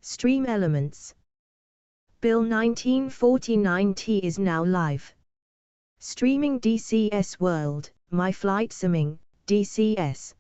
Stream elements. Bill 1949T is now live. Streaming DCS World, My Flight Simming, DCS.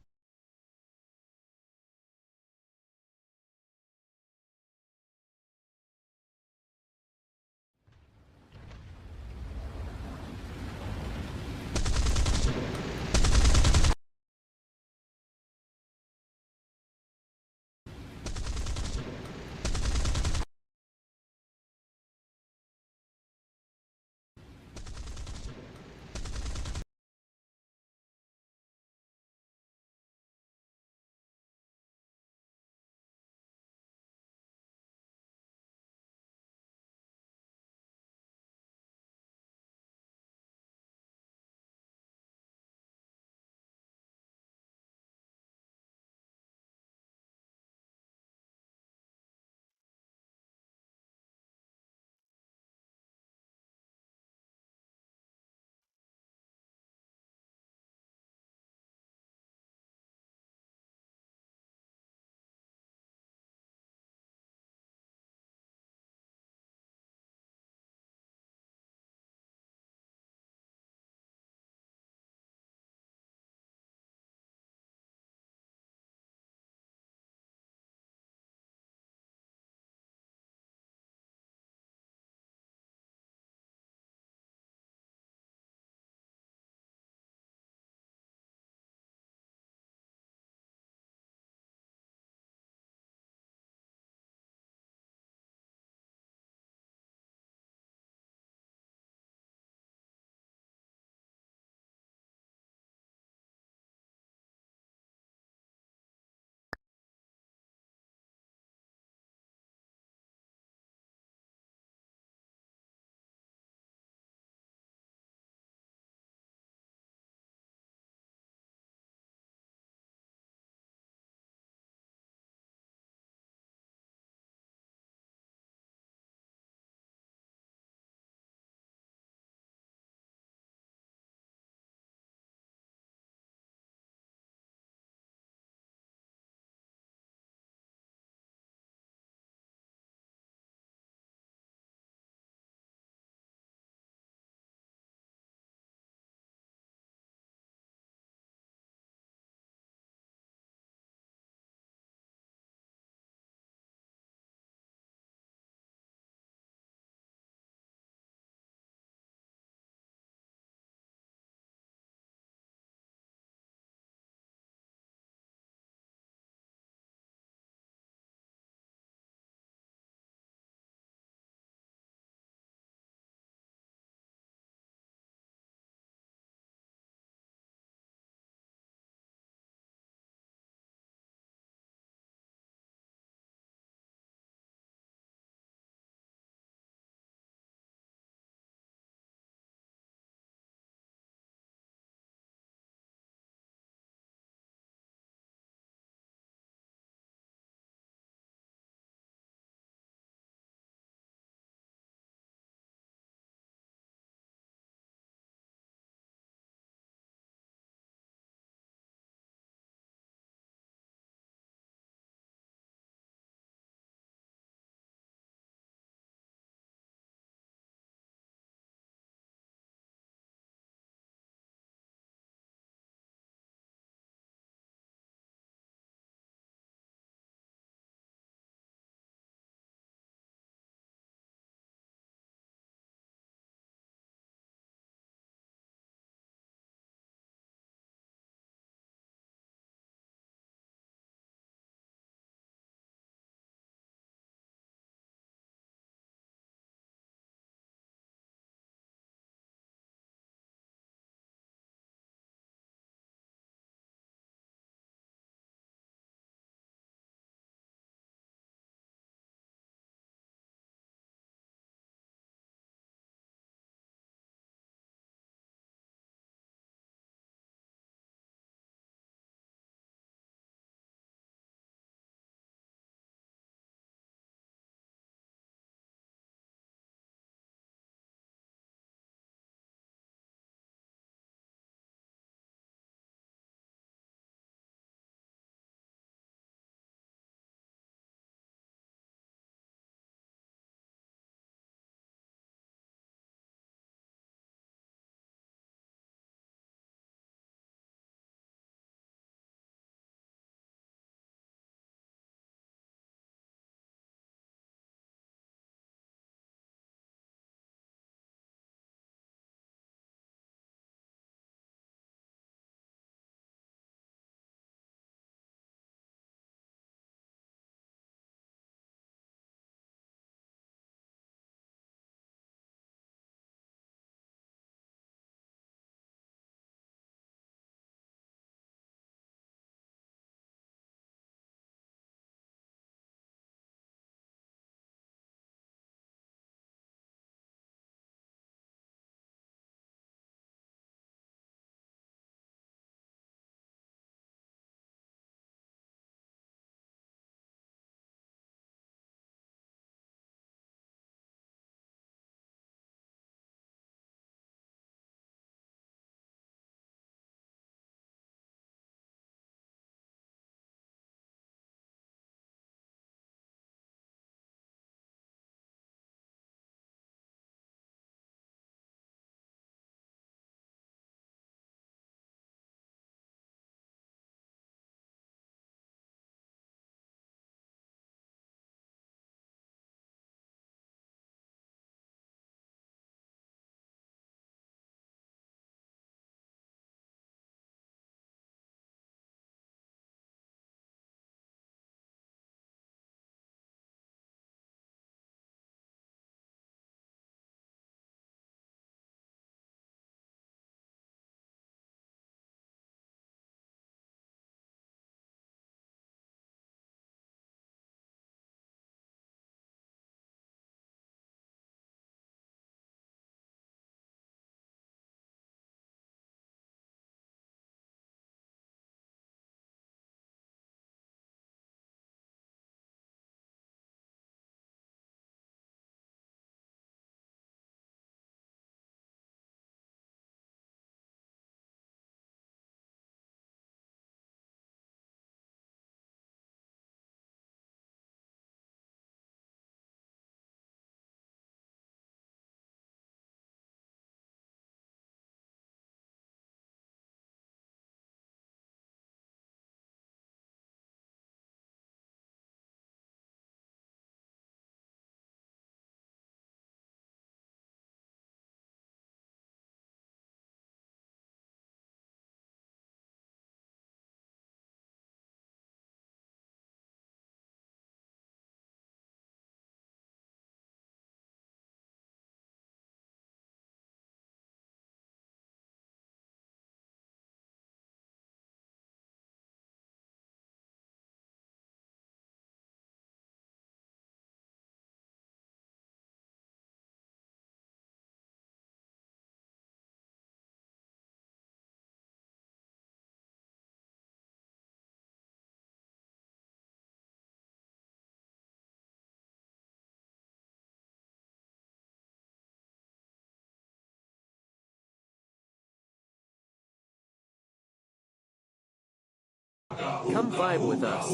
Come vibe with us.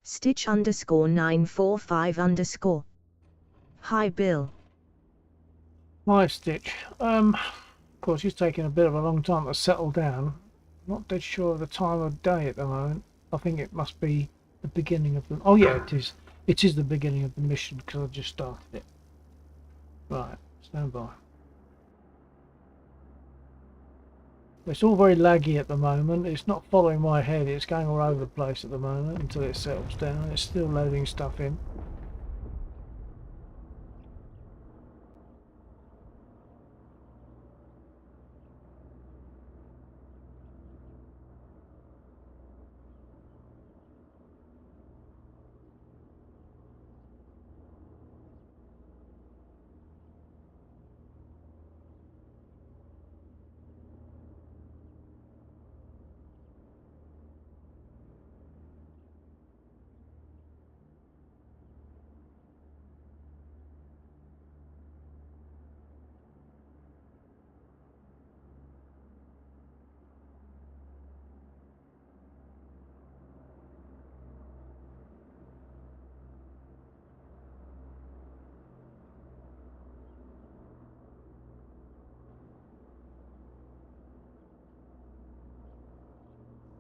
Stitch underscore 945 underscore. Hi Bill. Hi Stitch. Of course it's taking a bit of a long time to settle down. Not dead sure of the time of day at the moment. I think it must be the beginning of the... Oh yeah, it is. It is the beginning of the mission because I just started it. Right, stand by. It's all very laggy at the moment. It's not following my head. It's going all over the place at the moment until it settles down. It's still loading stuff in.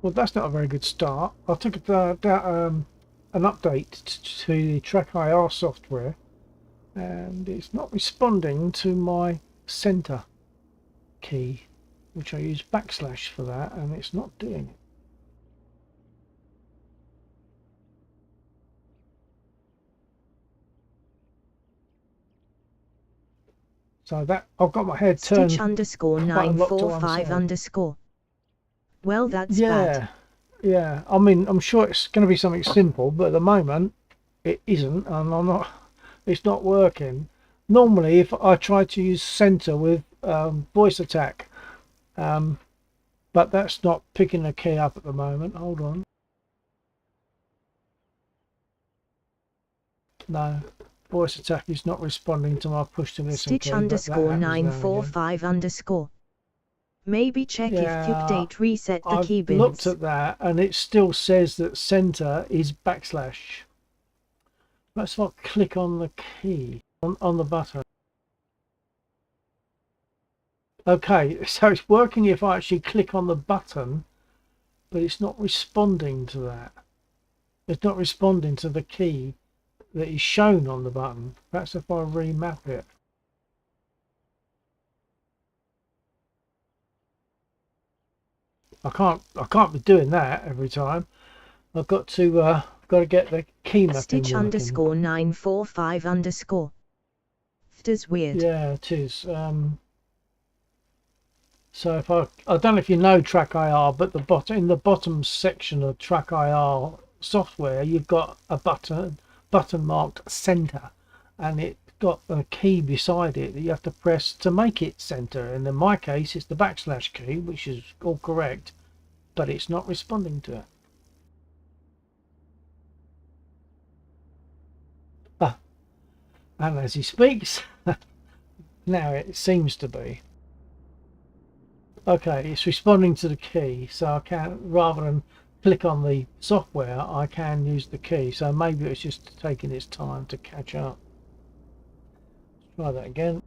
Well, that's not a very good start. I took an update to the Track IR software, and it's not responding to my center key, which I use backslash for that, and it's not doing it. So that I've got my head turned Stitch underscore quite a lot to one 945 side. underscore. Well, that's bad. Yeah. I mean, I'm sure it's going to be something simple, but at the moment it isn't, and I'm not. It's not working. Normally, if I try to use center with voice attack, but that's not picking the key up at the moment. Hold on. No, voice attack is not responding to my push to listen Stitch key, but that underscore happens now and again. 945 underscore. Maybe check if Yeah, update reset the I've key looked bins. at that and it still says that center is backslash. Let's not click on the key on the button. Okay, so it's working if I actually click on the button, but it's not responding to that. It's not responding to the key that is shown on the button. That's if I remap it. I can't be doing that every time. I've got to get the key mapping Stitch working. _945_. Does weird. Yeah, it is. So if I don't know if you know Track IR, but in the bottom section of Track IR software, you've got a button marked center, and it's got a key beside it that you have to press to make it center. And in my case, it's the / key, which is all correct, but it's not responding to it. And as he speaks, now it seems to be. Okay, it's responding to the key, so I can, rather than click on the software, I can use the key. So maybe it's just taking its time to catch up. Let's try that again.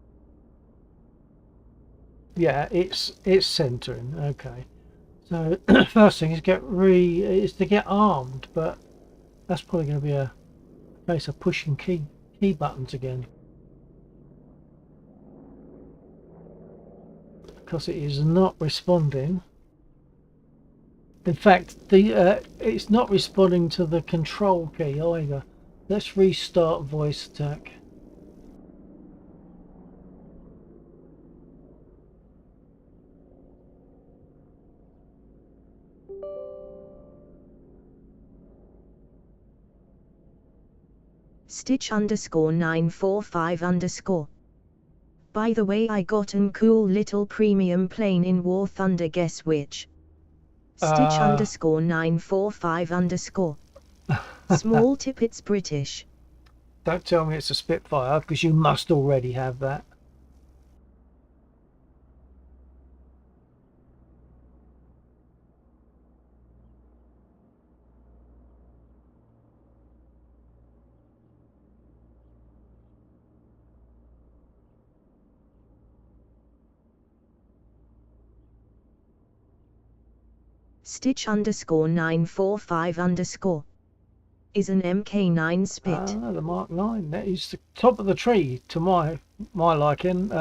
Yeah, it's centering. Okay, so first thing is to get armed, but that's probably going to be a case of pushing key buttons again, because it is not responding. In fact, it's not responding to the control key either. Let's restart voice attack. Stitch _945_. By the way, I got an cool little premium plane in War Thunder, guess which? Stitch _945_. Small tip, it's British. Don't tell me it's a Spitfire, because you must already have that. Stitch _945_. Is an MK9 Spit. Ah, the Mark 9. That is the top of the tree to my liking.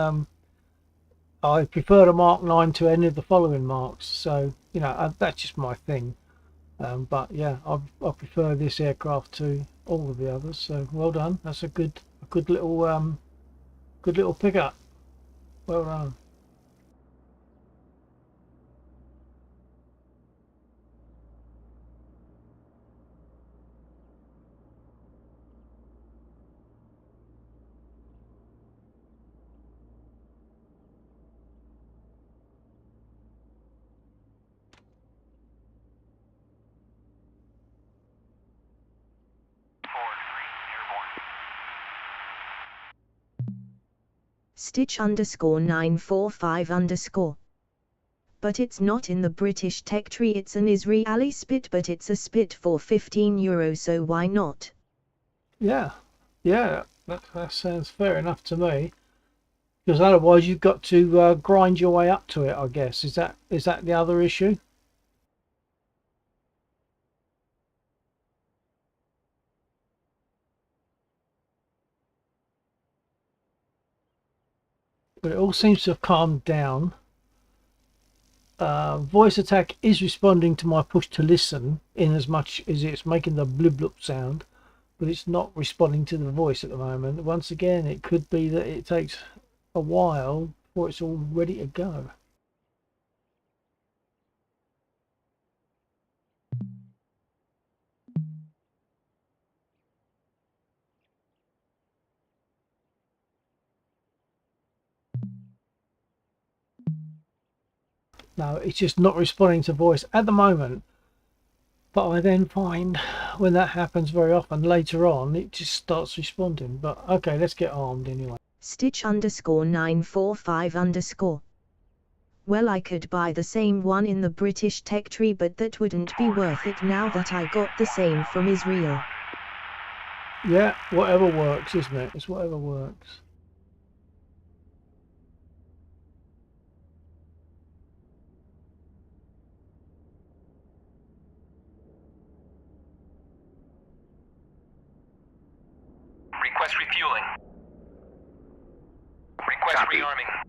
I prefer the Mark 9 to any of the following marks, so you know that's just my thing. But yeah, I prefer this aircraft to all of the others. So well done. That's a good little pickup. Well done. Stitch _945_. But it's not in the British tech tree, it's an Israeli Spit, but it's a Spit for €15, so why not? Yeah, that sounds fair enough to me. Because otherwise you've got to grind your way up to it, I guess. Is that the other issue? But it all seems to have calmed down. Voice attack is responding to my push to listen in as much as it's making the blub blub sound, but it's not responding to the voice at the moment. Once again, it could be that it takes a while before it's all ready to go. No, it's just not responding to voice at the moment. But I then find when that happens very often later on, it just starts responding. But okay, let's get armed anyway. Stitch _945_. Well, I could buy the same one in the British tech tree, but that wouldn't be worth it now that I got the same from Israel. Yeah, whatever works, isn't it? It's whatever works. Request refueling. Request Copy. rearming.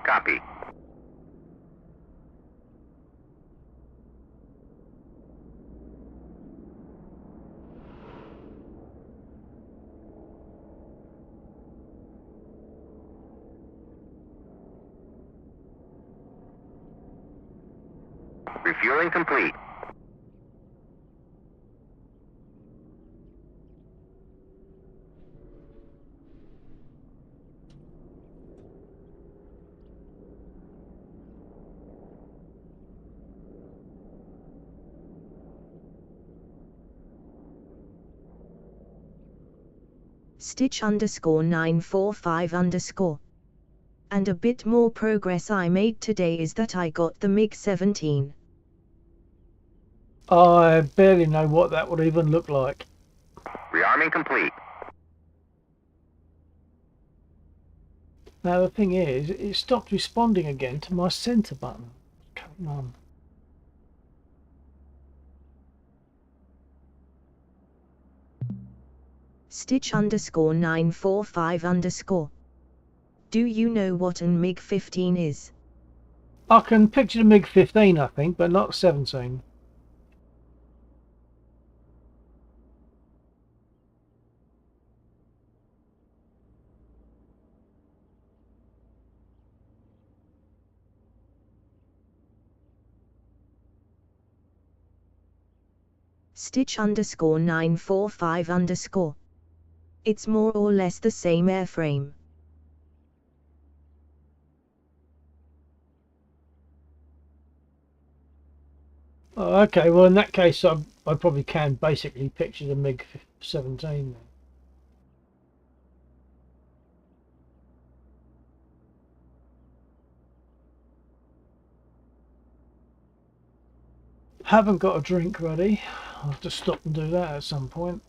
Copy. Refueling complete. Stitch_945_. And a bit more progress I made today is that I got the MiG-17. I barely know what that would even look like. Rearming complete. Now the thing is, it stopped responding again to my center button. Come on. Stitch_945_. Do you know what an MiG-15 is? I can picture the MiG-15, I think, but not 17. Stitch_945_. It's more or less the same airframe. Oh, okay, well in that case I probably can basically picture the MiG-17 then. Haven't got a drink ready. I'll have to stop and do that at some point.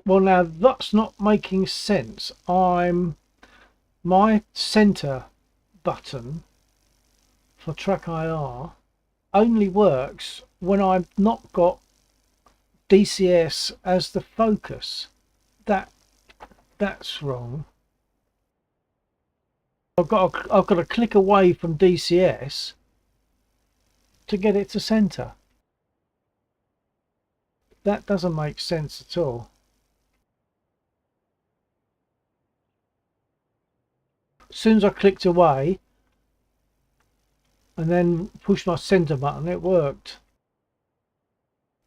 Well, now that's not making sense. My center button for track IR only works when I've not got DCS as the focus. That's wrong. I've got to click away from DCS to get it to center. That doesn't make sense at all. As soon as I clicked away and then pushed my center button, it worked.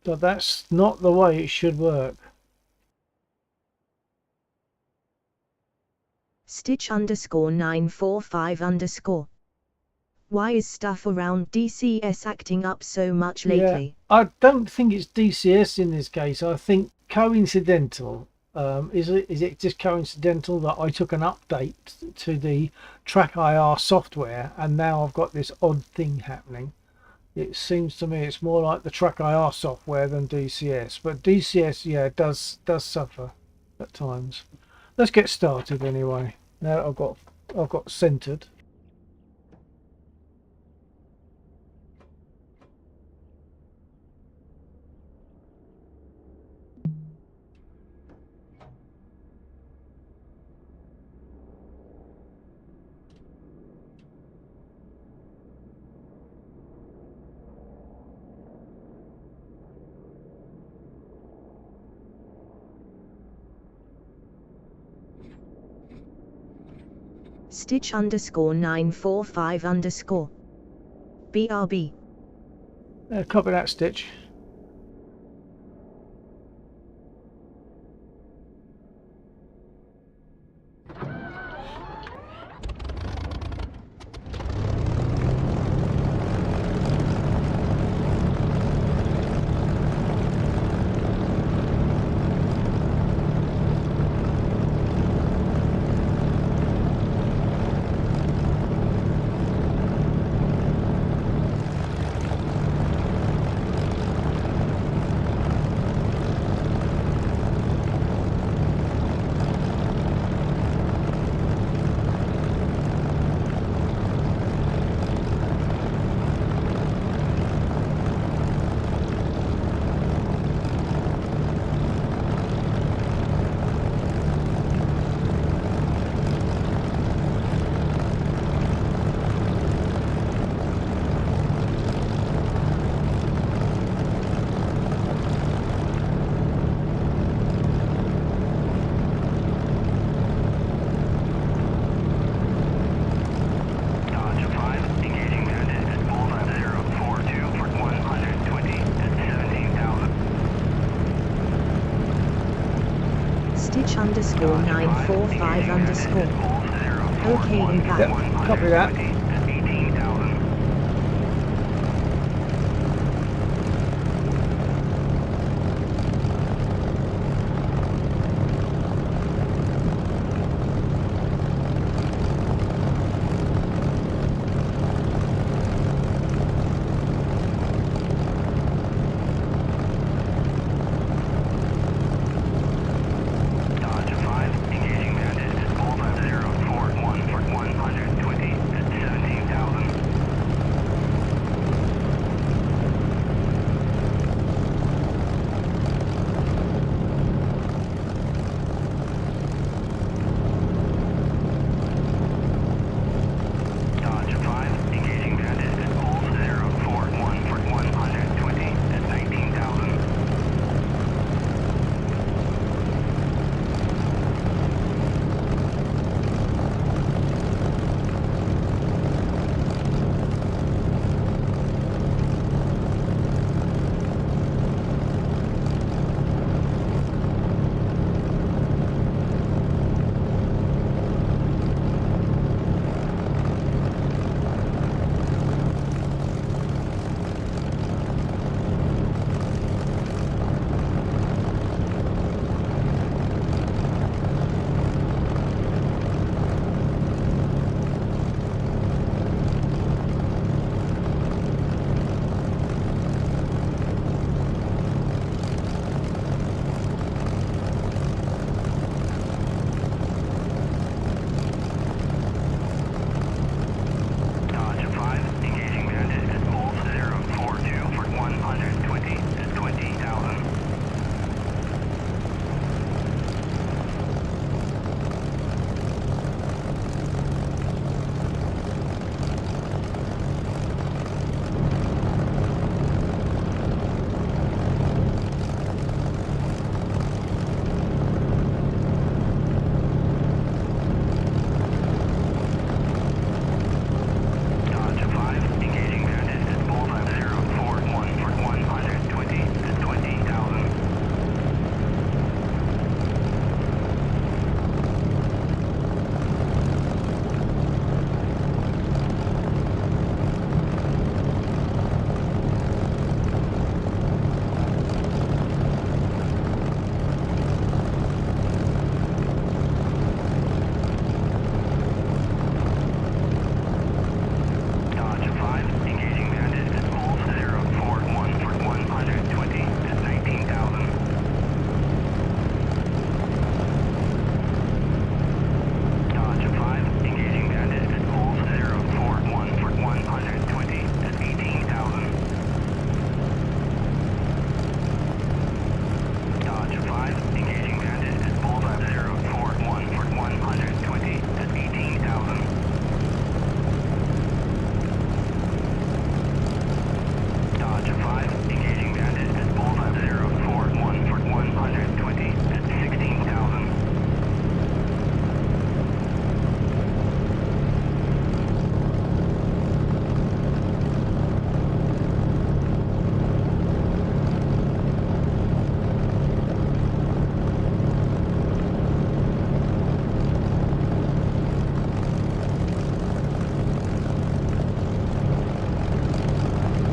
But that's not the way it should work. Stitch_945_. Why is stuff around DCS acting up so much lately? Yeah, I don't think it's DCS in this case. I think coincidental. Is it just coincidental that I took an update to the Track IR software and now I've got this odd thing happening? It seems to me it's more like the Track IR software than DCS, but DCS, yeah, does suffer at times. Let's get started anyway. Now I've got centered. Stitch_945_. BRB. Copy that, Stitch. British_945_. Okay and back. Yep, copy that.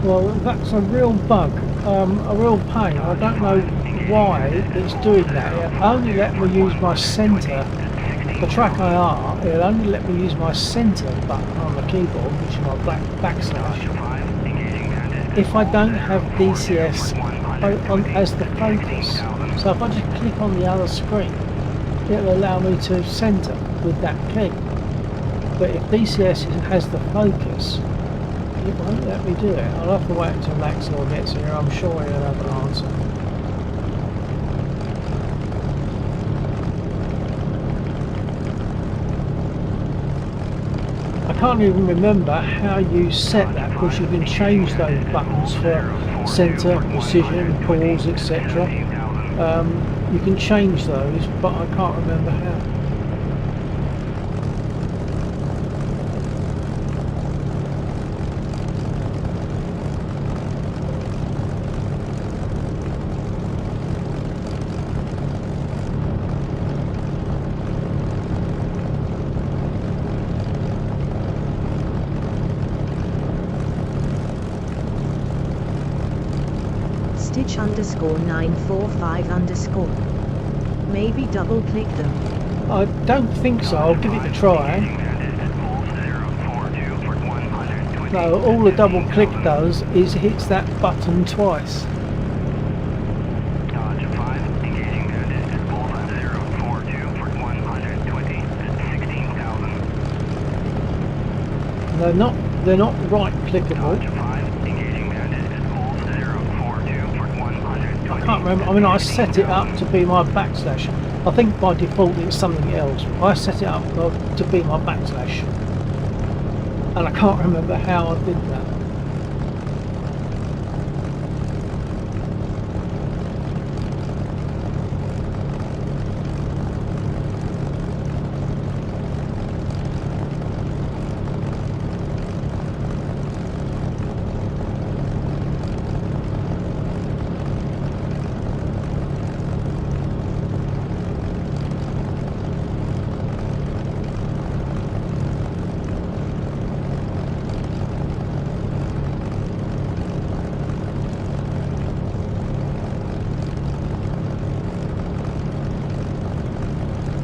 Well, that's a real bug, a real pain. I don't know why it's doing that. It only let me use my centre, the track IR, it only let me use my centre button on the keyboard, which is my backslash, if I don't have DCS as the focus. So if I just click on the other screen, it'll allow me to centre with that key. But if DCS has the focus, it won't let me do it. I'll have to wait until Axel gets here. I'm sure he'll have an answer. I can't even remember how you set that, because you can change those buttons for centre, precision, pause, etc. You can change those, but I can't remember how. Stitch underscore 945 underscore. Maybe double click them. I don't think so. I'll give it a try. No, all a double click does is hits that button twice. They're not right clickable. I can't remember. I mean, I set it up to be my backslash. I think by default it's something else. I set it up to be my backslash, and I can't remember how I did that.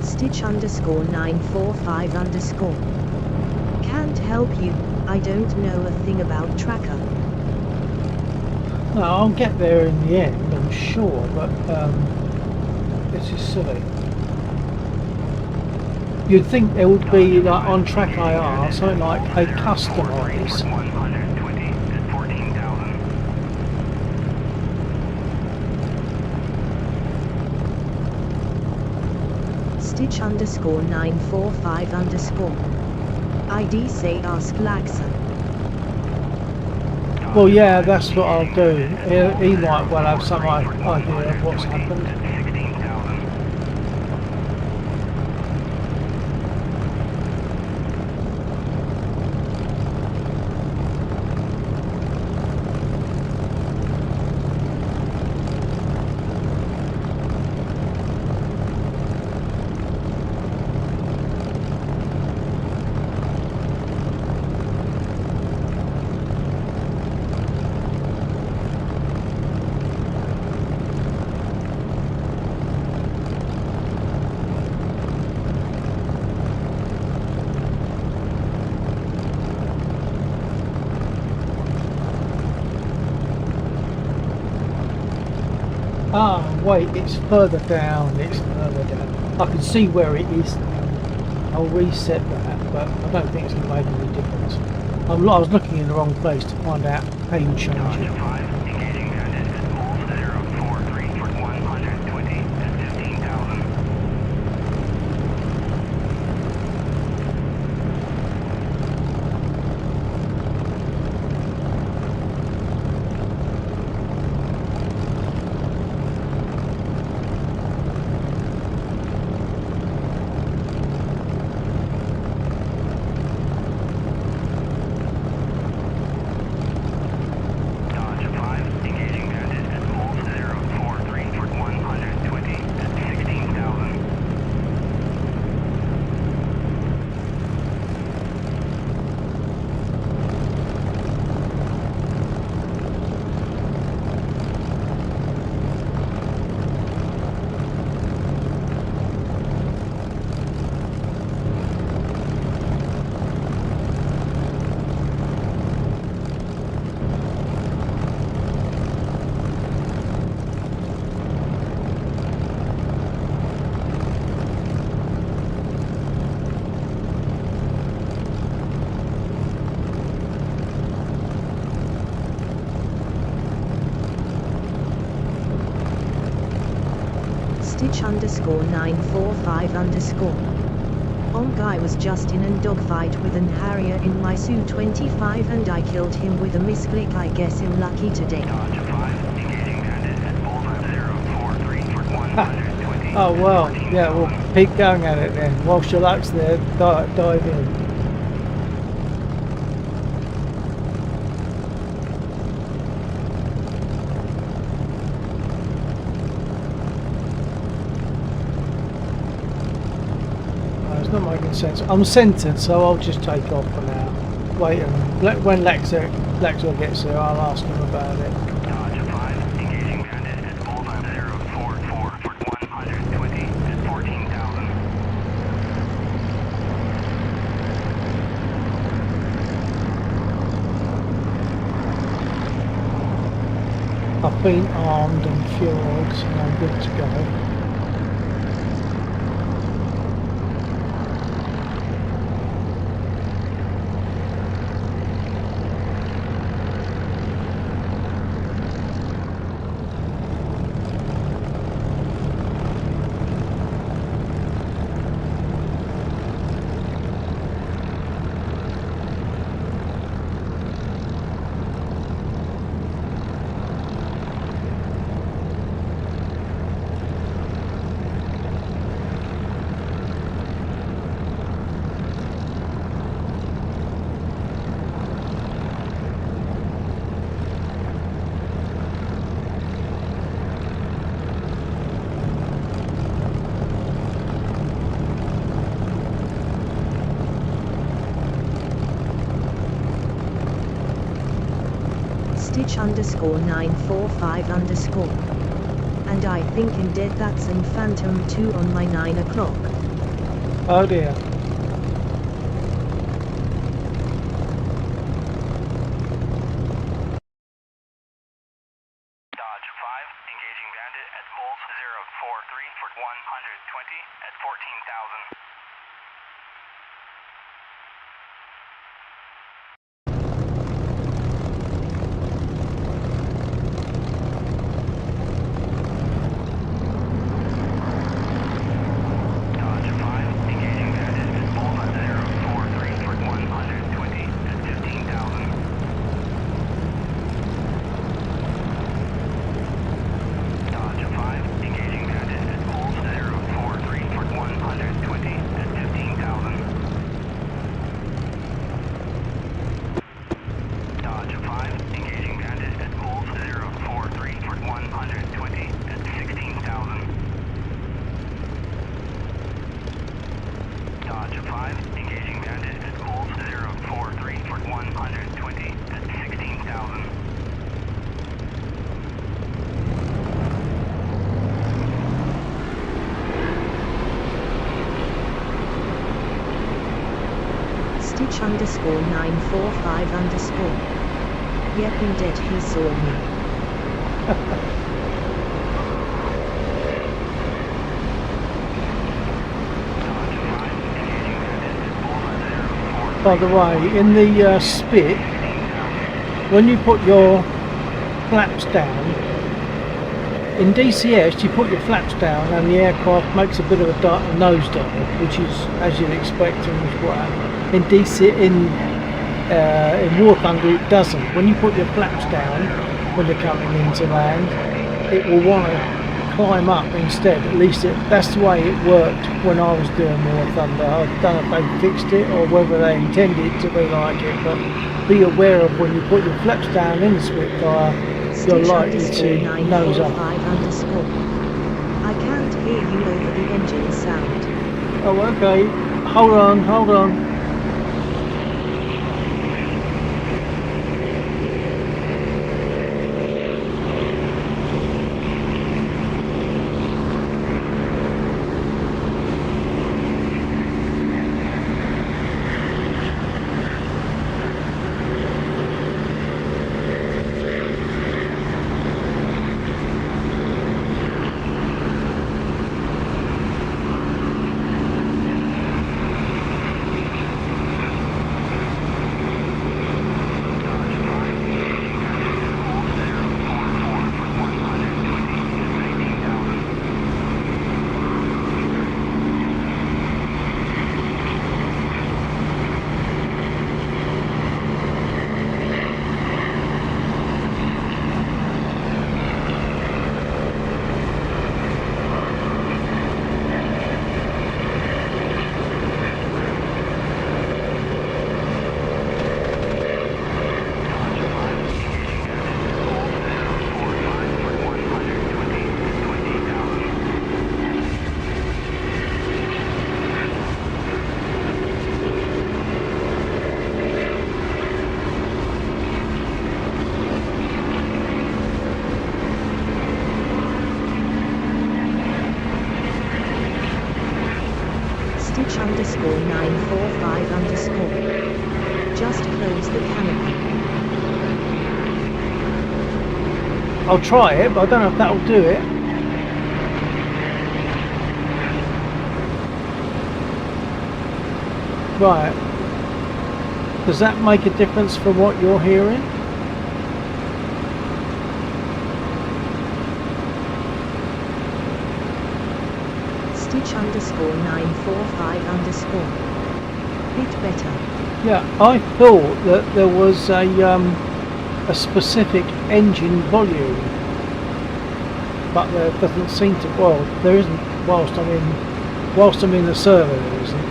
Stitch underscore 945 underscore. Can't help you, I don't know a thing about tracker. No, I'll get there in the end, I'm sure, but this is silly. You'd think there would be, like on Track IR, something like a customise. Stitch underscore 945 underscore. ID say ask Laxon. Well, yeah, that's what I'll do. He might well have some idea of what's happened. Ah, wait, it's further down, it's further down. I can see where it is now. I'll reset that, but I don't think it's going to make any difference. I was looking in the wrong place to find out how you change it. Stitch underscore 945 underscore. I was just in a dogfight with an Harrier in my Su-25 and I killed him with a misclick. I guess I'm lucky today. Oh well, yeah, we'll keep going at it then. Whilst your luck's there, dive in. It's not making sense. I'm centered, so I'll just take off for now. Wait, and when Lexor gets there, I'll ask him about it. I've been armed and fueled, so I'm good to go. Stitch _945_. And I think indeed that's in Phantom 2 on my 9 o'clock. Oh dear. Dodge 5, engaging bandit at Bulls 043 for 120 at 14,000. Dodge 5, engaging bandit at Bulls 043 for 120 at 15,000. Dodge 5, engaging bandit at Bulls 043 for 120 at 15,000. Dodge 5, engaging bandit at Bulls 043 for 120 at 16,000. Dodge 5, engaging bandit at Bulls 043 for 120 at 16,000. Stitch _945_. Yep, indeed he saw me. By the way, in the spit, when you put your flaps down, in DCS you put your flaps down and the aircraft makes a bit of a nosedive, which is as you'd expect in this way. In in War Thunder it doesn't. When you put your flaps down when you're coming into land, it will want to climb up instead. At least that's the way it worked when I was doing War Thunder. I don't know if they fixed it or whether they intended it to be like it, but be aware of when you put your flaps down in the Spitfire, you're likely to nose up. I can't hear you over the engine sound. Oh, okay. Hold on, hold on. Stitch _945_. Just close the canopy. I'll try it, but I don't know if that'll do it. Right. Does that make a difference from what you're hearing? Stitch underscore 945 underscore. Bit better. Yeah, I thought that there was a specific engine volume, but there doesn't seem to. Well, there isn't. Whilst I'm in the server, there isn't.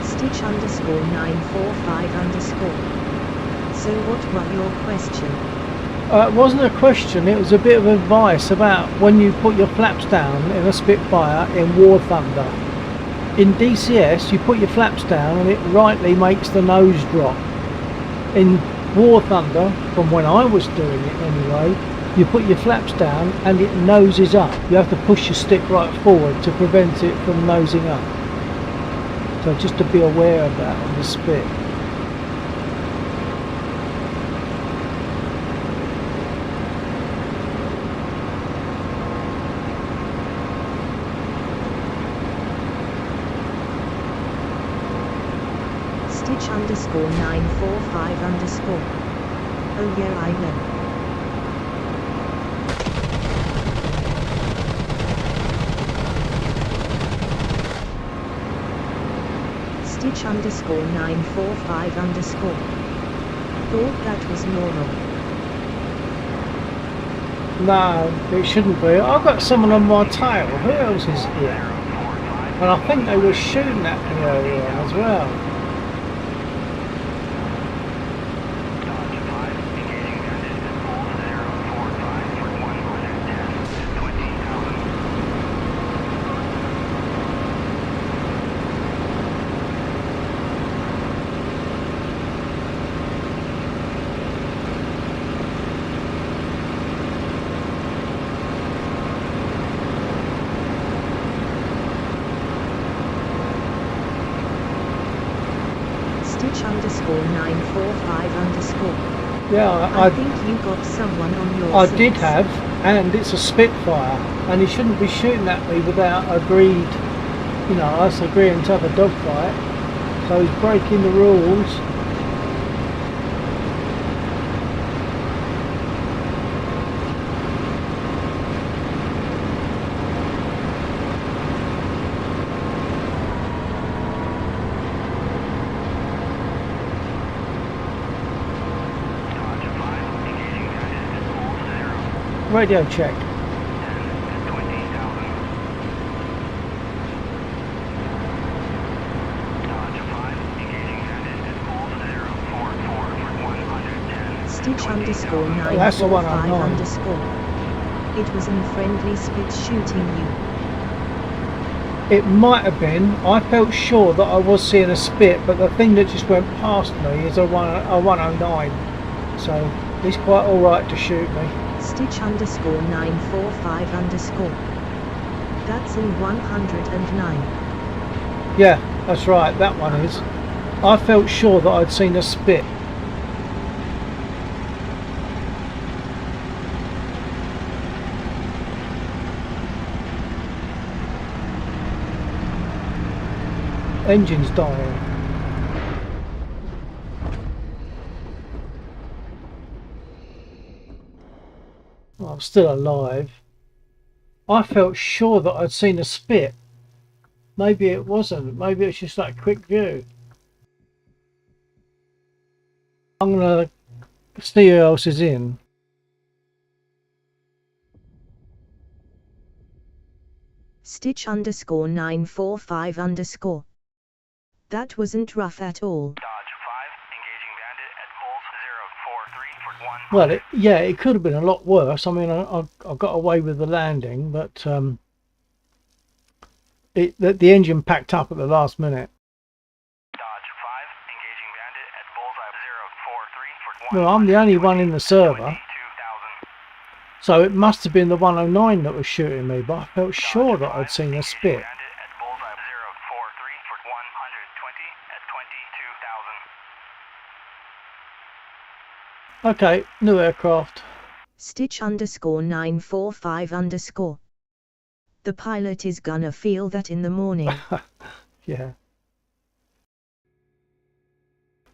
Stitch underscore 945 underscore. So what was your question? It wasn't a question, it was a bit of advice about when you put your flaps down in a Spitfire in War Thunder. In DCS you put your flaps down and it rightly makes the nose drop. In War Thunder, from when I was doing it anyway, you put your flaps down and it noses up. You have to push your stick right forward to prevent it from nosing up. So just to be aware of that on the Spit. Stitch underscore 945 underscore. Oh yeah, I know. Stitch underscore 945 underscore. Thought that was normal. No, it shouldn't be. I've got someone on my tail. Who else is here? And I think they were shooting at me earlier on as well. Stitch underscore 945 underscore. Yeah, I think you got someone on your I six. did have, and it's a Spitfire, and he shouldn't be shooting at me without agreed, you know, us agreeing to have a dogfight. So he's breaking the rules. Radio check. Stitch underscore That's the one I'm 945 on. underscore. It was in friendly Spit shooting you. It might have been. I felt sure that I was seeing a Spit, but the thing that just went past me is a 109. So he's quite alright to shoot me. Stitch underscore 945 underscore. That's in 109. Yeah, that's right, that one is. I felt sure that I'd seen a Spit. Engine's dying. I'm still alive. I felt sure that I'd seen a Spit. Maybe it wasn't. Maybe it's just that quick view. I'm gonna see who else is in. Stitch underscore 945 underscore. That wasn't rough at all. Dodge 5, engaging bandit at Bulls 043 for Well, yeah, it could have been a lot worse. I mean, I got away with the landing, but the engine packed up at the last minute. Dodge 5, engaging bandit at bullseye 043 for Well, I'm the only one in the server, 22,000. so it must have been the 109 that was shooting me, but I felt sure that I'd seen a spit. Bandit at bullseye 043 for 120 at 22,000. Okay, new aircraft. Stitch _945 _. The pilot is gonna feel that in the morning. Yeah.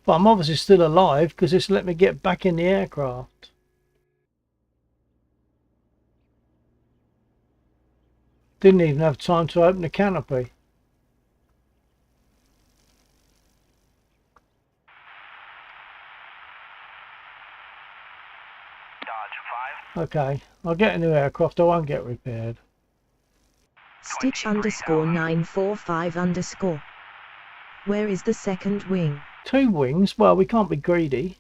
But I'm obviously still alive because it's let me get back in the aircraft. Didn't even have time to open the canopy. Dodge 5, Okay, I'll get a new aircraft, I won't get repaired. Stitch _945 _. Where is the second wing? 2 wings, well, we can't be greedy.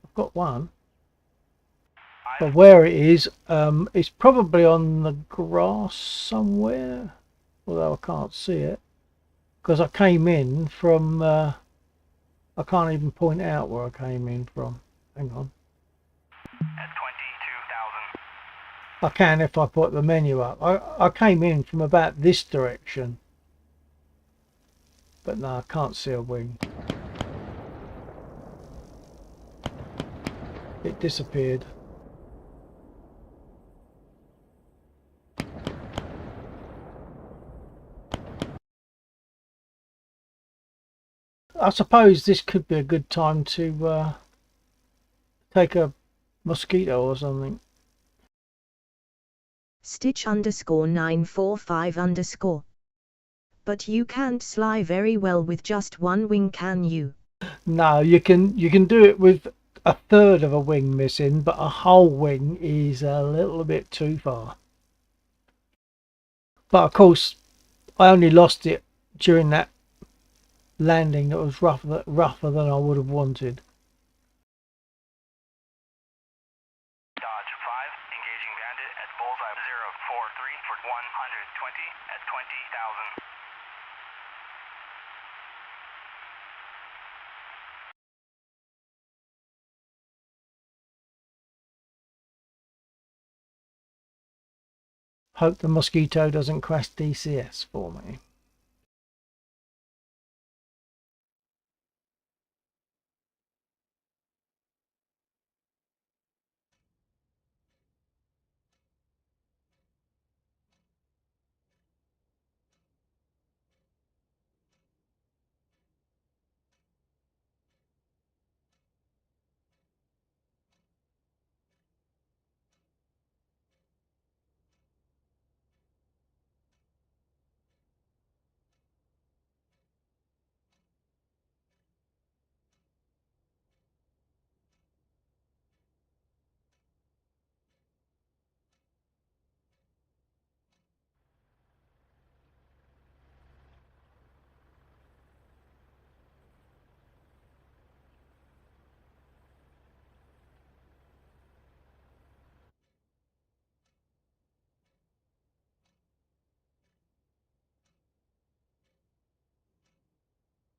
I've got one. But where it is, it's probably on the grass somewhere. Although I can't see it. Because I came in from, I can't even point out where I came in from. Hang on. at 22,000. I can if I put the menu up. I came in from about this direction. But no, I can't see a wing. It disappeared. I suppose this could be a good time to take a mosquito or something. Stitch _945 _. But you can't fly very well with just one wing, can you? No, you can do it with a third of a wing missing, but a whole wing is a little bit too far. But of course, I only lost it during that landing that was rougher than I would have wanted. Dodge 5, engaging bandit at bullseye 043 for 120 at 20,000. Hope the mosquito doesn't crash DCS for me.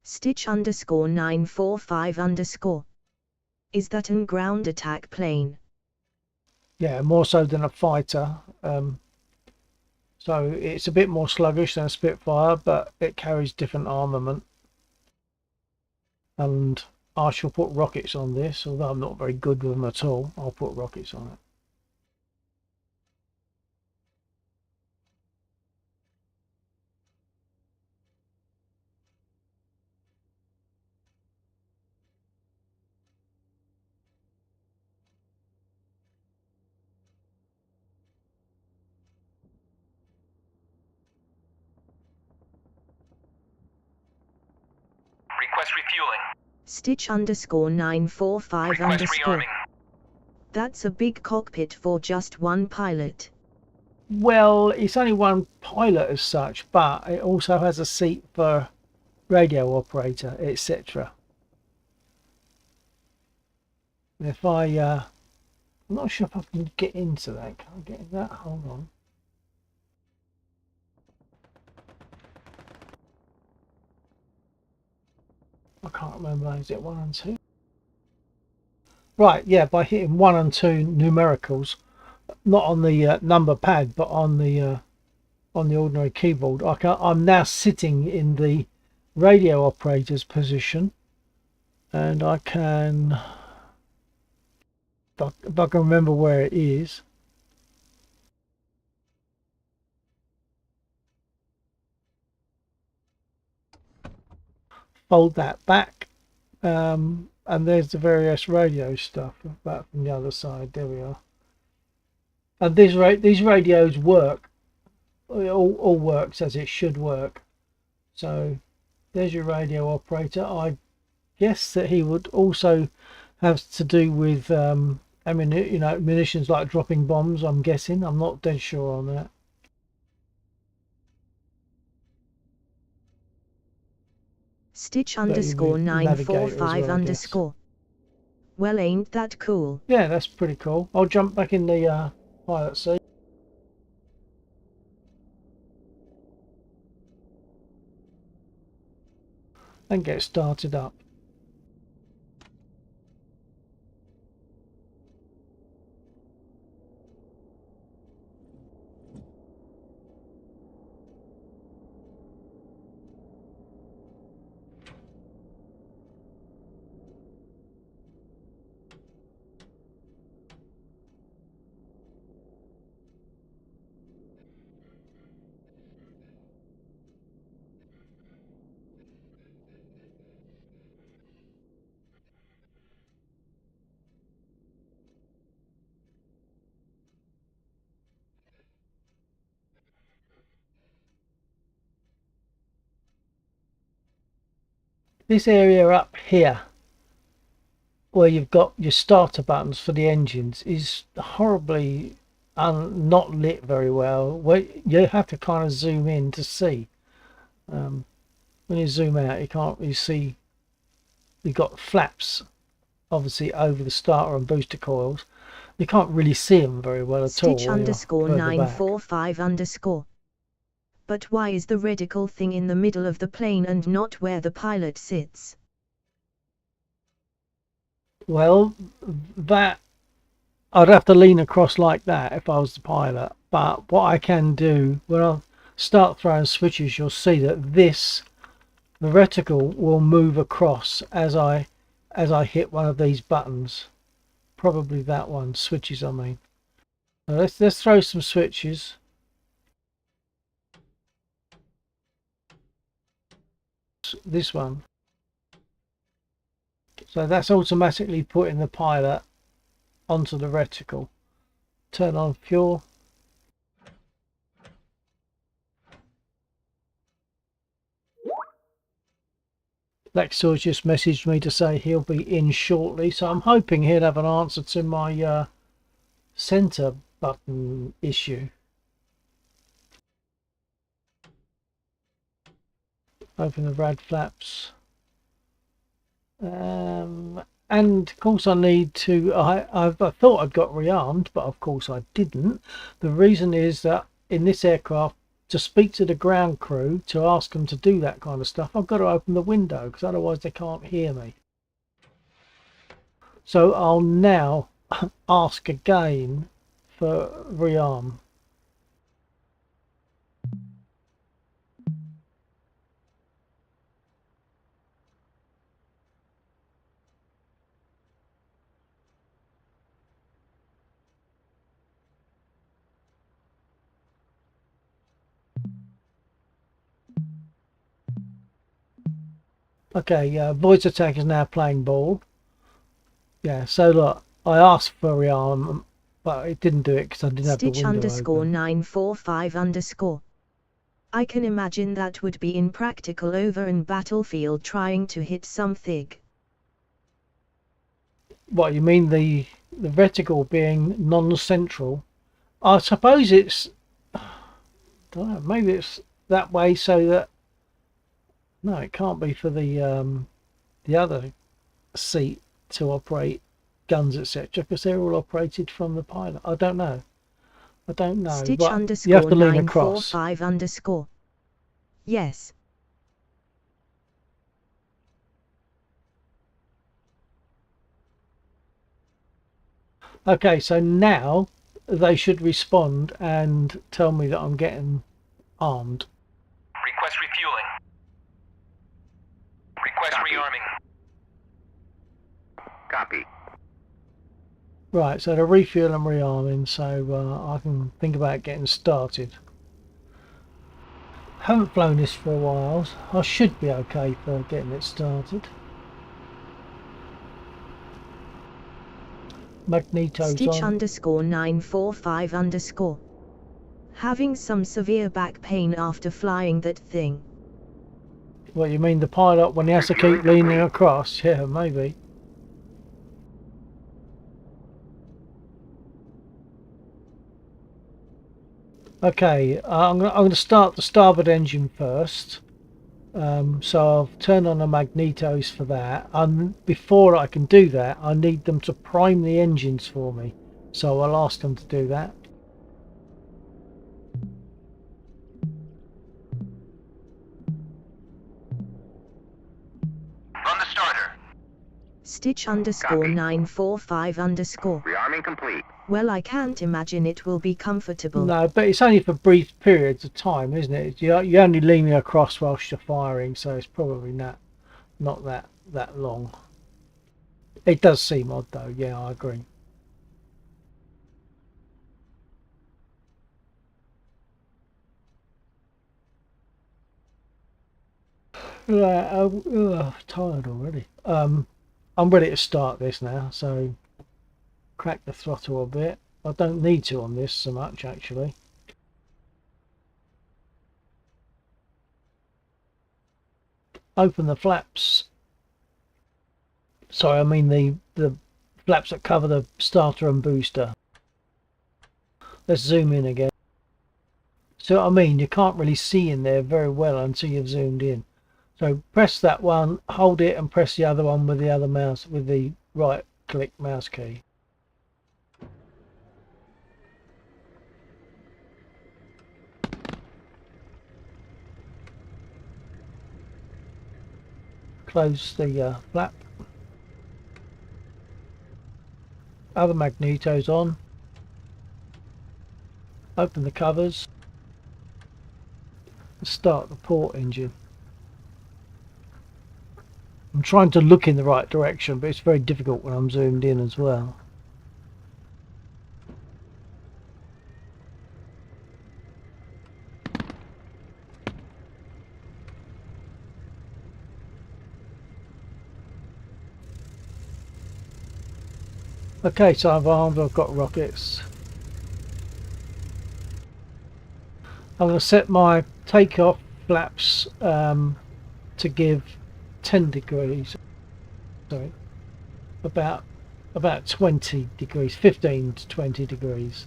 Stitch _945 _. Is that an ground attack plane? Yeah, more so than a fighter. So it's a bit more sluggish than a Spitfire, but it carries different armament. And I shall put rockets on this, although I'm not very good with them at all. I'll put rockets on it. Request refueling. Stitch _945 Request _. rearming. That's a big cockpit for just one pilot. Well, it's only one pilot as such, but it also has a seat for radio operator, etc. If I I'm not sure if I can get into that. Can I get in that? Hold on. I can't remember. Is it 1 and 2? Right, yeah, by hitting 1 and 2 numericals, not on the number pad, but on the ordinary keyboard, I'm now sitting in the radio operator's position, and I can, if I can remember where it is, fold that back, and there's the various radio stuff back from the other side. There we are. And these radios work. It all works as it should work. So there's your radio operator. I guess that he would also have to do with munitions like dropping bombs. I'm guessing. I'm not dead sure on that. Stitch underscore 945 well, underscore. Well, ain't that cool? Yeah, that's pretty cool. I'll jump back in the pilot seat. And get started up. This area up here where you've got your starter buttons for the engines is horribly not lit very well. You have to kind of zoom in to see. When you zoom out, you can't really see. You've got flaps obviously over the starter and booster coils. You can't really see them very well at all. Stitch underscore 945 underscore. But why is the reticle thing in the middle of the plane and not where the pilot sits? Well, that I'd have to lean across like that if I was the pilot. But what I can do when I start throwing switches, you'll see that the reticle will move across as I hit one of these buttons. Probably that one, switches I mean. Now let's throw some switches. This one. So that's automatically putting the pilot onto the reticle. Turn on fuel. Lexor just messaged me to say he'll be in shortly, so I'm hoping he'll have an answer to my center button issue. Open the rad flaps. And of course I need to, I thought I'd got rearmed, but of course I didn't. The reason is that in this aircraft, to speak to the ground crew, to ask them to do that kind of stuff, I've got to open the window because otherwise they can't hear me. So I'll now ask again for rearm. Okay, voice attack is now playing ball. Yeah, so look, I asked for rearm, but it didn't do it because I didn't have the window Stitch underscore open. 945 underscore. I can imagine that would be impractical over an battlefield trying to hit something. What, you mean the reticle being non-central? I suppose it's, I don't know, maybe it's that way so that, no, it can't be for the other seat to operate guns, etc., because they're all operated from the pilot. I don't know. I don't know. Stitch But underscore you have to lean across. 945 underscore. Yes. Okay, so now they should respond and tell me that I'm getting armed. Request refueling. Request Copy. rearming. Copy. Right, so the refuel and rearming, so I can think about getting started. Haven't flown this for a while. So I should be okay for getting it started. Magneto's Stitch on. underscore 945 underscore. Having some severe back pain after flying that thing. What, you mean the pilot when he has to keep leaning across? Yeah, maybe. Okay, I'm going to start the starboard engine first. So I've turned on the magnetos for that. And before I can do that, I need them to prime the engines for me. So I'll ask them to do that. Run the starter. Stitch underscore Copy. 945 underscore. Rearming complete. Well, I can't imagine it will be comfortable. No, but it's only for brief periods of time, isn't it? You're only leaning across whilst you're firing, so it's probably not that long. It does seem odd though, yeah, I agree. Right, tired already. I'm ready to start this now, so crack the throttle a bit. I don't need to on this so much actually. Open the flaps. Sorry, I mean the flaps that cover the starter and booster. Let's zoom in again. So I mean, you can't really see in there very well until you've zoomed in. So press that one, hold it, and press the other one with the other mouse, with the right click mouse key. Close the flap. Other magnetos on. Open the covers. Start the port engine. I'm trying to look in the right direction, but it's very difficult when I'm zoomed in as well. Okay, so I've armed, I've got rockets. I'm going to set my takeoff flaps to give 10 degrees, sorry, about 20 degrees, 15 to 20 degrees.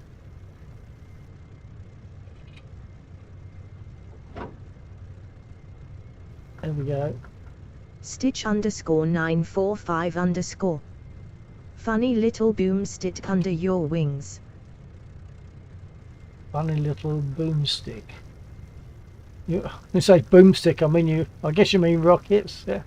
There we go. Stitch underscore 945 underscore. Funny little boomstick under your wings. Funny little boomstick. You say boomstick, I mean I guess you mean rockets, yeah.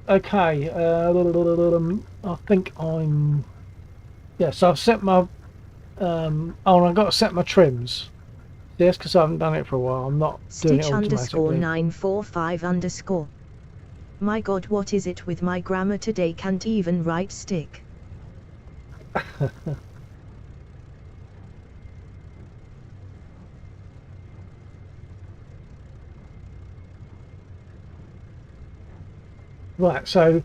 Okay, I think I'm, yes, I've set my oh, and I've got to set my trims. Yes, because I haven't done it for a while. I'm not doing it Stitch underscore automatically. 945 underscore. My god, what is it with my grammar today? Can't even write stick. Right, so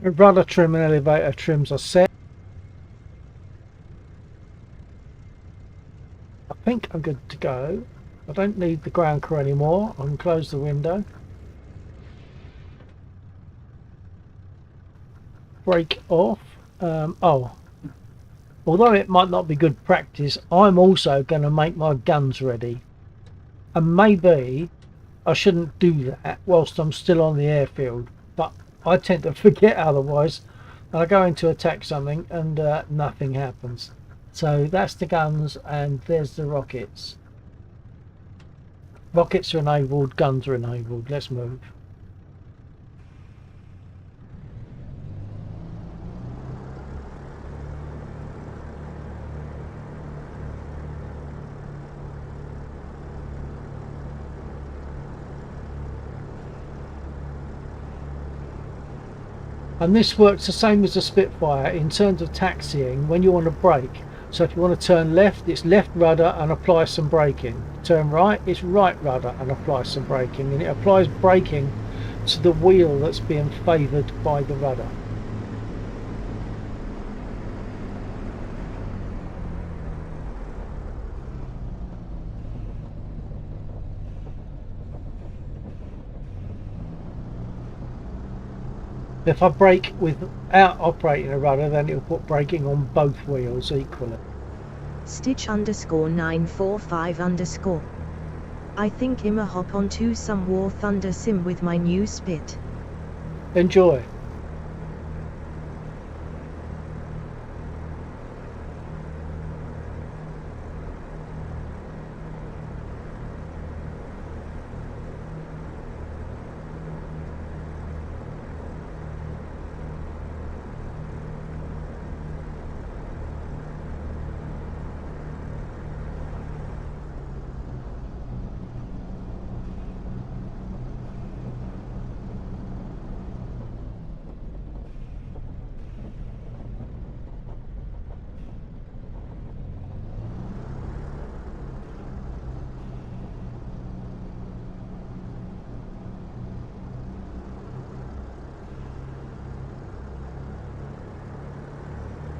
rudder trim and elevator trims are set. I think I'm good to go. I don't need the ground crew anymore. I can close the window. Brake off. Oh, although it might not be good practice, I'm also going to make my guns ready. And maybe I shouldn't do that whilst I'm still on the airfield, but I tend to forget otherwise, and I go in to attack something and nothing happens. So that's the guns, and there's the rockets. Rockets are enabled, guns are enabled. Let's move. And this works the same as the Spitfire in terms of taxiing when you want to brake. So if you want to turn left, it's left rudder and apply some braking. Turn right, it's right rudder and apply some braking. And it applies braking to the wheel that's being favoured by the rudder. If I brake without operating a rudder, then it'll put braking on both wheels equally. Stitch_945_. I think I'ma hop onto some War Thunder sim with my new Spit. Enjoy.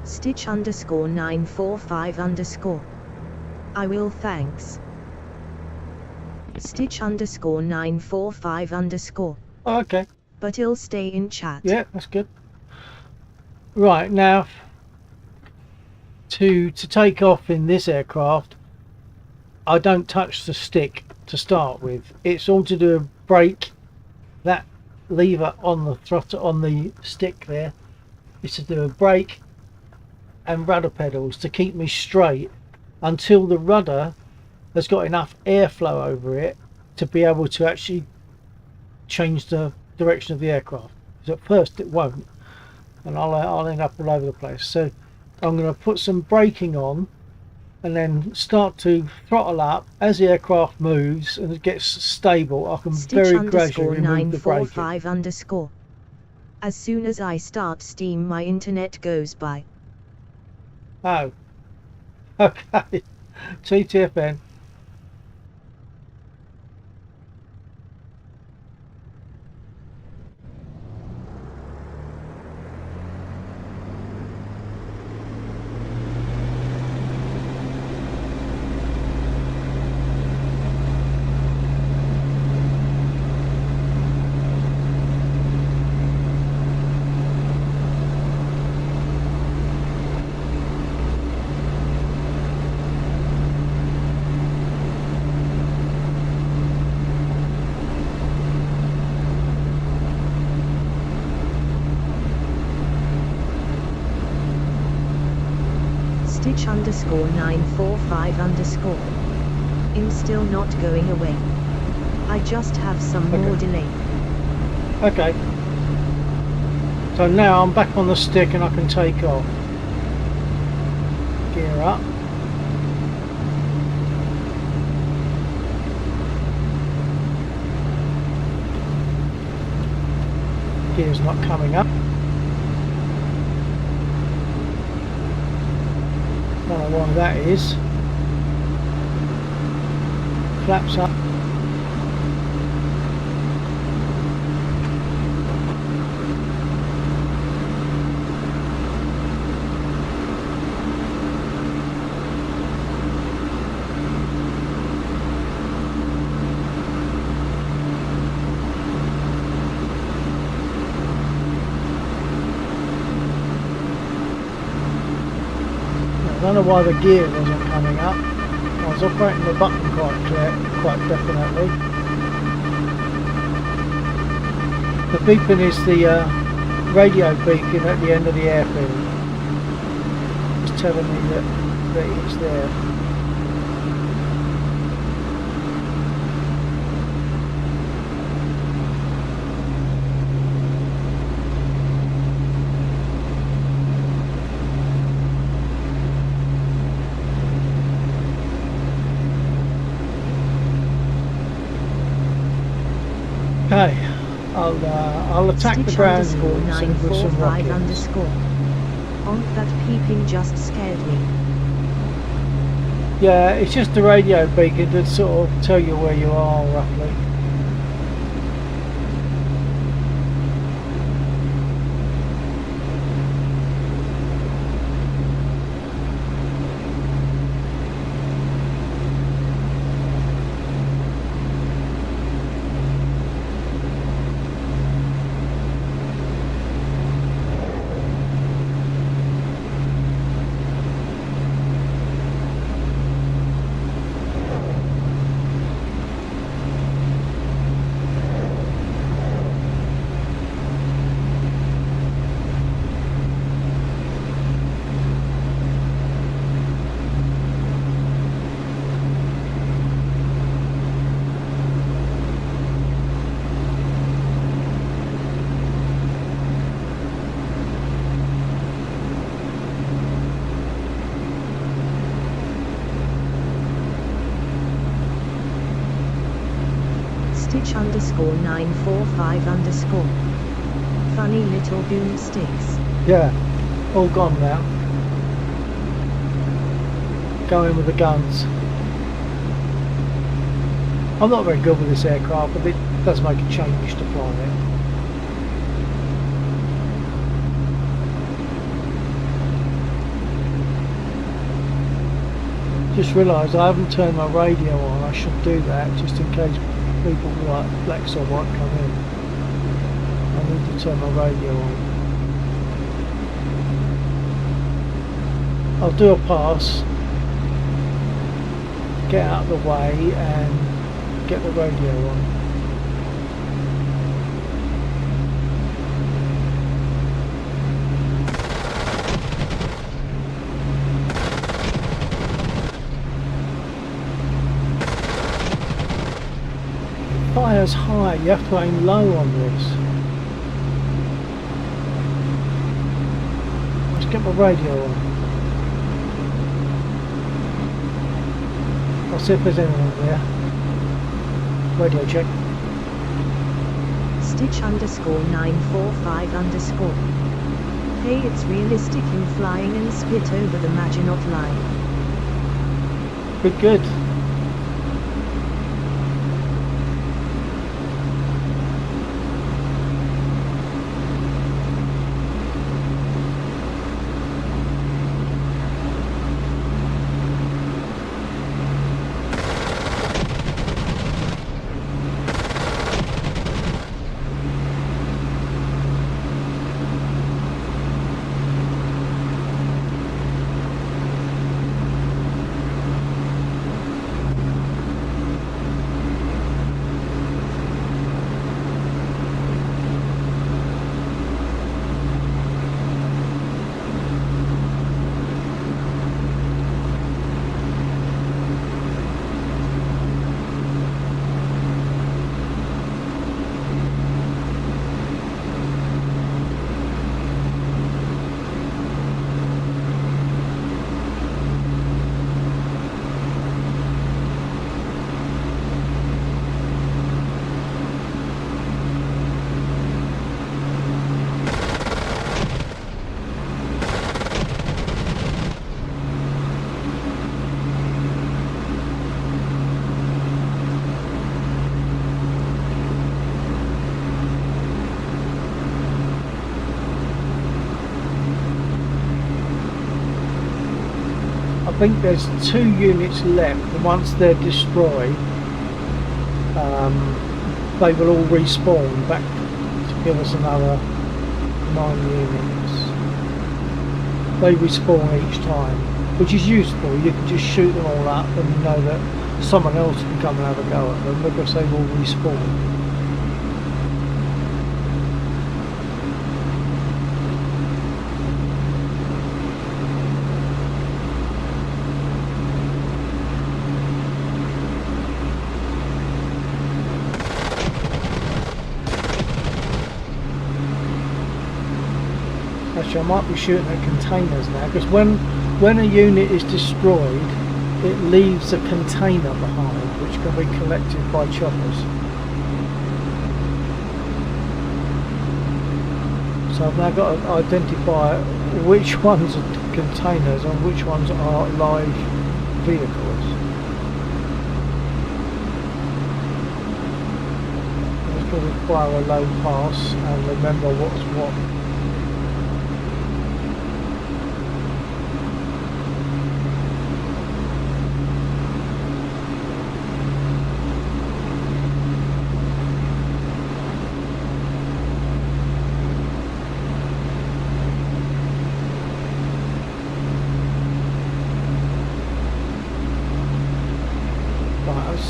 Stitch_945_. I will, thanks. Stitch_945_. Okay. But it'll stay in chat. Yeah, that's good. Right, now to take off in this aircraft, I don't touch the stick to start with. It's all to do with brake. That lever on the throttle on the stick there is to do with brake and rudder pedals to keep me straight until the rudder has got enough airflow over it to be able to actually change the direction of the aircraft. Because at first it won't, and I'll end up all over the place. So I'm going to put some braking on and then start to throttle up as the aircraft moves and it gets stable. I can very gradually remove the braking. Stitch_945_. As soon as I start steam, my internet goes by. Oh, okay. TTFN. Stitch_945_. I'm still not going away. I just have some more delay. Okay. So now I'm back on the stick and I can take off. Gear up. Gear's not coming up. Don't know why that is. Flaps up. I don't know why the gear wasn't coming up. I was operating the button quite definitely. The beeping is the radio beacon at the end of the airfield. It's telling me that it's there. Okay, I'll attack Stitch the ground underscore with some 945 rockets. underscore. That peeping just scared me. Yeah, it's just the radio beacon to sort of tell you where you are roughly. Stitch underscore 945 underscore. Funny little boomsticks. Yeah, all gone now. Going with the guns. I'm not very good with this aircraft, but it does make a change to fly it. Just realised I haven't turned my radio on. I should do that just in case people like Flex or what come in. I need to turn my radio on. I'll do a pass, get out of the way and get the radio on. Fires high, you have to aim low on this. Let's get my radio on. I'll see if there's anyone there. Radio check. Stitch underscore 945 underscore. Hey, it's realistic in flying and spit over the Maginot Line. Good. I think there's 2 units left, and once they're destroyed, they will all respawn back to give us another 9 units. They respawn each time. which is useful. You can just shoot them all up and you know that someone else can come and have a go at them because they will respawn. Actually, I might be shooting at containers now, because when a unit is destroyed, it leaves a container behind, which can be collected by choppers. So I've now got to identify which ones are containers and which ones are live vehicles. It's going to require a low pass and remember what's what.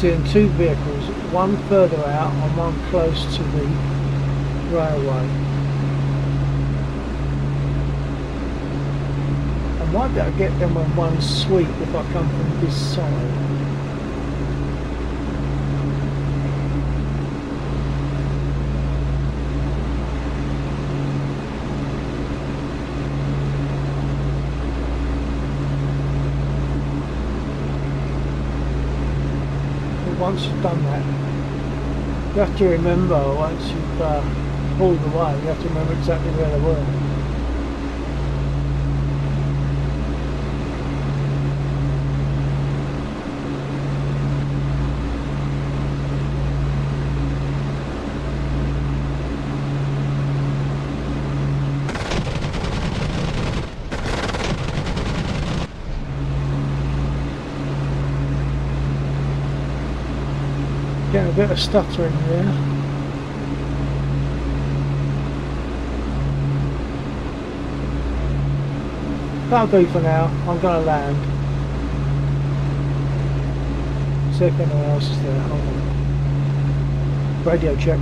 Seeing two vehicles, one further out and one close to the railway. I might be able to get them on one sweep if I come from this side. Once you've done that, you have to remember, once you've pulled away, you have to remember exactly where they were. Getting a bit of stuttering there. That'll do for now. I'm going to land. See if anyone else is there. Hold on. Radio check.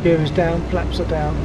Gear is down, flaps are down.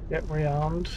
Get rearmed.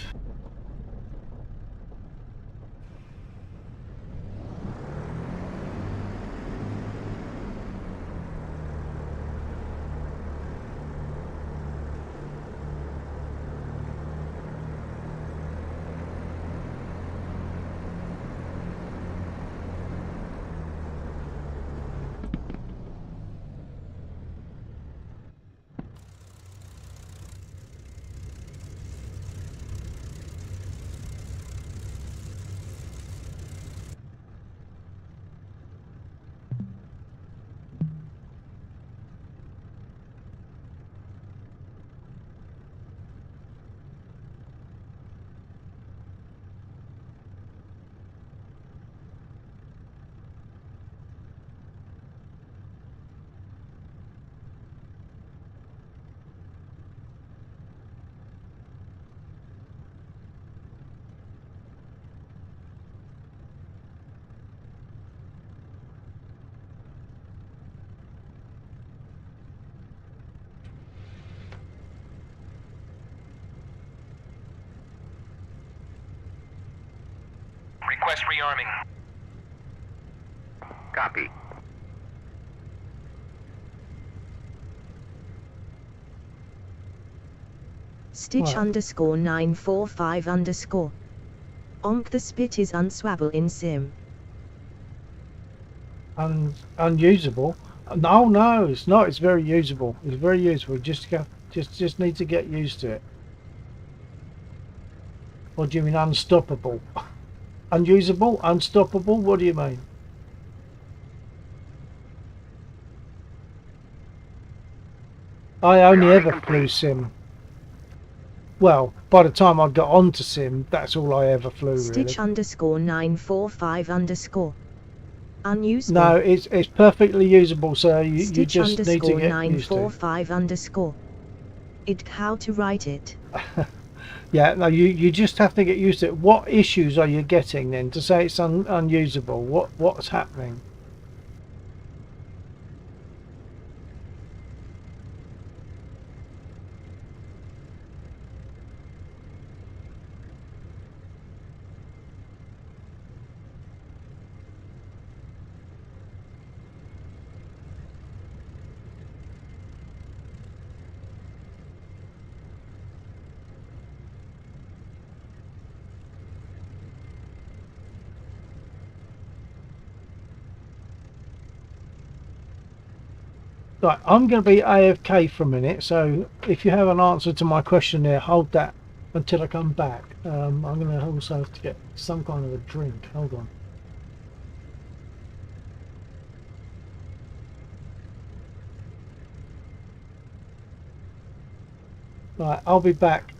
Request rearming. Copy. Stitch Right. _945_. Onk, the spit is unswabble in sim. Unusable. No, no, it's not. It's very usable. It's very usable. Just need to get used to it. What do you mean unstoppable? Unusable? Unstoppable? What do you mean? I only Rearming ever flew complete. sim. Well, by the time I got onto sim, that's all I ever flew really. Stitch _945_. Unusable. No, it's perfectly usable, so you Stitch just need to get used to it. _945_. It, how to write it. Yeah, no, you just have to get used to it. What issues are you getting then to say it's unusable? What's happening? Right, I'm going to be AFK for a minute, so if you have an answer to my question there, hold that until I come back. I'm going to also have to get some kind of a drink. Hold on. Right, I'll be back.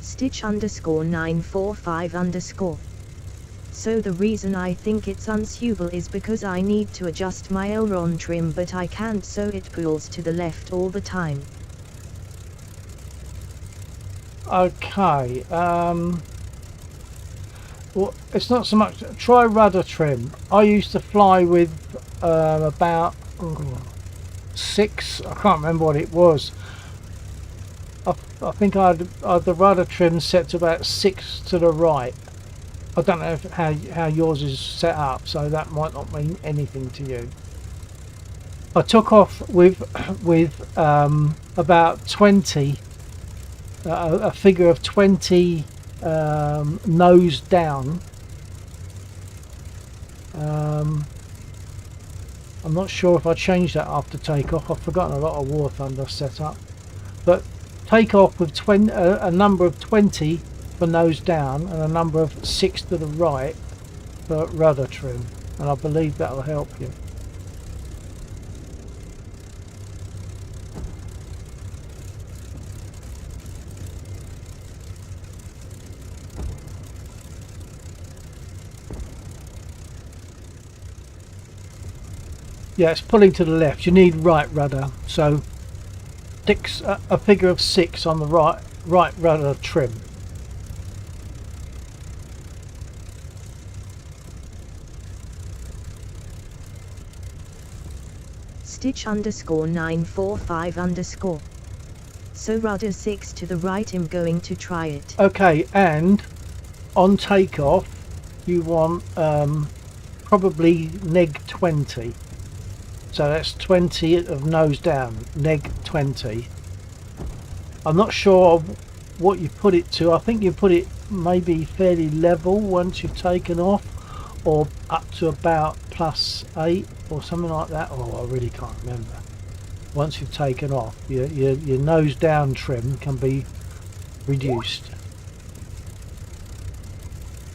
Stitch underscore 945 underscore. So the reason I think it's unsuitable is because I need to adjust my aileron trim, but I can't, so it pulls to the left all the time. Okay, well, it's not so much. Try rudder trim. I used to fly with about 6. I can't remember what it was. I think I had the rudder trim set to about 6 to the right. I don't know how yours is set up, so that might not mean anything to you. I took off with about 20, a figure of 20 nose down. I'm not sure if I changed that after takeoff. I've forgotten a lot of War Thunder setup, but take off with a number of 20 for nose down and a number of 6 to the right for rudder trim, and I believe that will help you. Yeah, it's pulling to the left. You need right rudder, so a figure of 6 on the right rudder trim. Stitch underscore 945 underscore. So rudder 6 to the right, I'm going to try it. Okay, and on takeoff you want probably neg 20. So that's 20 of nose down, neg 20. I'm not sure what you put it to. I think you put it maybe fairly level once you've taken off, or up to about +8 or something like that. Oh, I really can't remember. Once you've taken off, your nose down trim can be reduced.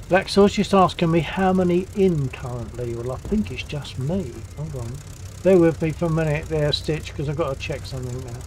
Black Sauce just asking me how many in currently. Well, I think it's just me. Hold on. Bear with me for a minute there, Stitch, because I've got to check something now.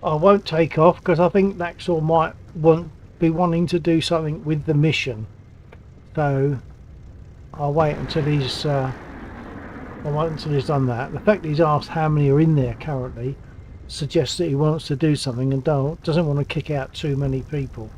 I won't take off because I think Naxor might be wanting to do something with the mission, so I'll wait until he's done that. The fact that he's asked how many are in there currently suggests that he wants to do something and doesn't want to kick out too many people.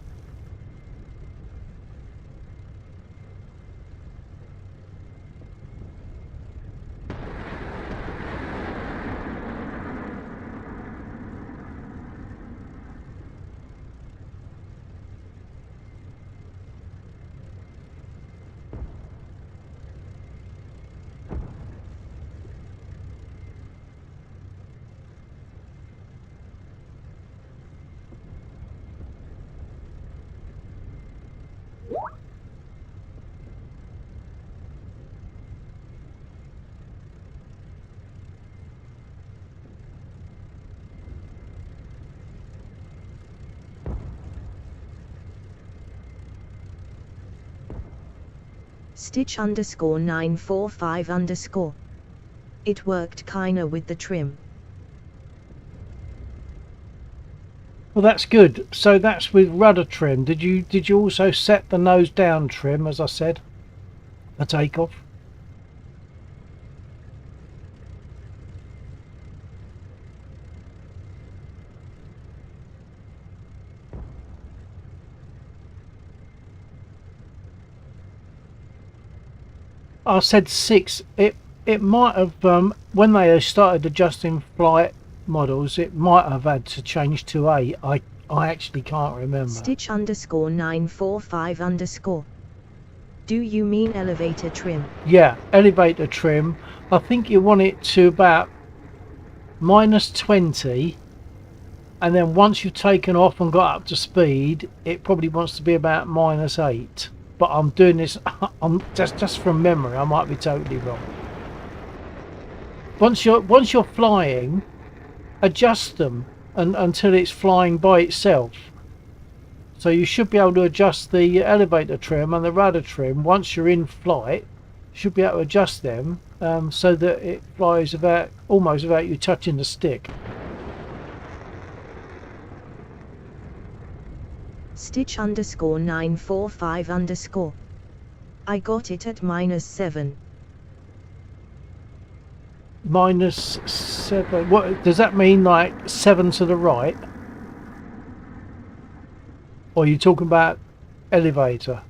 Stitch underscore 945 underscore. It worked kinda with the trim. Well, that's good. So that's with rudder trim. Did you also set the nose down trim, as I said, for takeoff? I said 6. It might have when they started adjusting flight models, it might have had to change to 8. I actually can't remember. Stitch underscore 945 underscore. Do you mean elevator trim? Yeah, elevator trim. I think you want it to about -20, and then once you've taken off and got up to speed, it probably wants to be about -8. But I'm doing this I'm just from memory. I might be totally wrong. Once you're flying, adjust them until it's flying by itself. So you should be able to adjust the elevator trim and the rudder trim once you're in flight. You should be able to adjust them so that it flies almost without you touching the stick. Stitch underscore 945 underscore. I got it at -7. -7. What does that mean? Like 7 to the right? Or are you talking about elevator?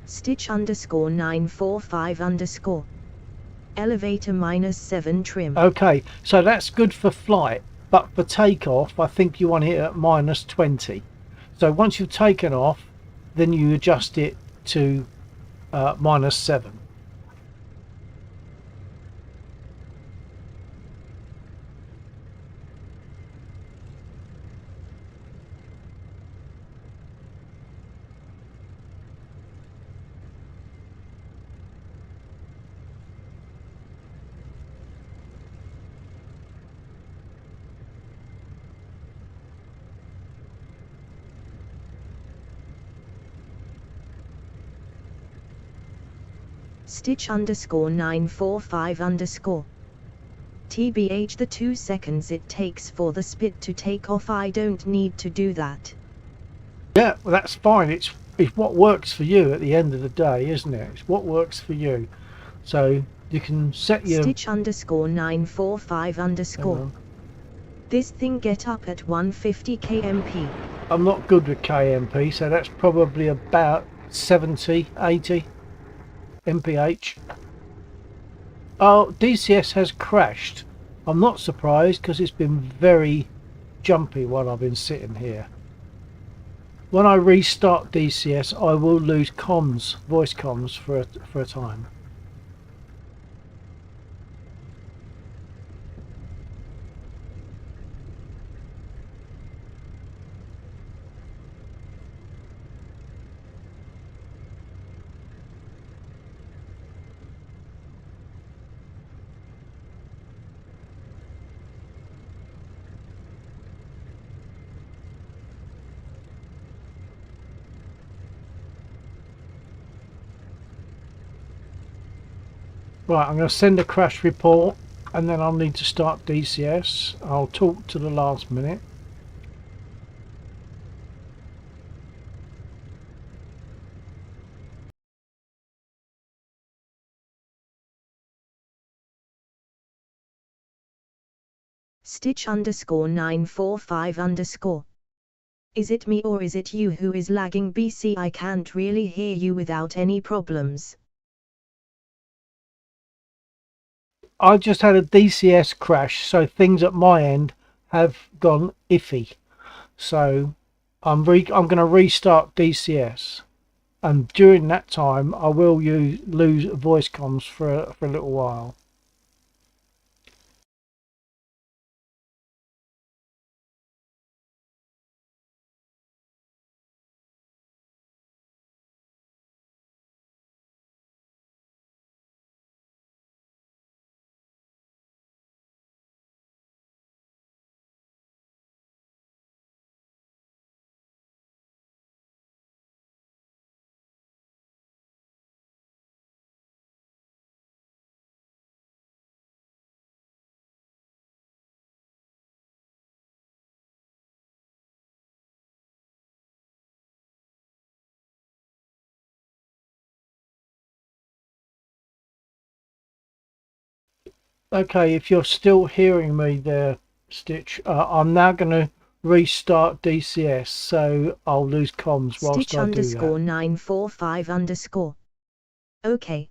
Stitch underscore 945 underscore. Elevator -7 trim. Okay, so that's good for flight, but for takeoff, I think you want it at -20. So once you've taken off, then you adjust it to -7. Stitch underscore 945 underscore. TBH the 2 seconds it takes for the spit to take off, I don't need to do that. Yeah, well, that's fine. It's what works for you at the end of the day, isn't it? It's what works for you. So you can set your Stitch underscore 945 underscore. This thing get up at 150 kmp. I'm not good with KMP, so that's probably about 70, 80 mph. Oh, DCS has crashed. I'm not surprised because it's been very jumpy while I've been sitting here. When I restart DCS, I will lose comms, voice comms for a time. Right, I'm going to send a crash report and then I'll need to start DCS. I'll talk to the last minute. Stitch underscore 945 underscore. Is it me or is it you who is lagging? BC, I can't really hear you without any problems. I just had a DCS crash, so things at my end have gone iffy. So I'm going to restart DCS, and during that time I will lose voice comms for a little while. Okay, if you're still hearing me there, Stitch, I'm now going to restart DCS, so I'll lose comms whilst Stitch I do that. underscore 945 underscore. Okay.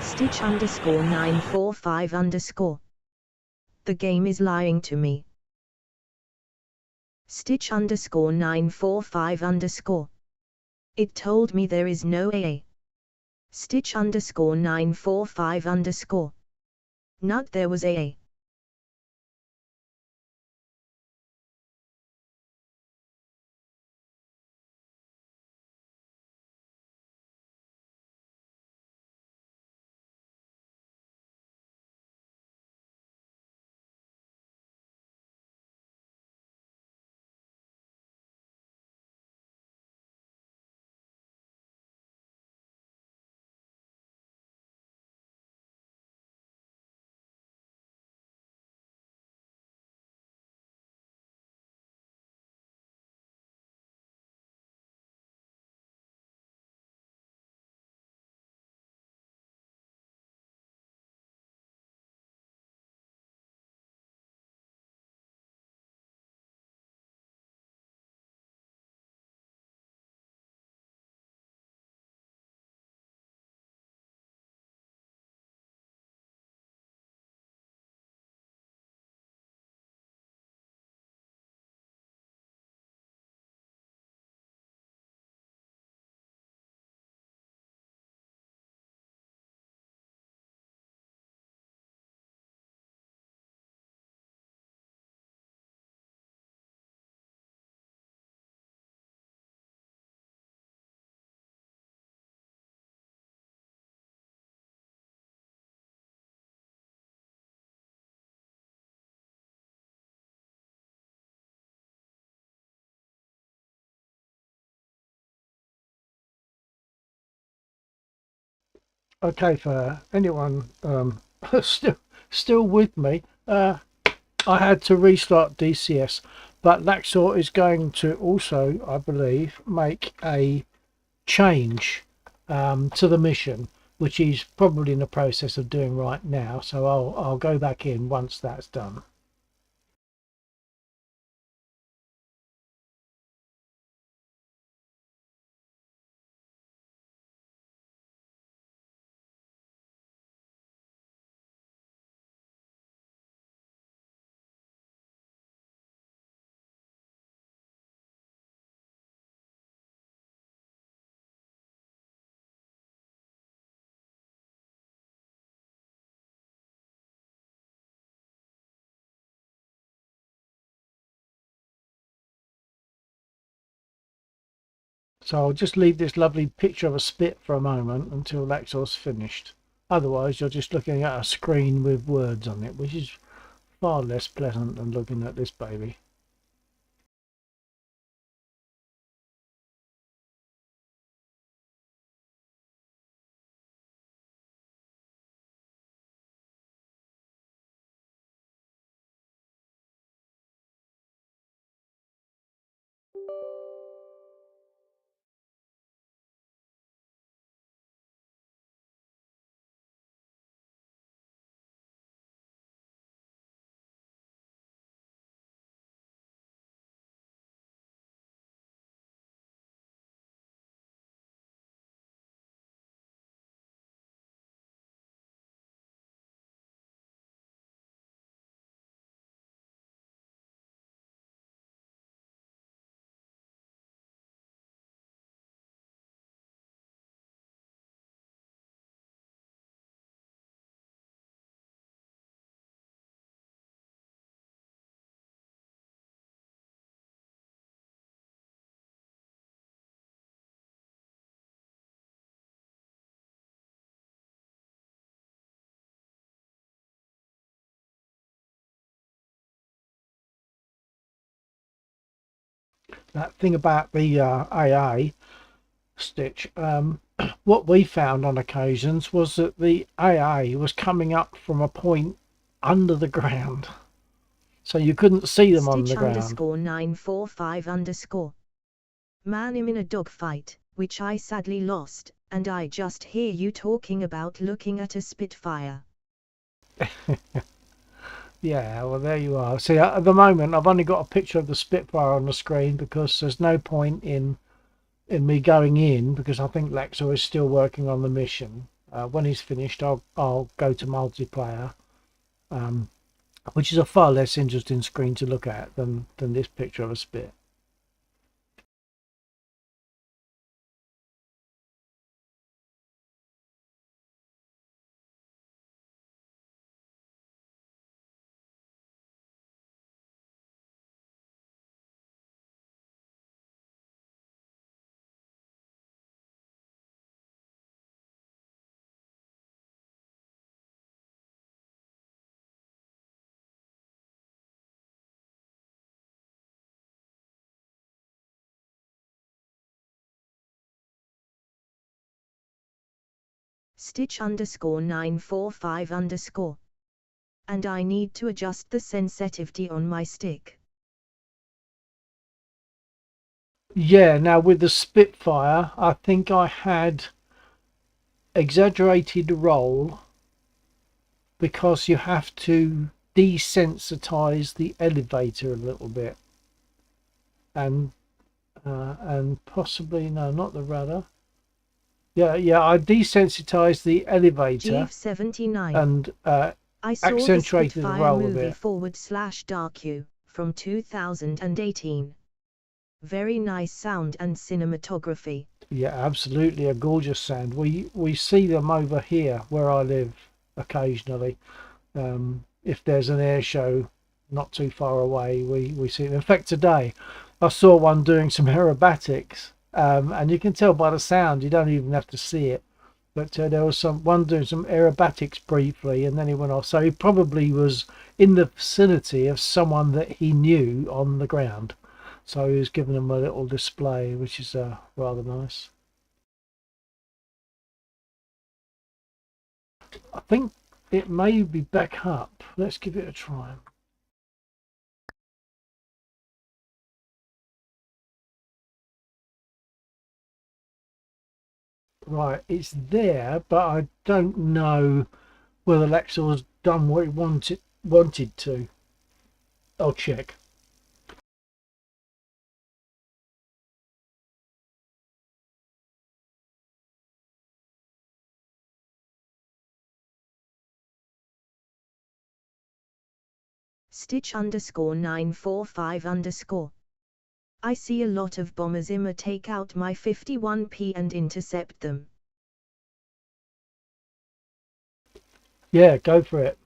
Stitch underscore 945 underscore. The game is lying to me. Stitch underscore 945 underscore. It told me there is no AA. Stitch underscore 945 underscore. Not there was AA. Okay, for anyone still with me, I had to restart DCS, but Laxor is going to also, I believe, make a change to the mission, which he's probably in the process of doing right now. So I'll go back in once that's done. So I'll just leave this lovely picture of a spit for a moment until Laxor's finished. Otherwise, you're just looking at a screen with words on it, which is far less pleasant than looking at this baby. That thing about the AA Stitch, what we found on occasions was that the AA was coming up from a point under the ground, so you couldn't see them on the Stitch ground. underscore 945 underscore. Man, I'm in a dogfight, which I sadly lost, and I just hear you talking about looking at a Spitfire. Yeah, well, there you are. See, at the moment I've only got a picture of the Spitfire on the screen because there's no point in me going in, because I think Laxor is still working on the mission. when he's finished, I'll go to multiplayer, which is a far less interesting screen to look at than this picture of a spit. Stitch_945_. And I need to adjust the sensitivity on my stick. Yeah, now with the Spitfire, I think I had exaggerated roll because you have to desensitize the elevator a little bit, and possibly, no, not the rudder. Yeah, I desensitized the elevator Jeeve79. and I saw the accentuated the Spitfire roll a movie bit. /Dark from 2018. Very nice sound and cinematography. Yeah, absolutely a gorgeous sound. We see them over here where I live occasionally. If there's an air show not too far away, we see them. In fact, today I saw one doing some aerobatics, and you can tell by the sound, you don't even have to see it. But there was one doing some aerobatics briefly, and then he went off. So he probably was in the vicinity of someone that he knew on the ground. So he was giving them a little display, which is rather nice. I think it may be back up. Let's give it a try. Right, it's there, but I don't know whether Lexor's done what he wanted to. I'll check. Stitch_945_. I see a lot of bombers take out my 51p and intercept them. Yeah, go for it.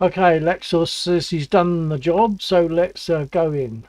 Okay, Lexor says he's done the job, so let's go in.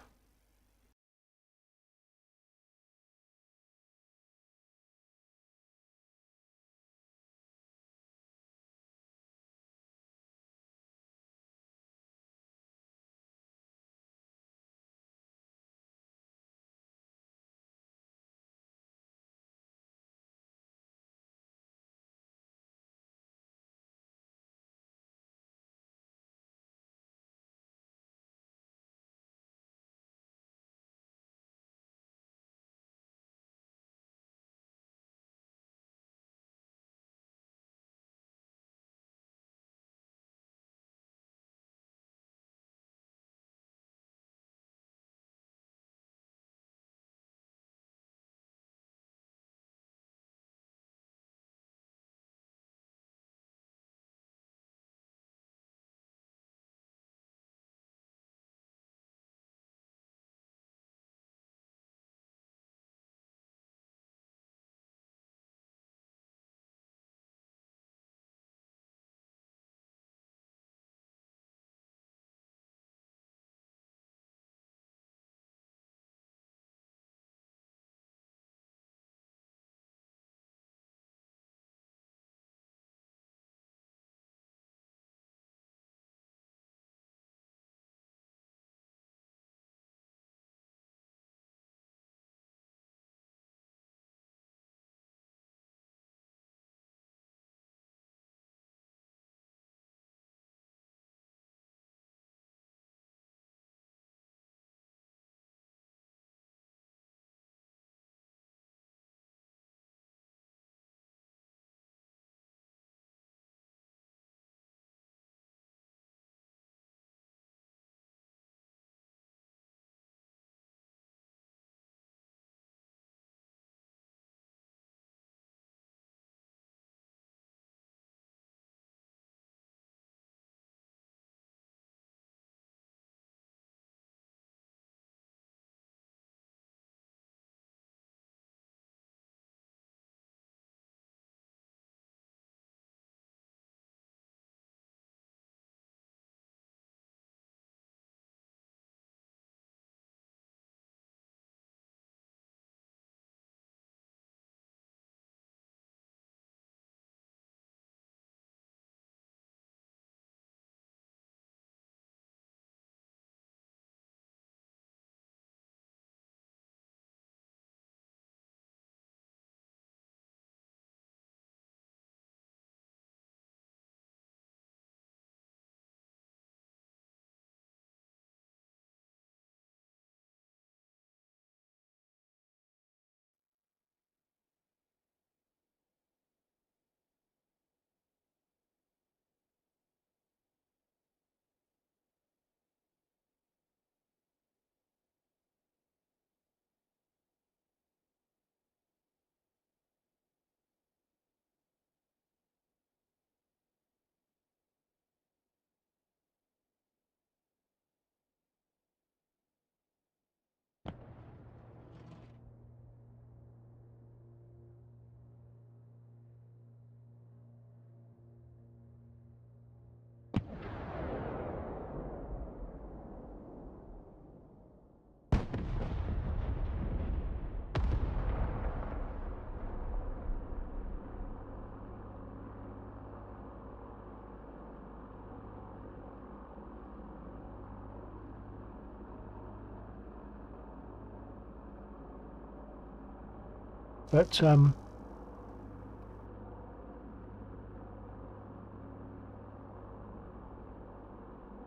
But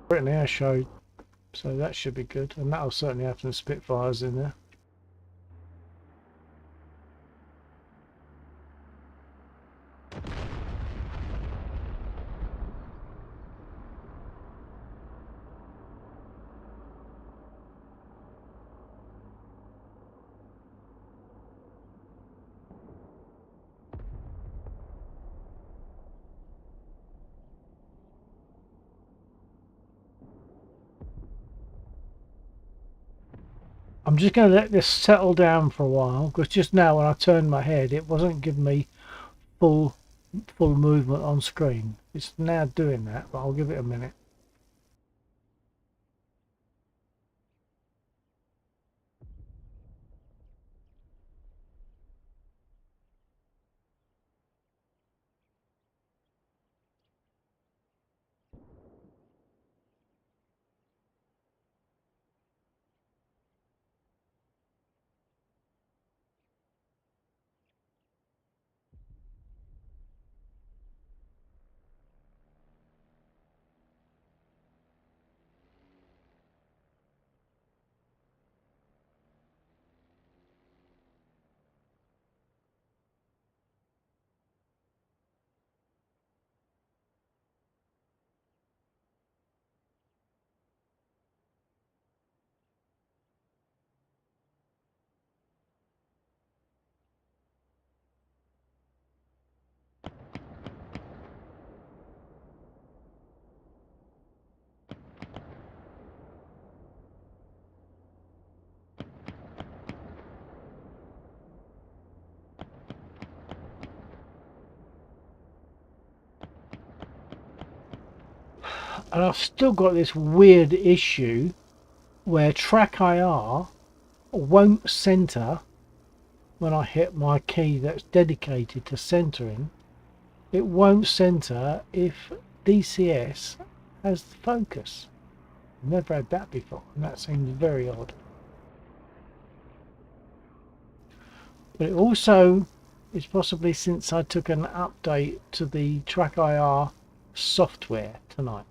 Britain Air Show, so that should be good, and that'll certainly have some Spitfires in there. I'm just going to let this settle down for a while, because just now when I turned my head it wasn't giving me full movement on screen. It's now doing that, but I'll give it a minute. And I've still got this weird issue where track IR won't center when I hit my key that's dedicated to centering. It won't center if DCS has the focus. I've never had that before, and that seems very odd. But it also is possibly since I took an update to the track IR software tonight.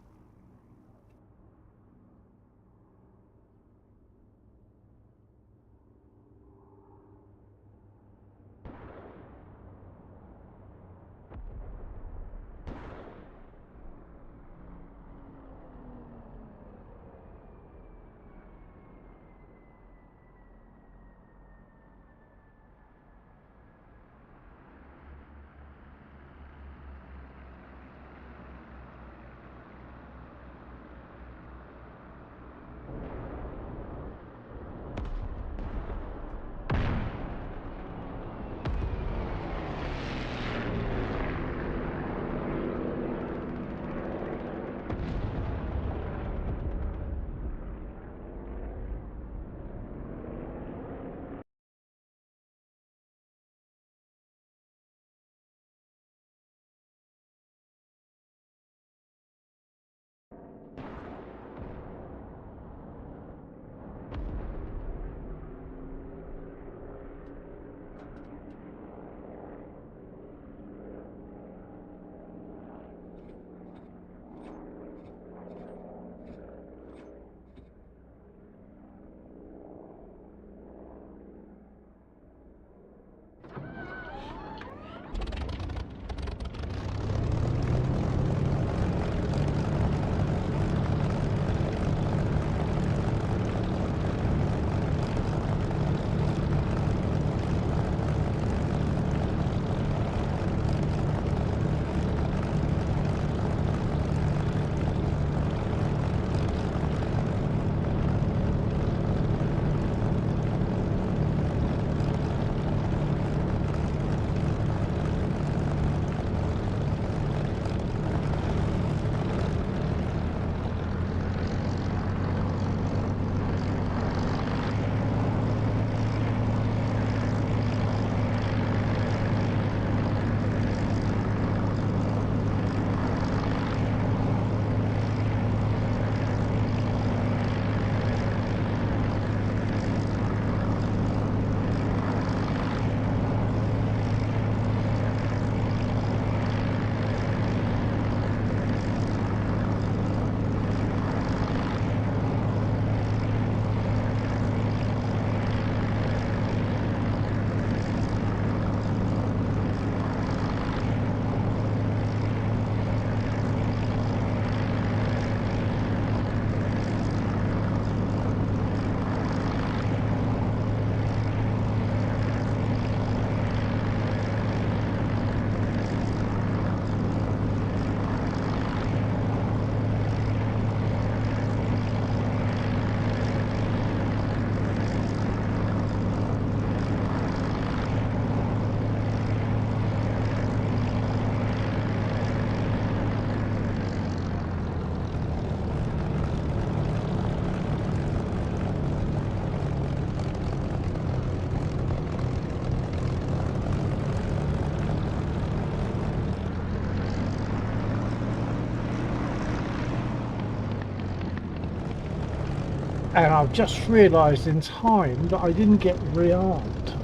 And I've just realised in time that I didn't get rearmed.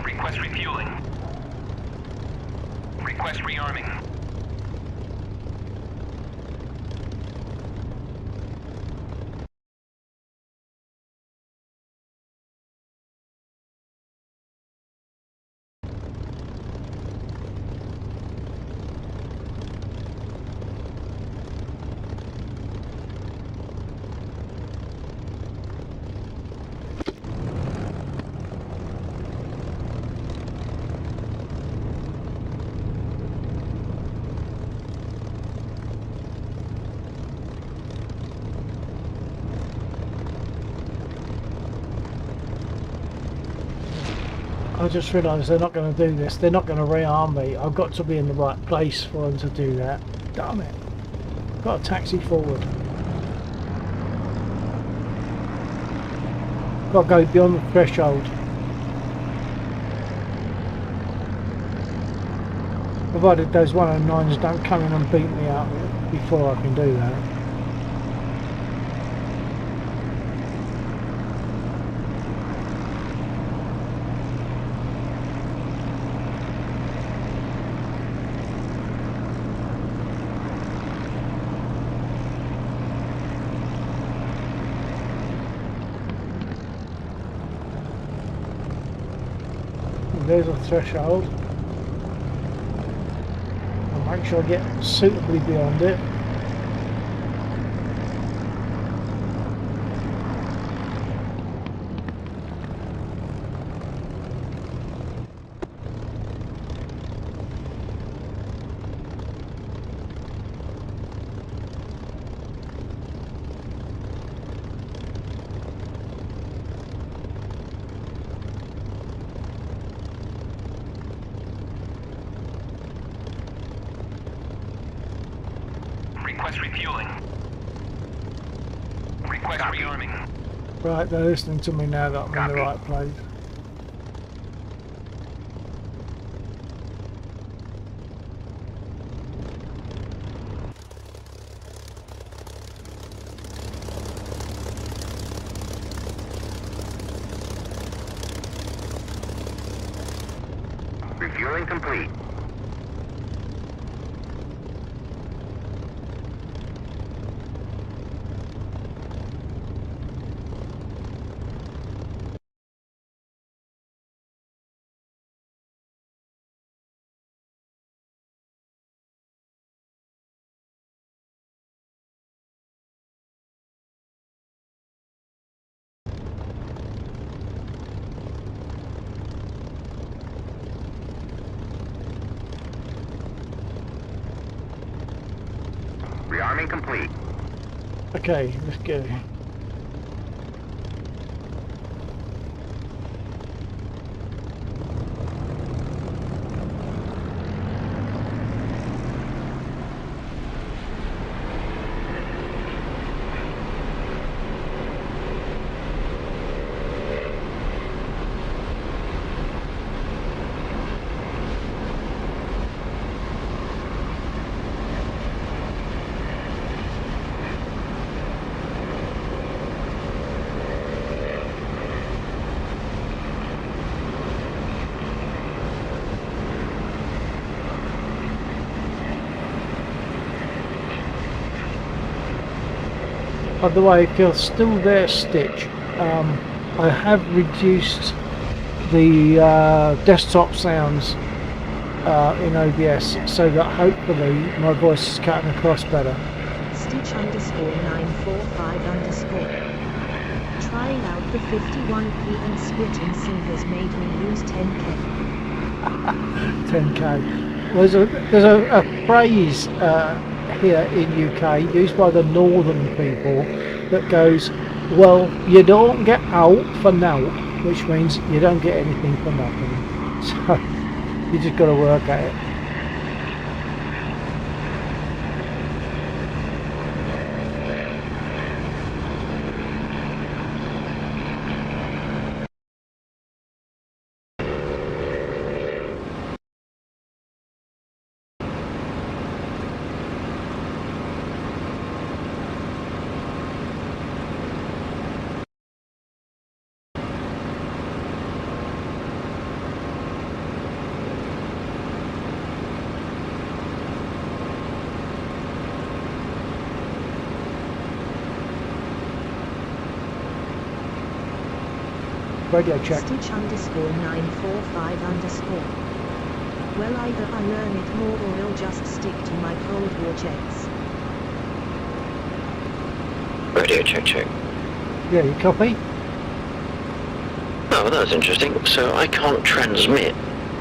Request refueling. Request rearming. I just realised they're not going to do this. They're not going to rearm me. I've got to be in the right place for them to do that. Damn it. Got to taxi forward. Got to go beyond the threshold. Provided those 109s don't come in and beat me out before I can do that. There's a threshold. I'll make sure I get suitably beyond it. Request refueling. Request rearming. Right, they're listening to me now that I'm in the right place. Refueling complete. Rearming complete. Okay, let's go. By the way, if you're still there, Stitch, I have reduced the desktop sounds in OBS so that hopefully my voice is cutting across better. Stitch _945_. Trying out the 51p and splitting singles made me lose 10k. 10k. There's a phrase here in UK used by the northern people that goes, well, you don't get out for nought, which means you don't get anything for nothing. So you just got to work at it. Radio check. Stitch underscore 945 underscore. Well, either I learn it more or I'll just stick to my Cold War checks. Radio check, check. Yeah, you copy? Oh, that was interesting. So I can't transmit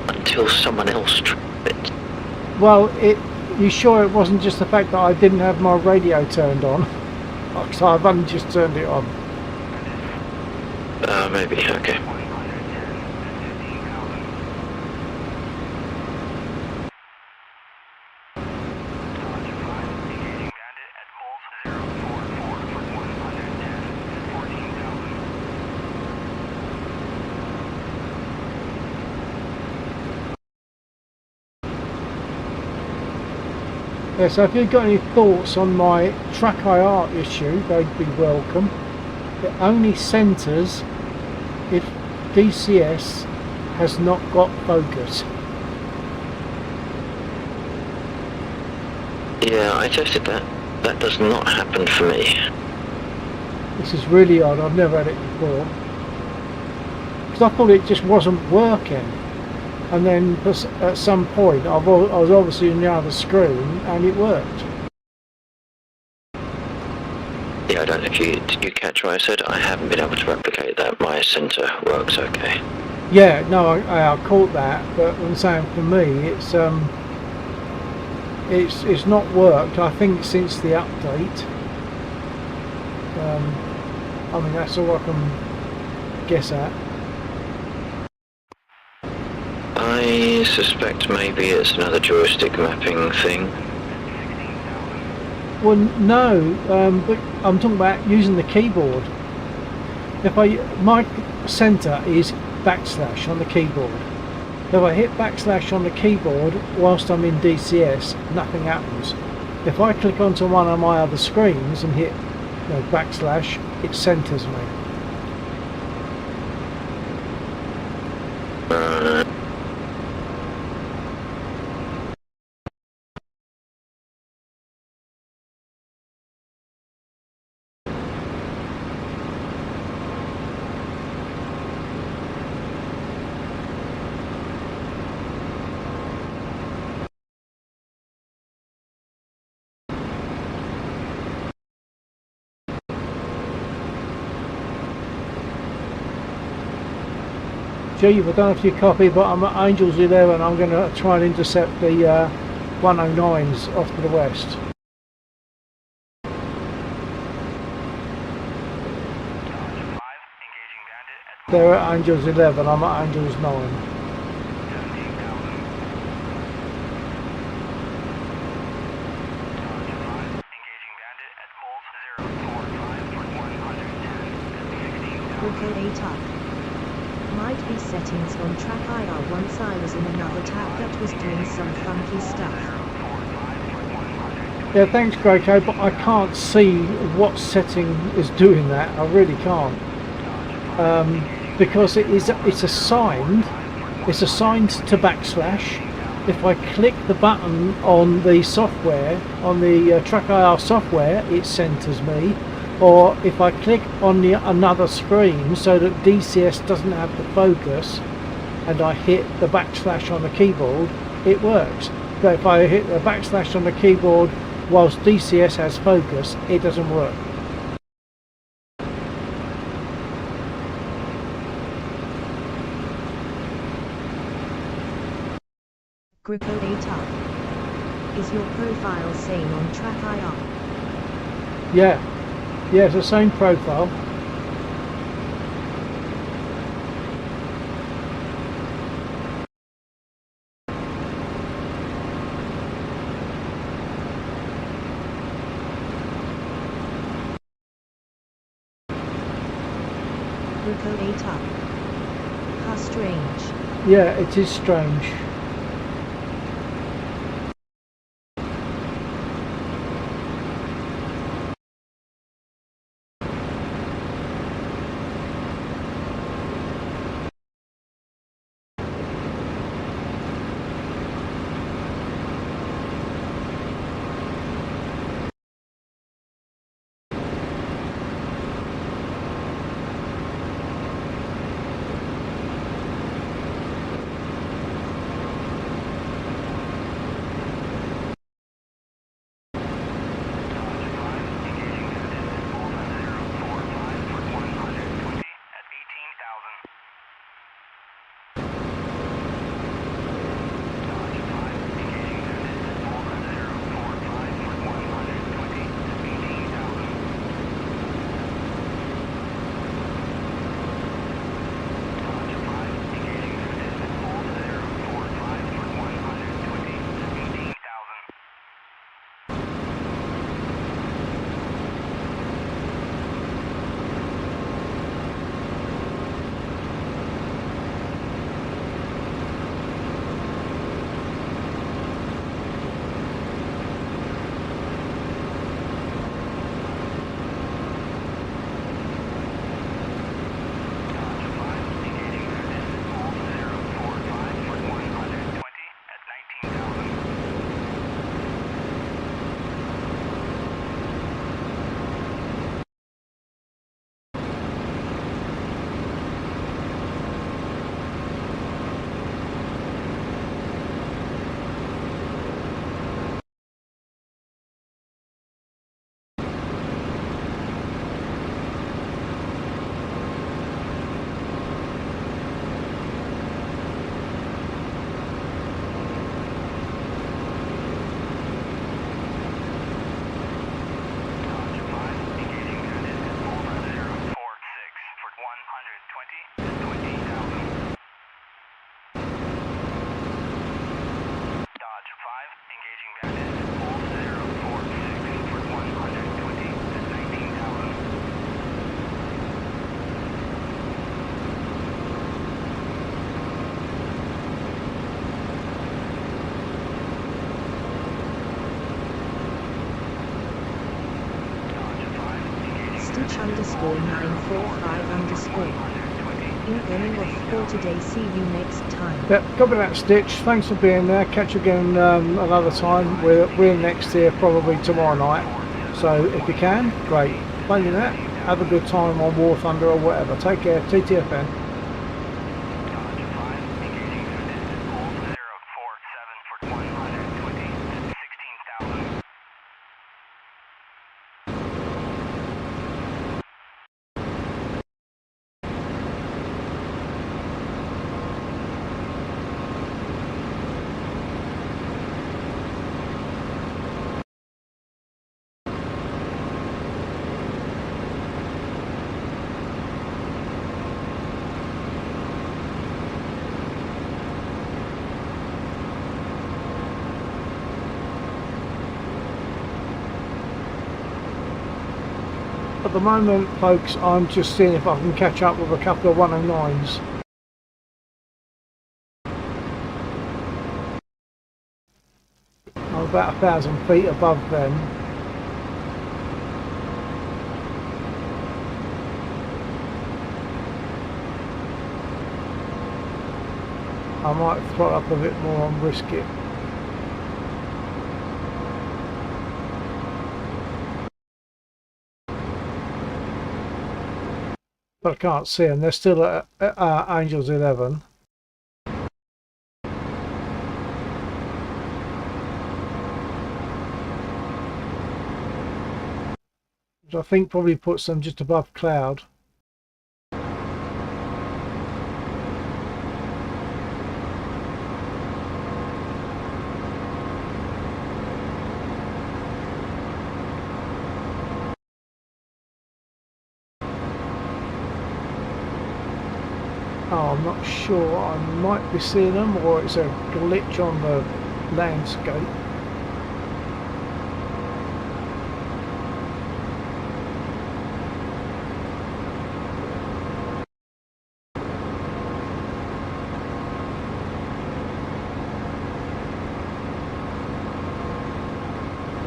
until someone else transmits. Well, you sure it wasn't just the fact that I didn't have my radio turned on? Because I've only just turned it on. Maybe, okay. Yeah, so if you've got any thoughts on my track IR issue, they'd be welcome. It only centres if DCS has not got focus. Yeah, I tested that. That does not happen for me. This is really odd, I've never had it before. Because I thought it just wasn't working. And then at some point I was obviously on the other screen and it worked. Yeah, I don't know if you catch what I said. I haven't been able to replicate that. My centre works okay. Yeah, no, I caught that, but I'm saying for me it's not worked, I think, since the update. I mean, that's all I can guess at. I suspect maybe it's another joystick mapping thing. Well, no, but I'm talking about using the keyboard. My centre is backslash on the keyboard. If I hit backslash on the keyboard whilst I'm in DCS, nothing happens. If I click onto one of my other screens and hit backslash, it centres me. Gee, I don't know if you copy, but I'm at Angels 11. I'm going to try and intercept the 109s off to the west. They're at Angels 11, I'm at Angels 9. Okay, up. Might be settings on track IR once I was in another tab that was doing some funky stuff. Yeah, thanks Greco, but I can't see what setting is doing that. I really can't. Because it's assigned to backslash. If I click the button on the software, on the track IR software, it centres me. Or if I click on another screen so that DCS doesn't have the focus and I hit the backslash on the keyboard, it works. But if I hit the backslash on the keyboard whilst DCS has focus, it doesn't work. Grippo 8 up. Is your profile same on track IR? Yeah. Yeah, it's the same profile. Grupo 8 up. How strange. Yeah, it is strange. underscore 945 underscore. Incoming off for today. See you next time. Yep, copy that, Stitch. Thanks for being there. Catch you again another time. We're next here probably tomorrow night. So if you can, great. Failing that, have a good time on War Thunder or whatever. Take care. TTFN. At the moment, folks, I'm just seeing if I can catch up with a couple of 109s. I'm about 1,000 feet above them. I might throw up a bit more and risk it. But I can't see them. They're still at Angels 11. Which I think probably puts them just above cloud. Oh, I'm not sure. I might be seeing them, or it's a glitch on the landscape.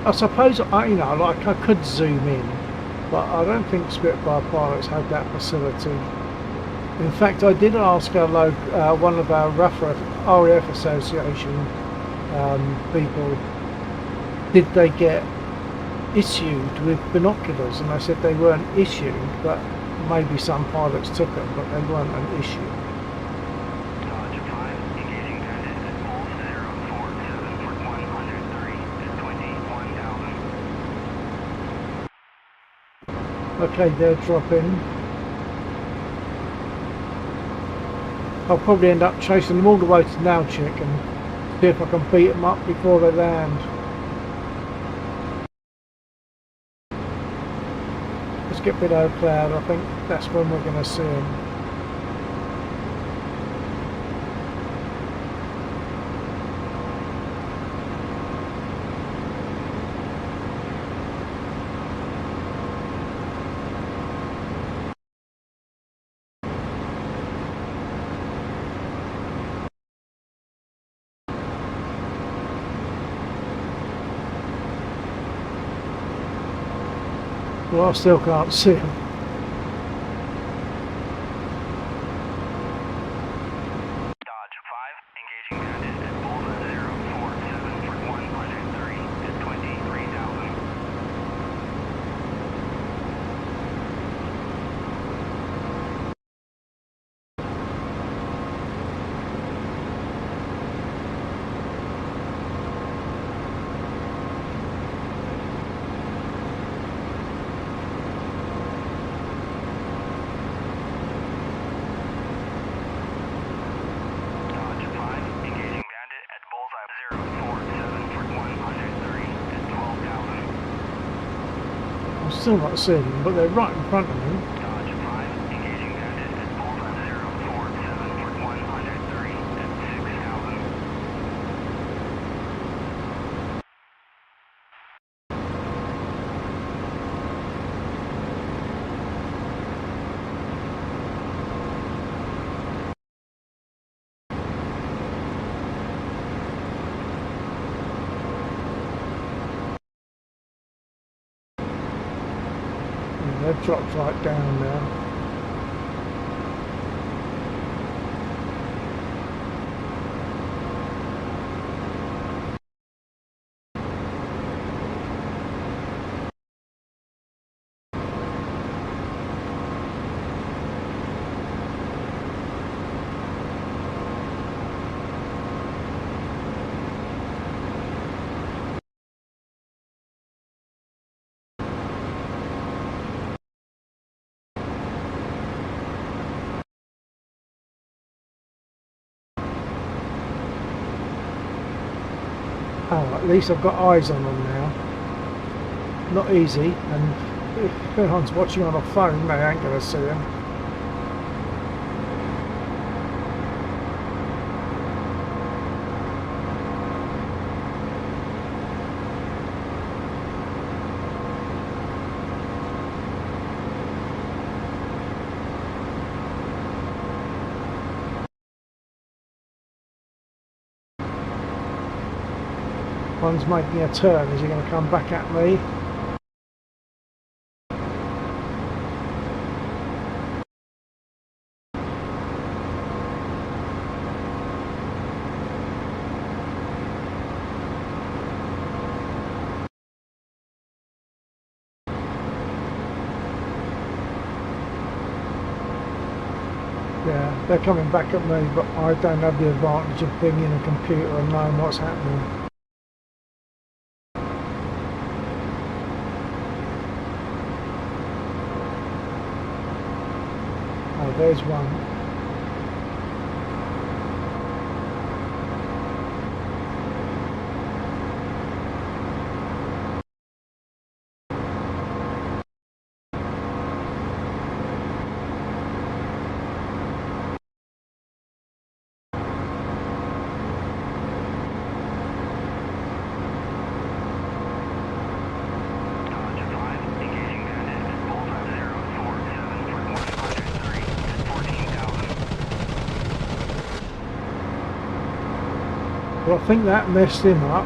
I suppose you know, like I could zoom in, but I don't think Spitfire pilots have that facility. In fact, I did ask one of our RAF Association people, did they get issued with binoculars, and they said they weren't issued, but maybe some pilots took them, but they weren't an issue. Okay, they're dropping. I'll probably end up chasing them all the way to Nowchick and see if I can beat them up before they land. Let's get below cloud. I think that's when we're going to see them. Well, I still can't see them. Dodge 5, engaging bandit at Bullseye 047 for 130 at 23,000. I'm still not seeing them, but they're right in front of me. Dodge 5, engaging bandit at Bullseye 047 for 130 at 6,000. they've dropped right down now. Oh, at least I've got eyes on them now. Not easy, and if anyone's watching on a phone, they ain't going to see them. One's making a turn. Is he going to come back at me? Yeah, they're coming back at me, but I don't have the advantage of being in a computer and knowing what's happening. Oh, there's one. Well, I think that messed him up.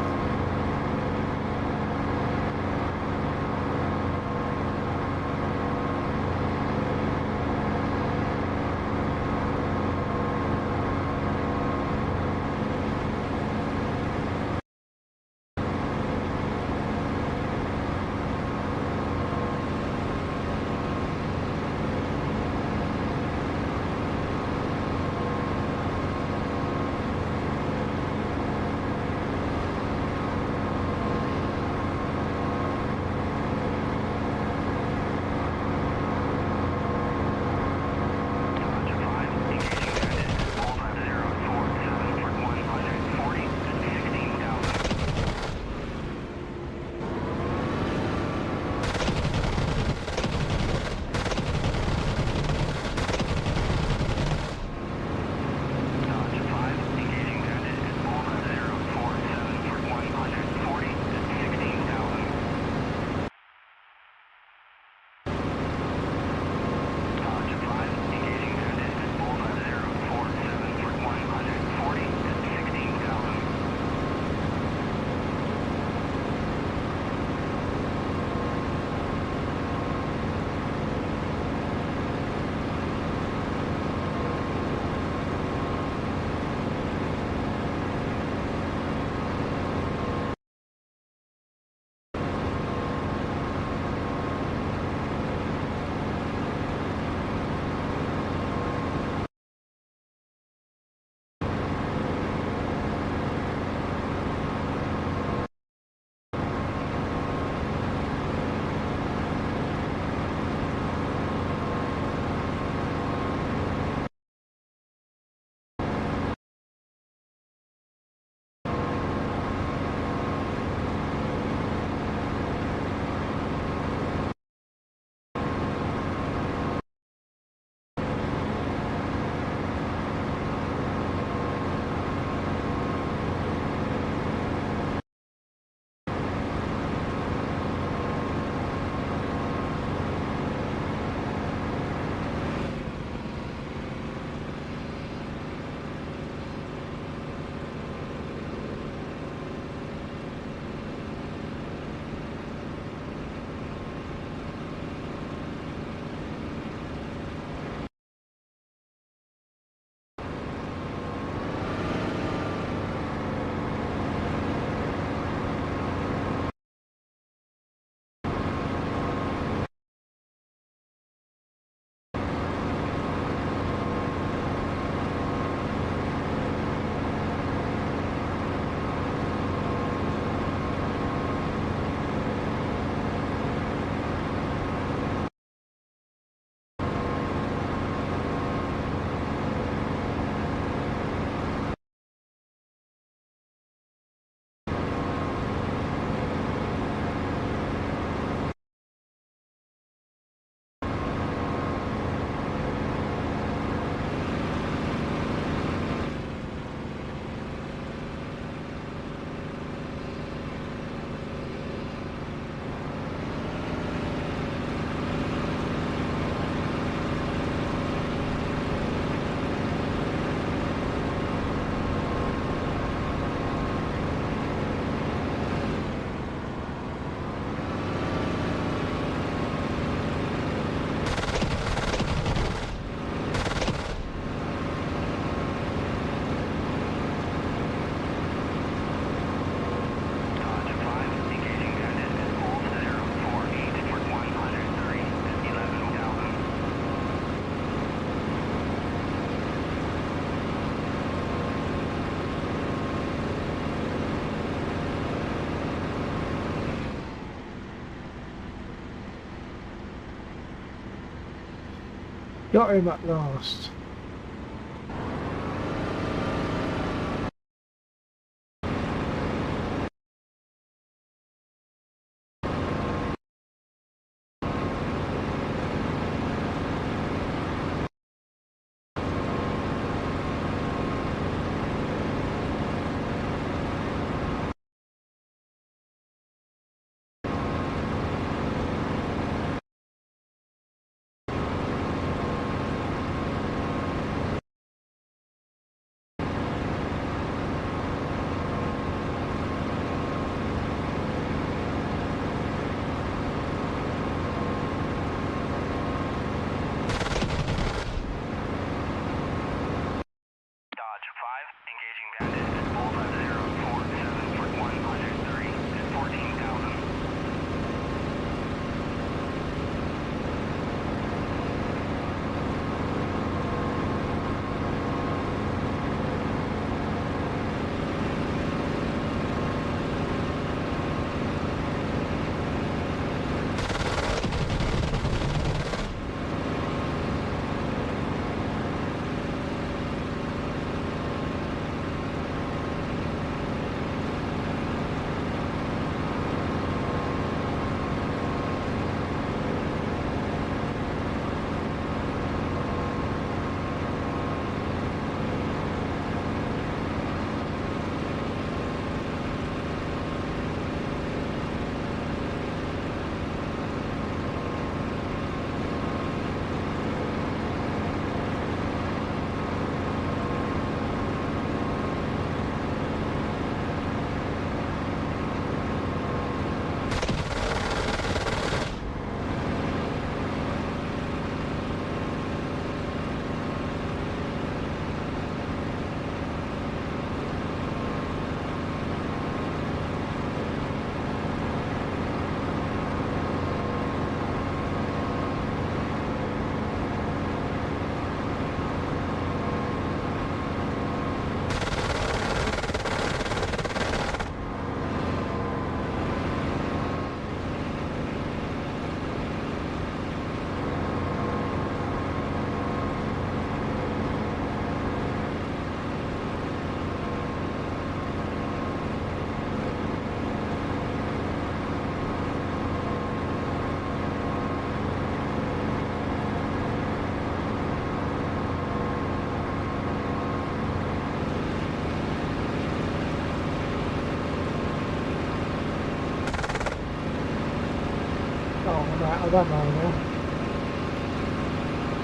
Got him at last. Dodge 5, engaging bandit at Bullseye 047 for 103 at 14,000. Oh, I'm out of that now.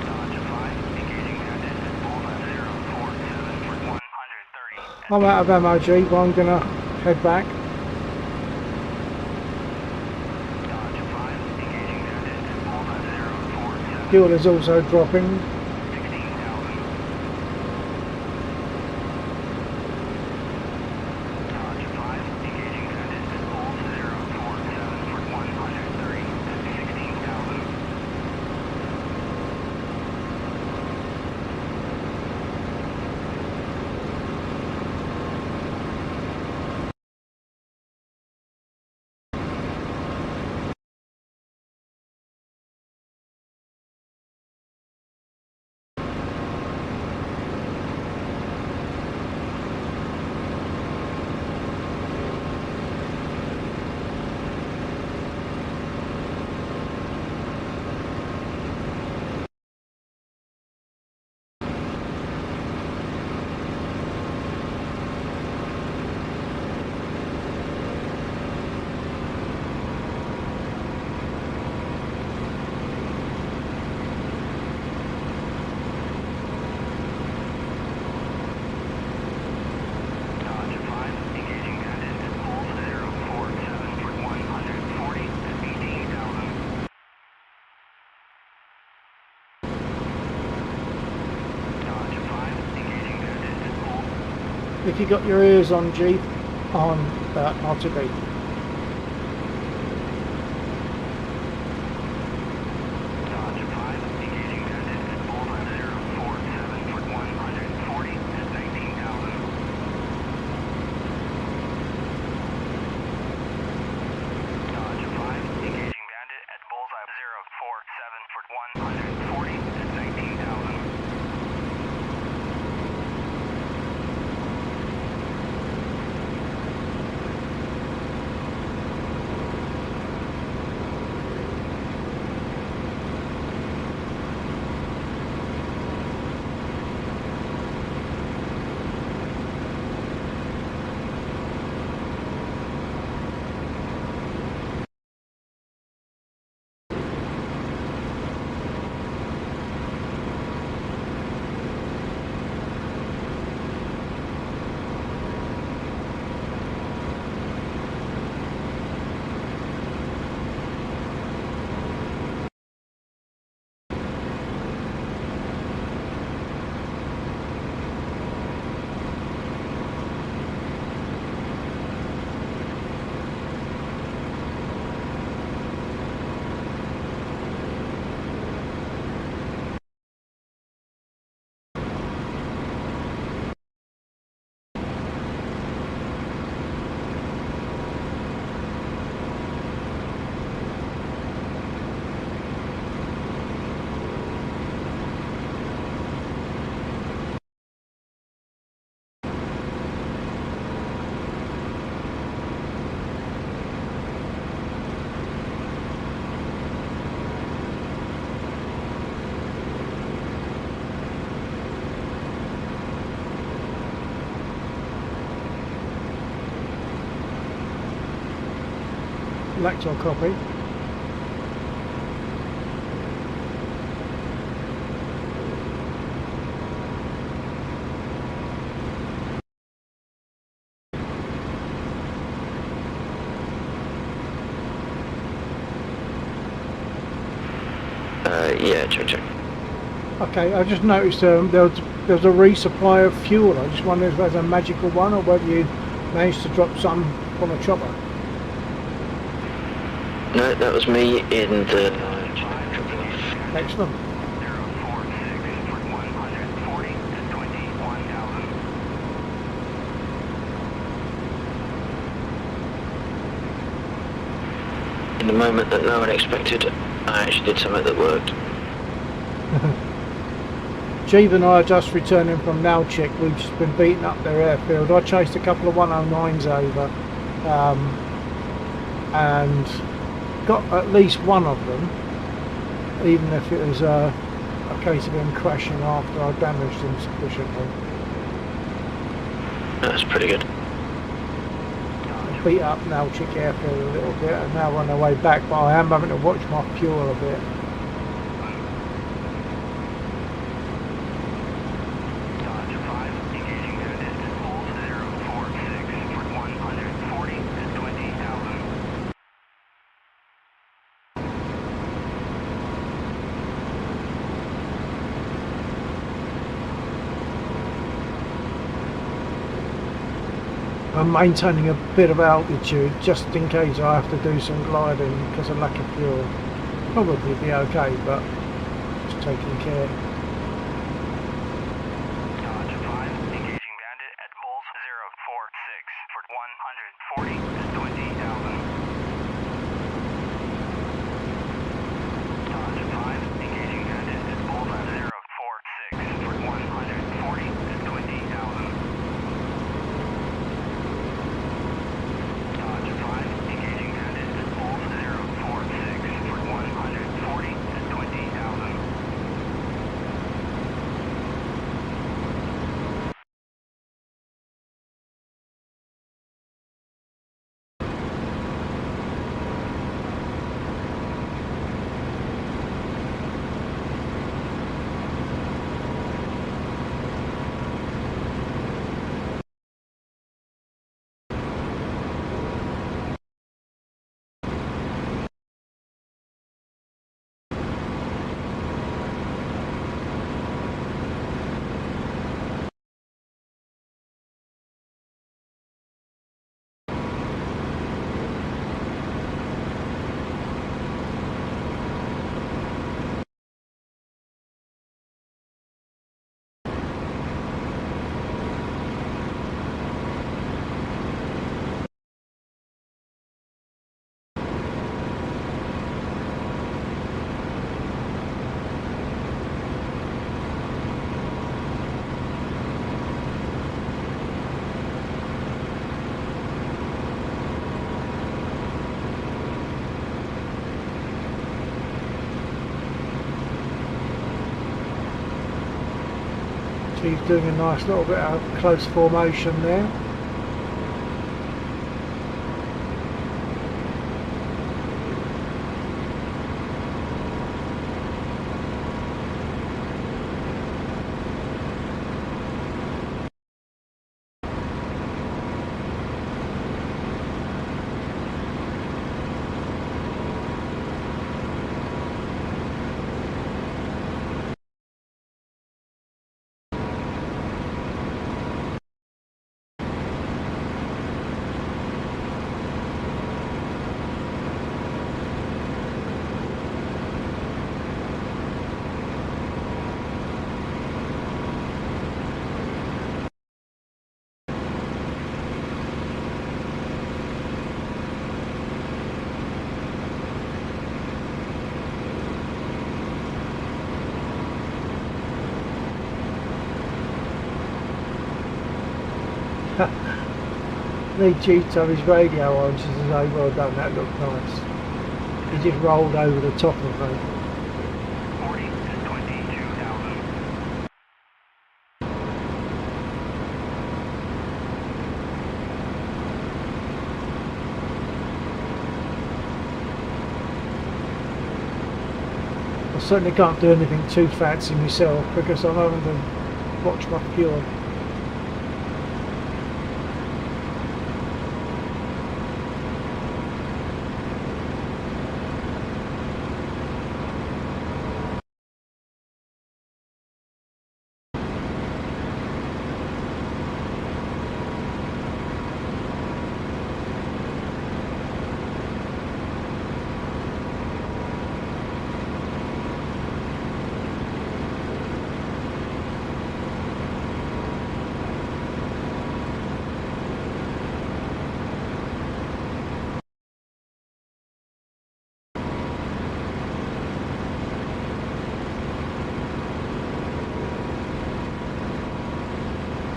Dodge 5, engaging bandit at Bullseye 047 for 130 at I'm out of ammo, G, but I'm gonna head back. Dodge 5, engaging bandit at Bullseye 047 Fuel is also dropping. 16,000. Dodge 5, engaging bandit at Bullseye 047 for 130 at 16,000. Dodge 5, engaging bandit at Bullseye 047 for 140 at 18,000. Dodge 5, engaging bandit at Bullseye. If you got your ears on, G, on RTB. Dodge 5, engaging bandit at Bullseye 047 for 140 at 19,000. Dodge 5, engaging bandit at Bullseye 047 for 140 at 19,000. Lactal copy. Yeah, check. Okay, I just noticed there was a resupply of fuel. I just wondered if that was a magical one or whether you managed to drop some on a chopper. No, that was me in the... Excellent. 046 for 140 to 21,000. In the moment that no one expected, I actually did something that worked. Jeeve and I are just returning from Nalchik. We've just been beating up their airfield. I chased a couple of 109s over and got at least one of them, even if it was a case of him crashing after I damaged him sufficiently. That's pretty good. Beat up Nalchik airfield a little bit and now on our way back, but I am having to watch my fuel a bit. I'm maintaining a bit of altitude just in case I have to do some gliding because of lack of fuel. Probably be okay, but just taking care. Dodge 5, engaging bandit at Bulls 046 for 140 to 20,000. Dodge 5, engaging bandit at Bulls 046 for 140 to 20,000. Dodge 5, engaging bandit at Bulls 046 for 140 to 20,000. He's doing a nice little bit of close formation there. Need G to have his radio on, she says, oh well done, that looked nice. He just rolled over the top of me. 40 to 22,000. certainly can't do anything too fancy myself because I'm having to watch my fuel.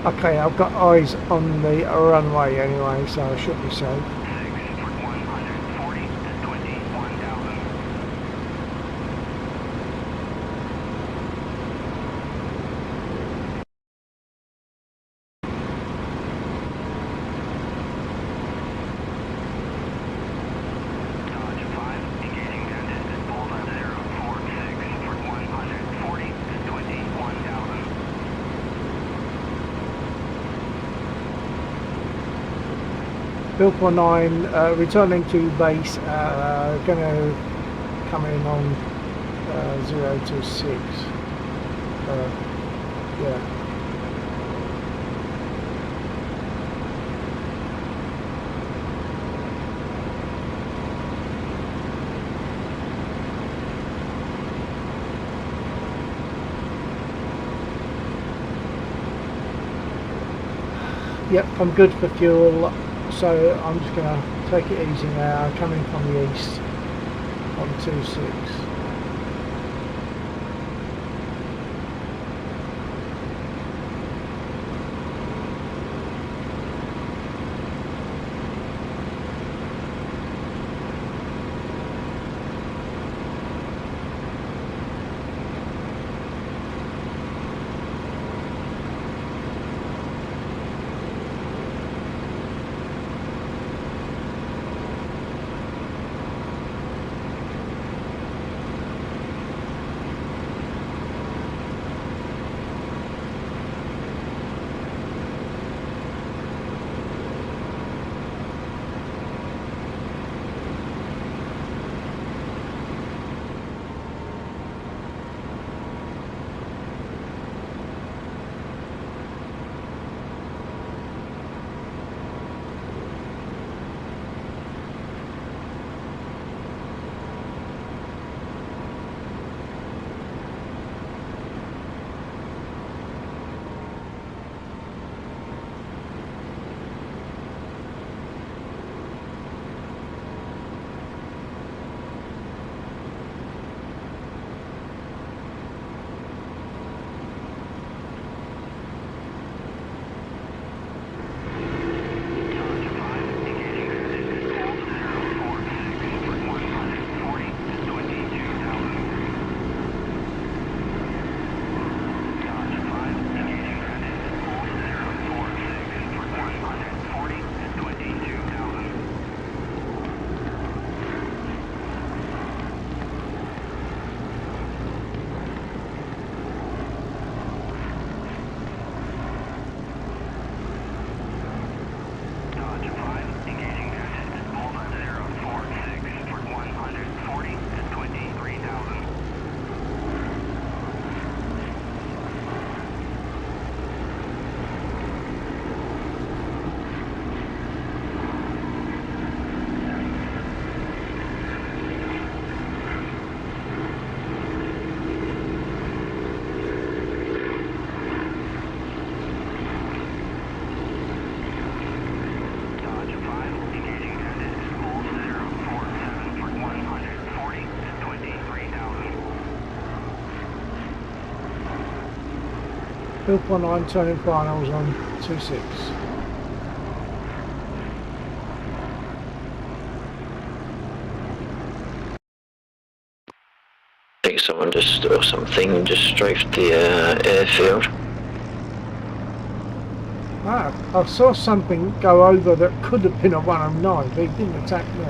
Okay, I've got eyes on the runway anyway, so I should be safe. 6 for 140 to 21,000. Dodge 5, engaging bandit at Bullseye 046 for 140 to 21,000. Bill 49, returning to base, gonna come in on 026. Yeah. Yep, I'm good for fuel, so I'm just going to take it easy now, coming from the east on 26. Bill 49 turning finals on 26. I think someone just, or something, just strafed the airfield. Ah, I saw something go over that could have been a 109, but it didn't attack me.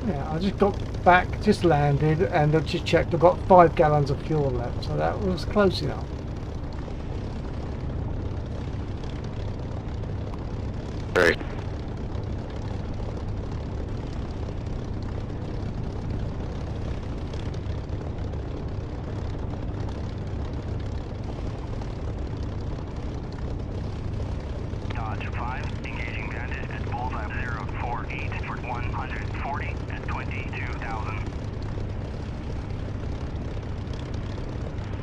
Yeah, I just got back, just landed, and I just checked. I've got 5 gallons of fuel left, so that was close enough. Very. Dodge 5, engaging bandit at bullseye 048 for 140 at 22,000.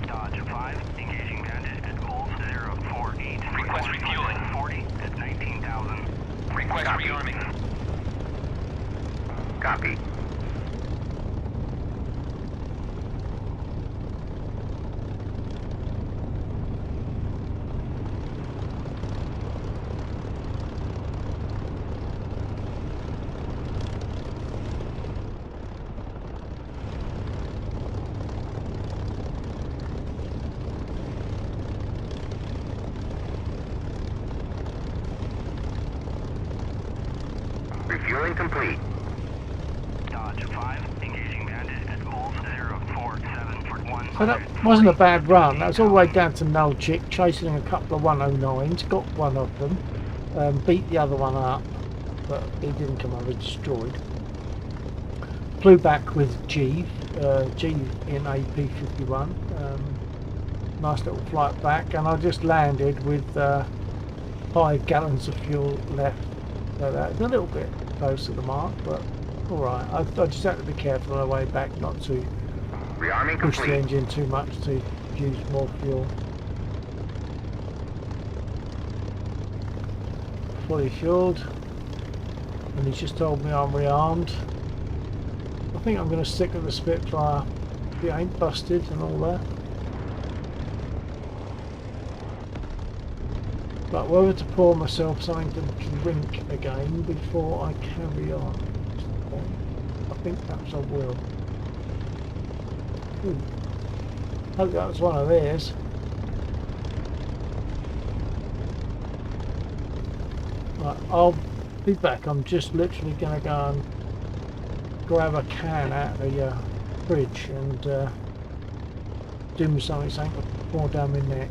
Dodge 5, engaging bandit at bullseye 048 for Request refueling. 140 at 19,000. Request Copy. rearming. Copy. Refueling complete. Dodge 5, engaging bandit at bullseye 047 for 140. So that wasn't a bad run. That was all the way down to Null Chick, chasing a couple of 109s. Got one of them, beat the other one up, but he didn't come over destroyed. Flew back with G in AP51. Nice little flight back, and I just landed with 5 gallons of fuel left. So that's a little bit close to the mark, but alright. I just have to be careful on the way back not to Rearming push the complete. engine too much to use more fuel. Fully fueled, and he's just told me I'm rearmed. I think I'm going to stick with the Spitfire if it ain't busted and all that. But whether to pour myself something to drink again before I carry on, I think perhaps I will. Ooh. Hope that was one of theirs. Right, I'll be back. I'm just literally going to go and grab a can out of the fridge and do me something to pour down my neck.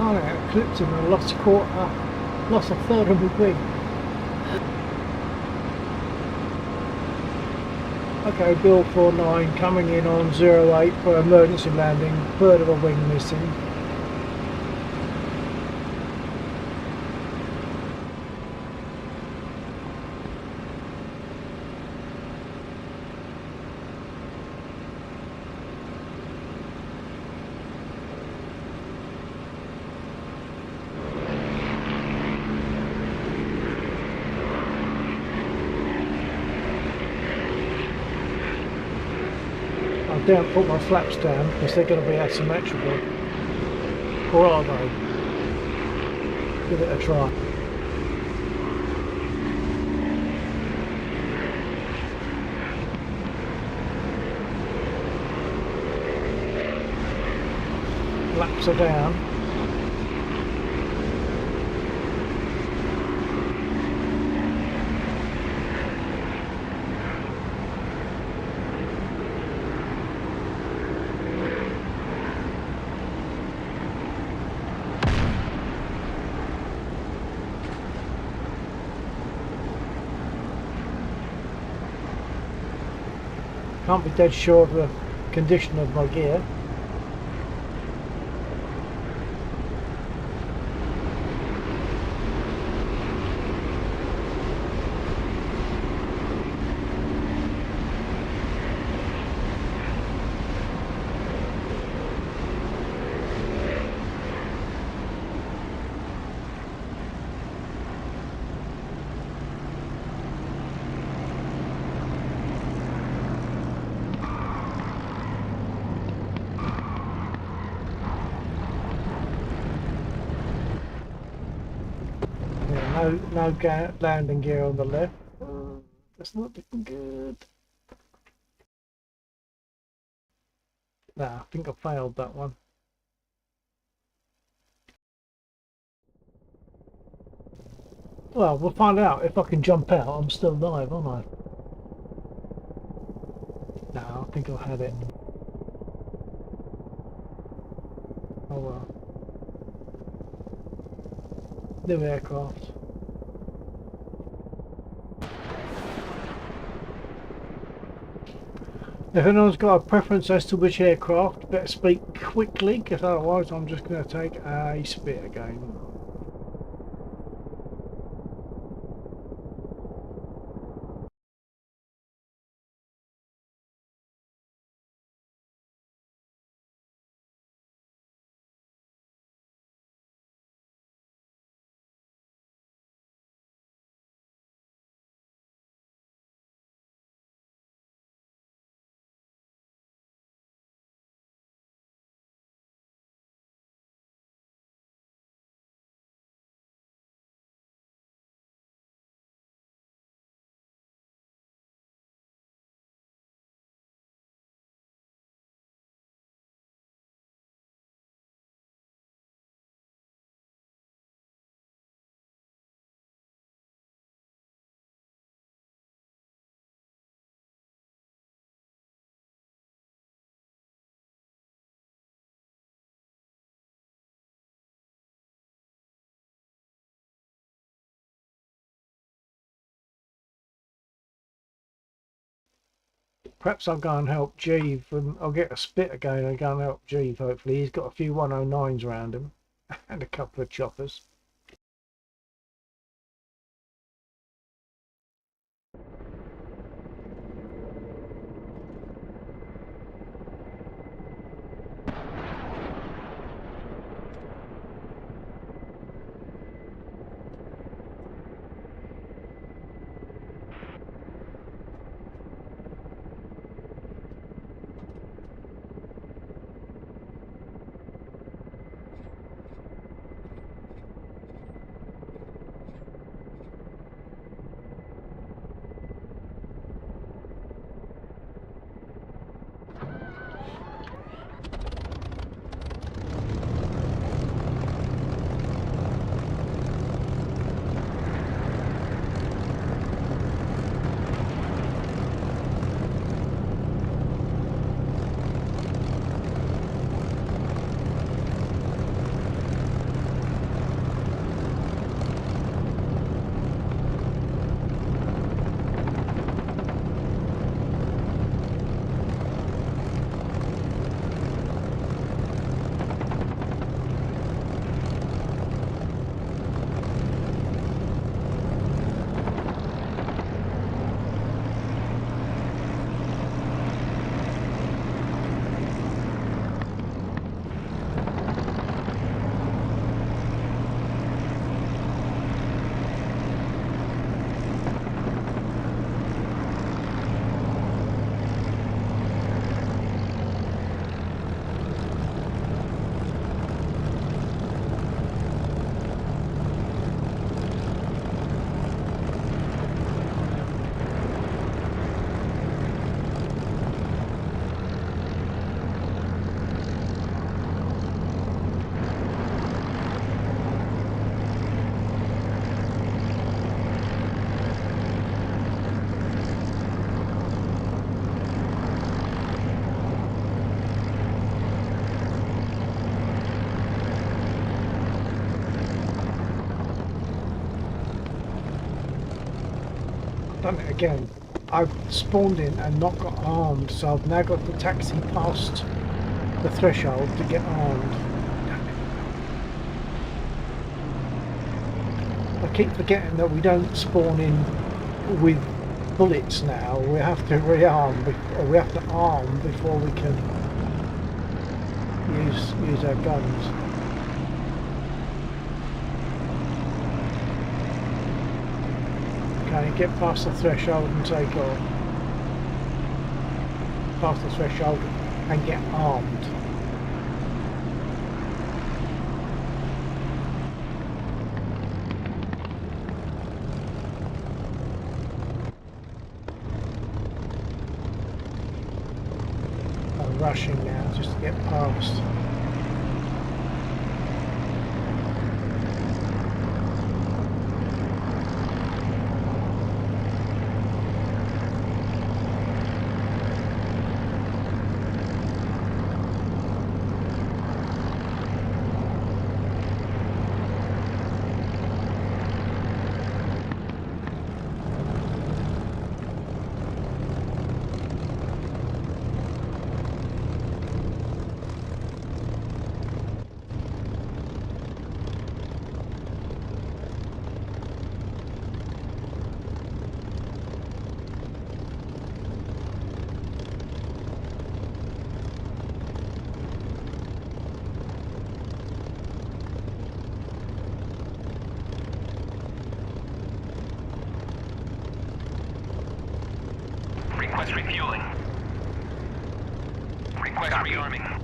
blimey, I clipped him and lost a quarter, lost a third of my wing. Okay, Bill 49 coming in on 08 for emergency landing, third of a wing missing. I don't put my flaps down because they're going to be asymmetrical. Or are they? Give it a try. Flaps are down. Can't be dead sure of the condition of my gear. Yeah, no landing gear on the left. That's not looking good. Nah, I think I failed that one. Well, we'll find out. If I can jump out, I'm still alive, aren't I? No, I think I had it. Oh well. New aircraft. If anyone's got a preference as to which aircraft, better speak quickly, because otherwise I'm just going to take a spit again. Perhaps I'll go and help Jeeve, and I'll get a spit again and go and help Jeeve, hopefully. He's got a few 109s around him, and a couple of choppers. done it again. I've spawned in and not got armed, so I've now got to taxi past the threshold to get armed. I keep forgetting that we don't spawn in with bullets now. We have to rearm, or we have to arm before we can use our guns. Can you get past the threshold and take off? Past the threshold and get armed. I'm rushing now just to get past. Request refueling. Request rearming.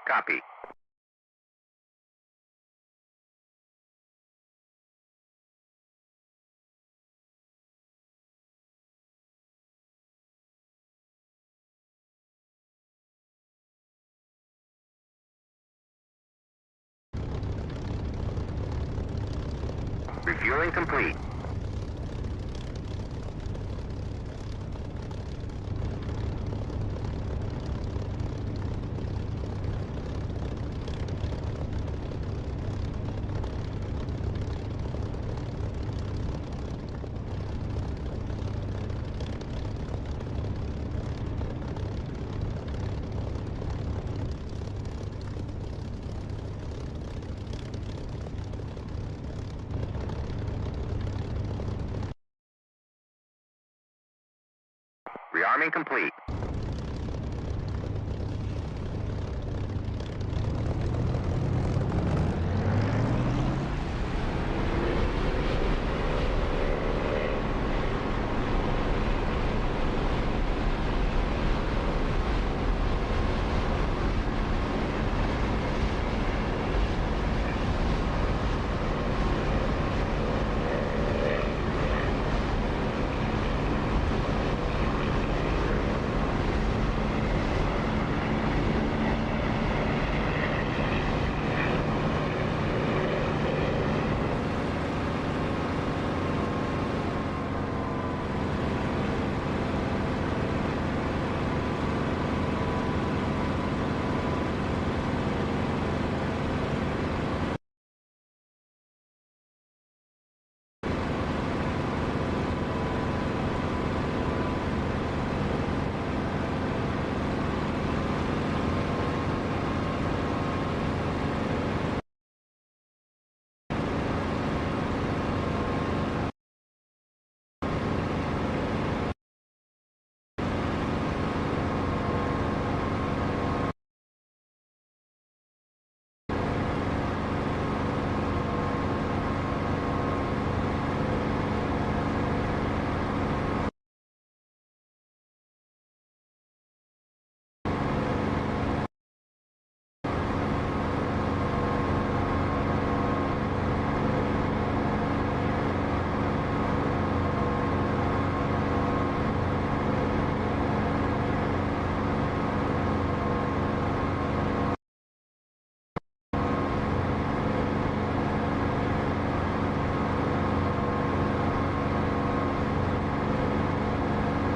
Copy. Refueling complete. Rearming complete.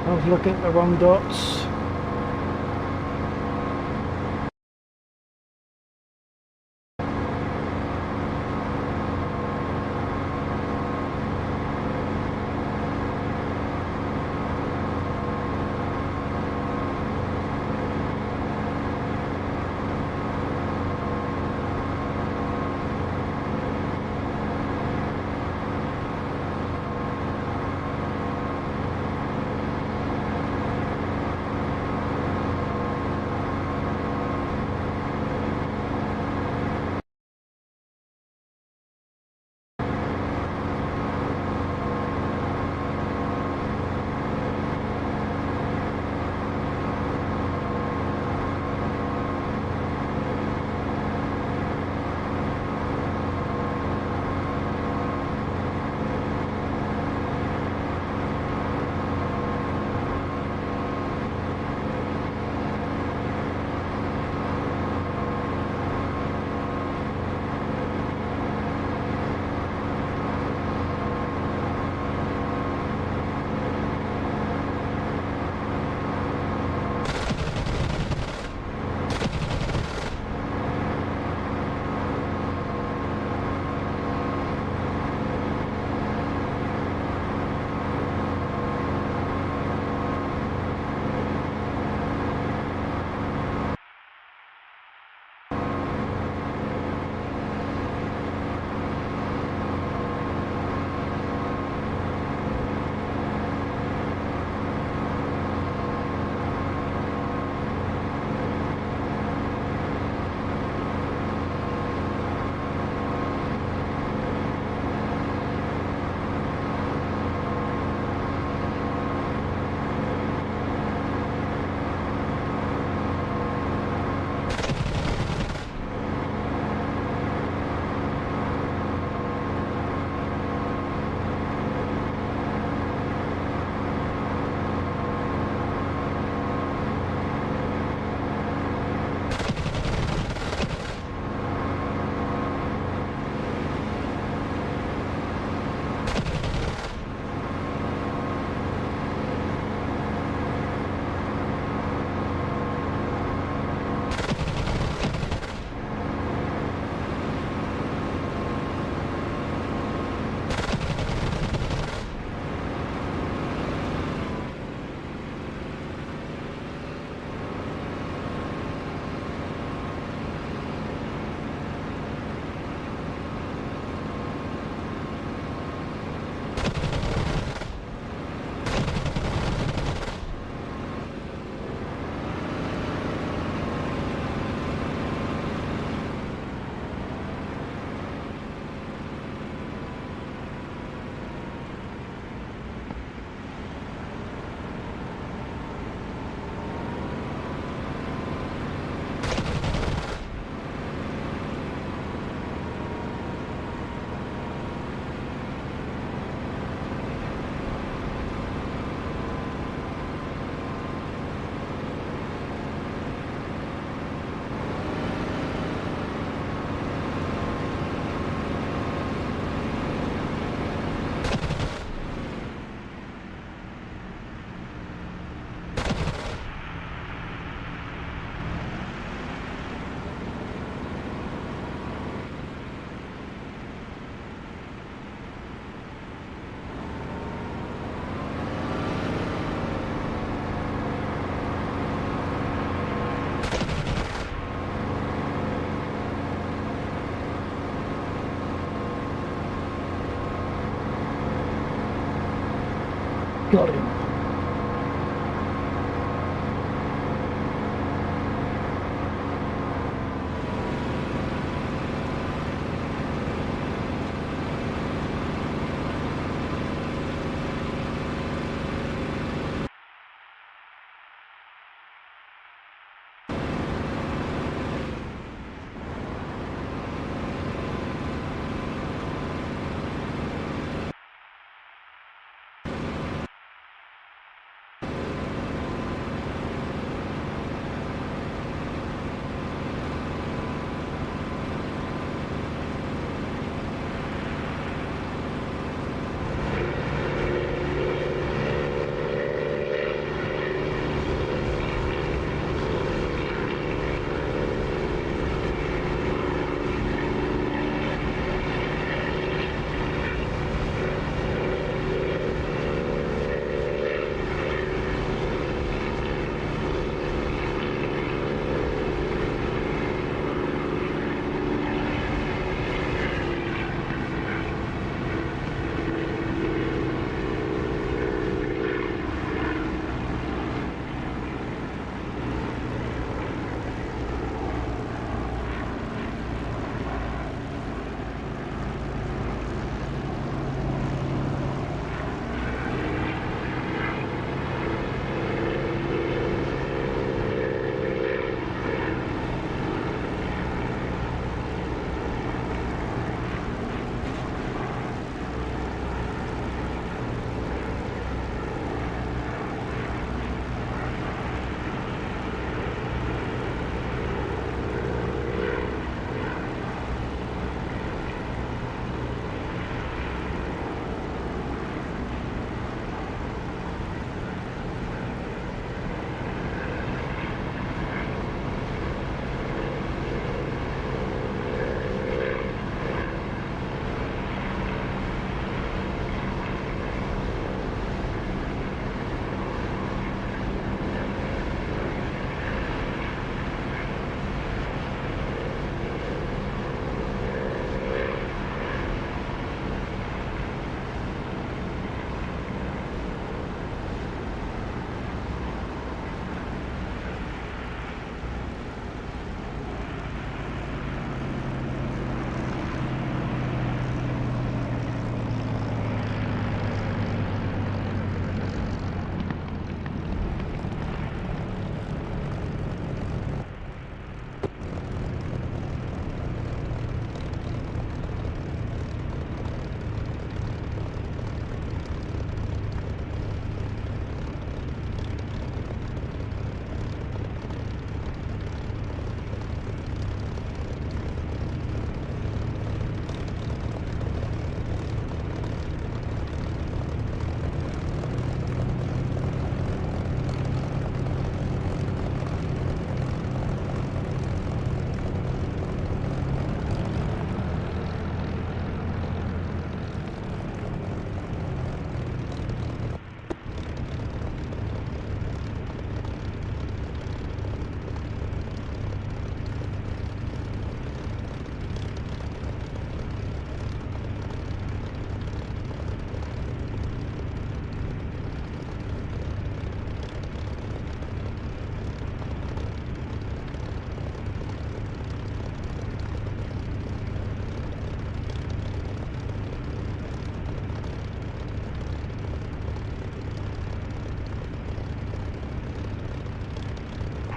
I was looking at the wrong dots. Got him.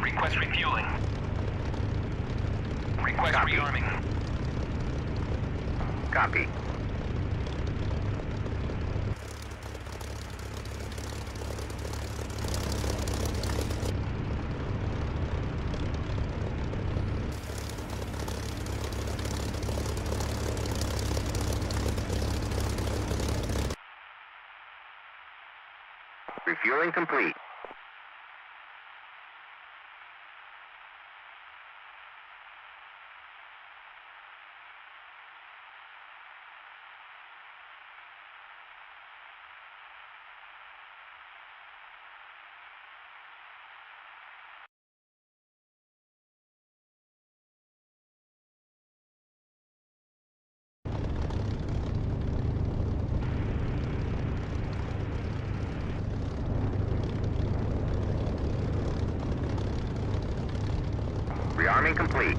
Request refueling. Request Copy. rearming. Copy. Refueling complete. Rearming complete.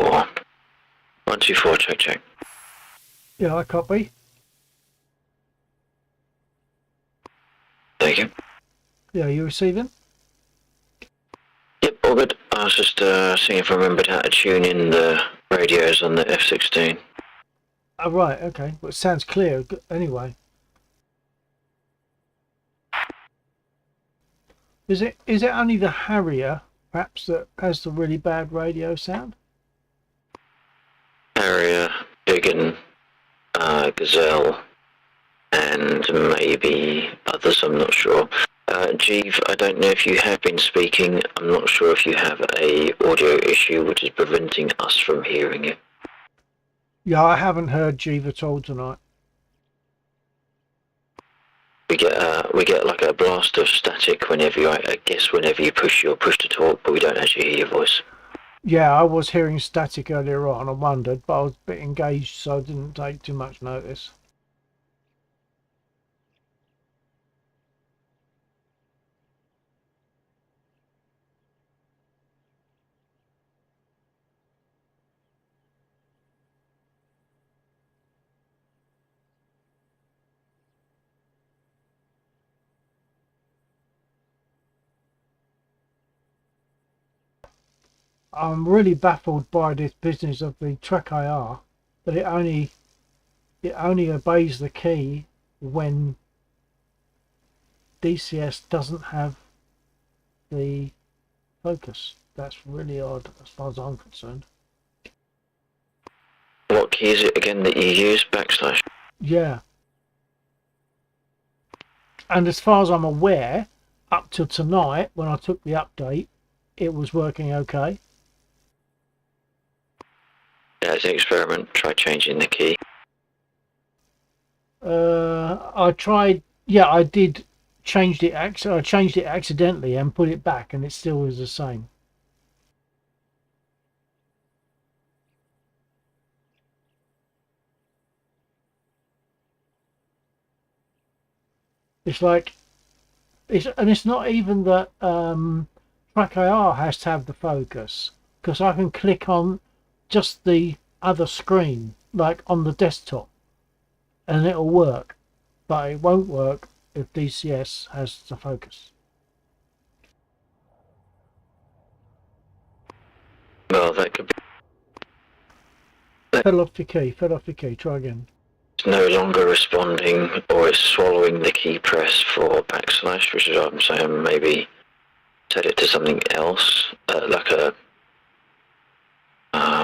124. 124, check. Yeah, I copy. Thank you. Yeah, you receiving? Yep, all good. I was just seeing if I remembered how to tune in the radios on the F-16. Oh, right, okay. Well, it sounds clear anyway. Is it only the Harrier, perhaps, that has the really bad radio sound? Harrier, Biggin, Gazelle, and maybe others, I'm not sure. Jeeve, I don't know if you have been speaking. I'm not sure if you have a audio issue which is preventing us from hearing you. Yeah, I haven't heard Jeeve at all tonight. We get like a blast of static whenever you, I guess whenever you push to talk, but we don't actually hear your voice. Yeah, I was hearing static earlier on. I wondered, but I was a bit engaged, so I didn't take too much notice. I'm really baffled by this business of the track IR, that it only obeys the key when DCS doesn't have the focus. That's really odd as far as I'm concerned. What key is it again that you use? Backslash. Yeah. And as far as I'm aware, up till tonight, when I took the update, it was working okay. Yeah, as an experiment, try changing the key. I tried. Yeah, I did. Changed it. I changed it accidentally and put it back, and it still was the same. It's like it's not even that Track IR has to have the focus, because I can click on just the other screen, like on the desktop, and it'll work, but it won't work if DCS has the focus. Well, that could be. Fell off your key. Fell off your key. Try again. It's no longer responding, or it's swallowing the key press for backslash, which is what I'm saying. Maybe set it to something else, like a.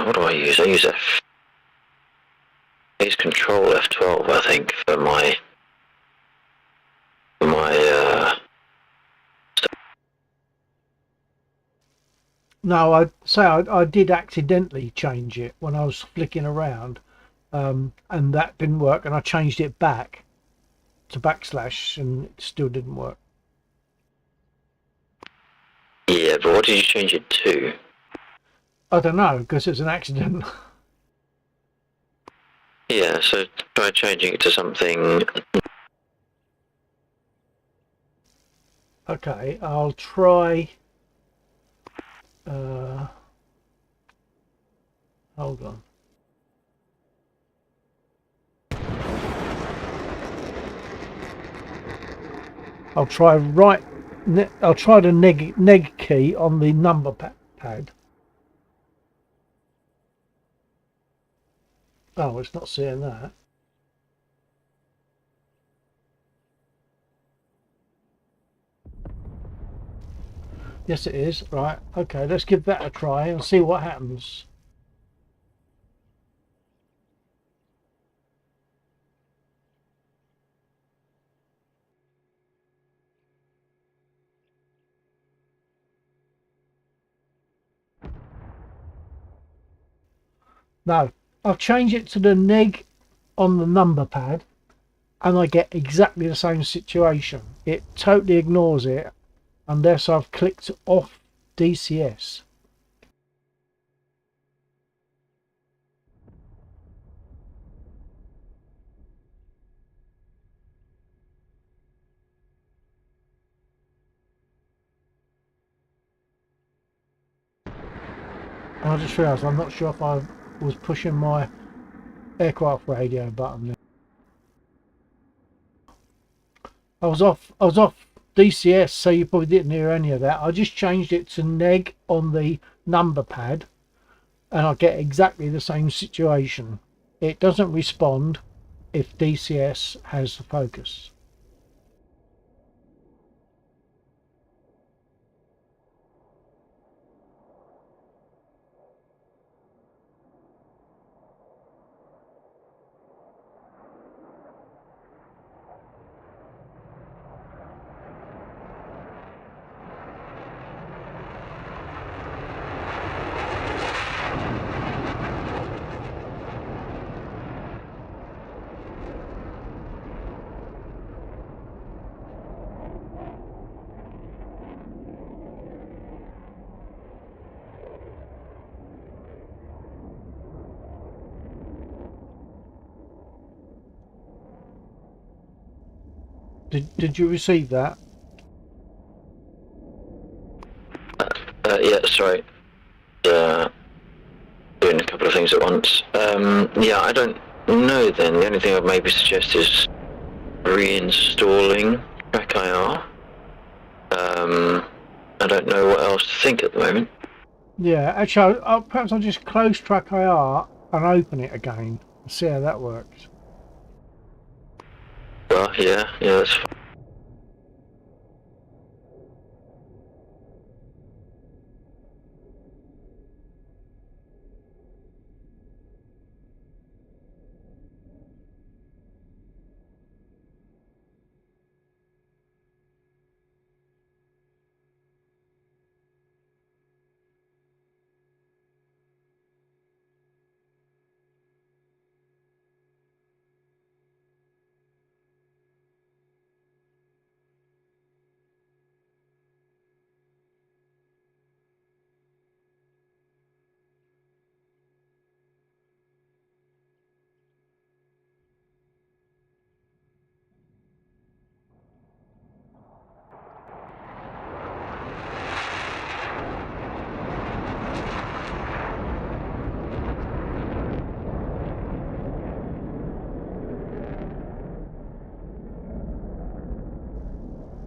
What do I use? I use I use Control F12, I think, for my. No, I did accidentally change it when I was flicking around, and that didn't work, and I changed it back to backslash, and it still didn't work. Yeah, but what did you change it to? I don't know, because it's an accident. Yeah, so try changing it to something. Okay, I'll try. Hold on. I'll try I'll try the neg key on the number pad. Oh, it's not seeing that. Yes, it is. Right. Okay, let's give that a try and see what happens. No, I've changed it to the neg on the number pad, and I get exactly the same situation. It totally ignores it unless I've clicked off DCS. And I just realised I'm not sure if I was pushing my aircraft radio button there. I was off DCS, so you probably didn't hear any of that. I just changed it to neg on the number pad, and I get exactly the same situation. It doesn't respond if DCS has the focus. Did you receive that? Yeah, sorry. Doing a couple of things at once. Yeah, I don't know then. The only thing I'd maybe suggest is reinstalling Track IR. I don't know what else to think at the moment. Yeah, actually, perhaps I'll just close Track IR and open it again and see how that works. Well, yeah, that's fine.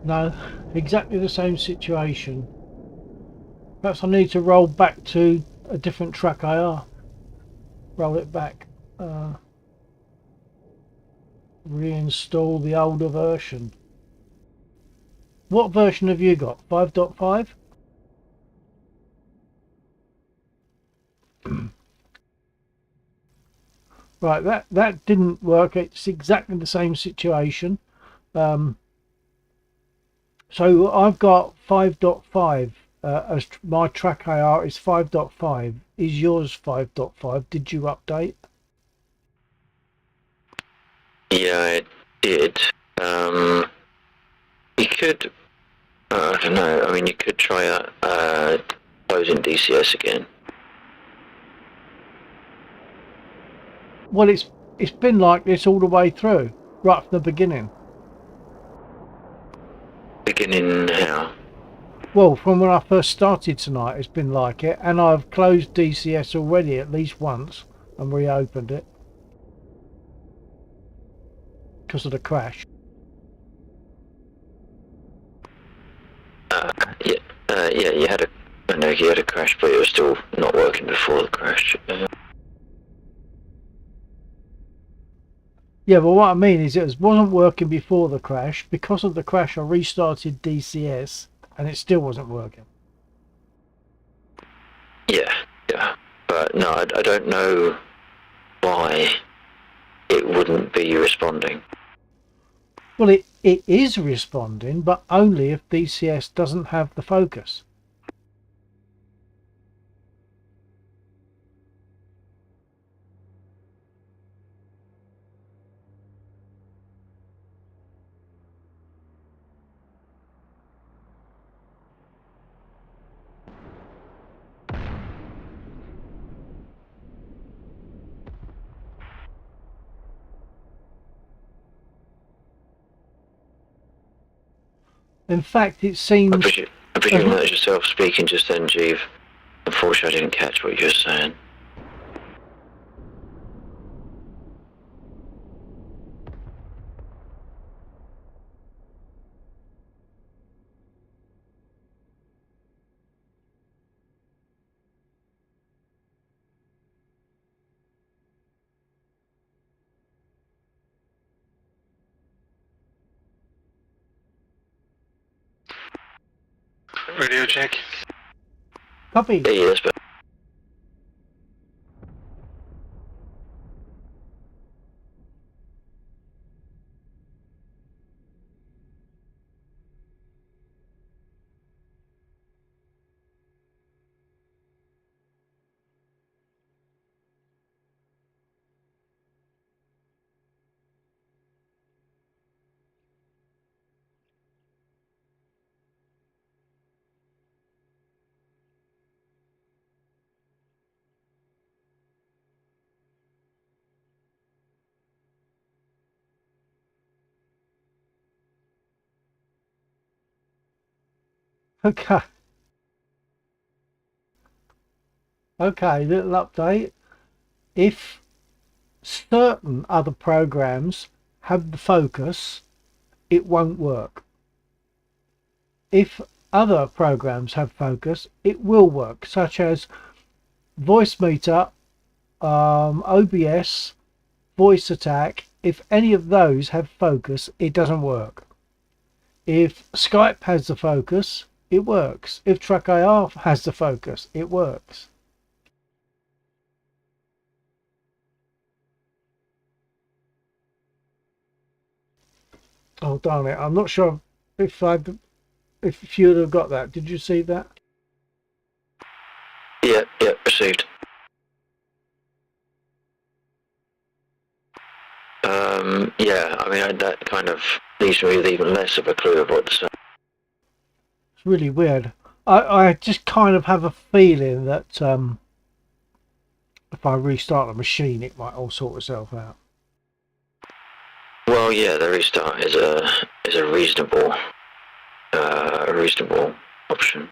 No, exactly the same situation. Perhaps I need to roll back to a different Track IR. Roll it back. Reinstall the older version. What version have you got? 5.5? Right, that didn't work. It's exactly the same situation. So I've got 5.5 as my Track IR is 5.5. Is yours 5.5? Did you update? Yeah, it did. You could, I don't know, I mean, you could try closing DCS again. Well, it's been like this all the way through, right from the beginning. Beginning how? Well, from when I first started tonight, it's been like it, and I've closed DCS already at least once and reopened it because of the crash. Yeah, you had you had a crash, but it was still not working before the crash. Yeah, but what I mean is it wasn't working before the crash. Because of the crash, I restarted DCS and it still wasn't working. Yeah, but no, I don't know why it wouldn't be responding. Well, it is responding, but only if DCS doesn't have the focus. In fact, it seems... I presume that was yourself speaking just then, Jeeve. Unfortunately, I didn't catch what you were saying. Radio check. Copy. Yeah, that's better. Okay. Okay, little update. If certain other programs have the focus, it won't work. If other programs have focus, it will work, such as voice meter, OBS, voice attack. If any of those have focus, it doesn't work. If Skype has the focus, it works. If TrackIR has the focus, it works. Oh darn it! I'm not sure if you'd have got that. Did you see that? Yeah, received. Yeah, I mean, that kind of leaves me with even less of a clue of what to say. It's really weird. I just kind of have a feeling that if I restart the machine, it might all sort itself out. Well, yeah, the restart is a reasonable option.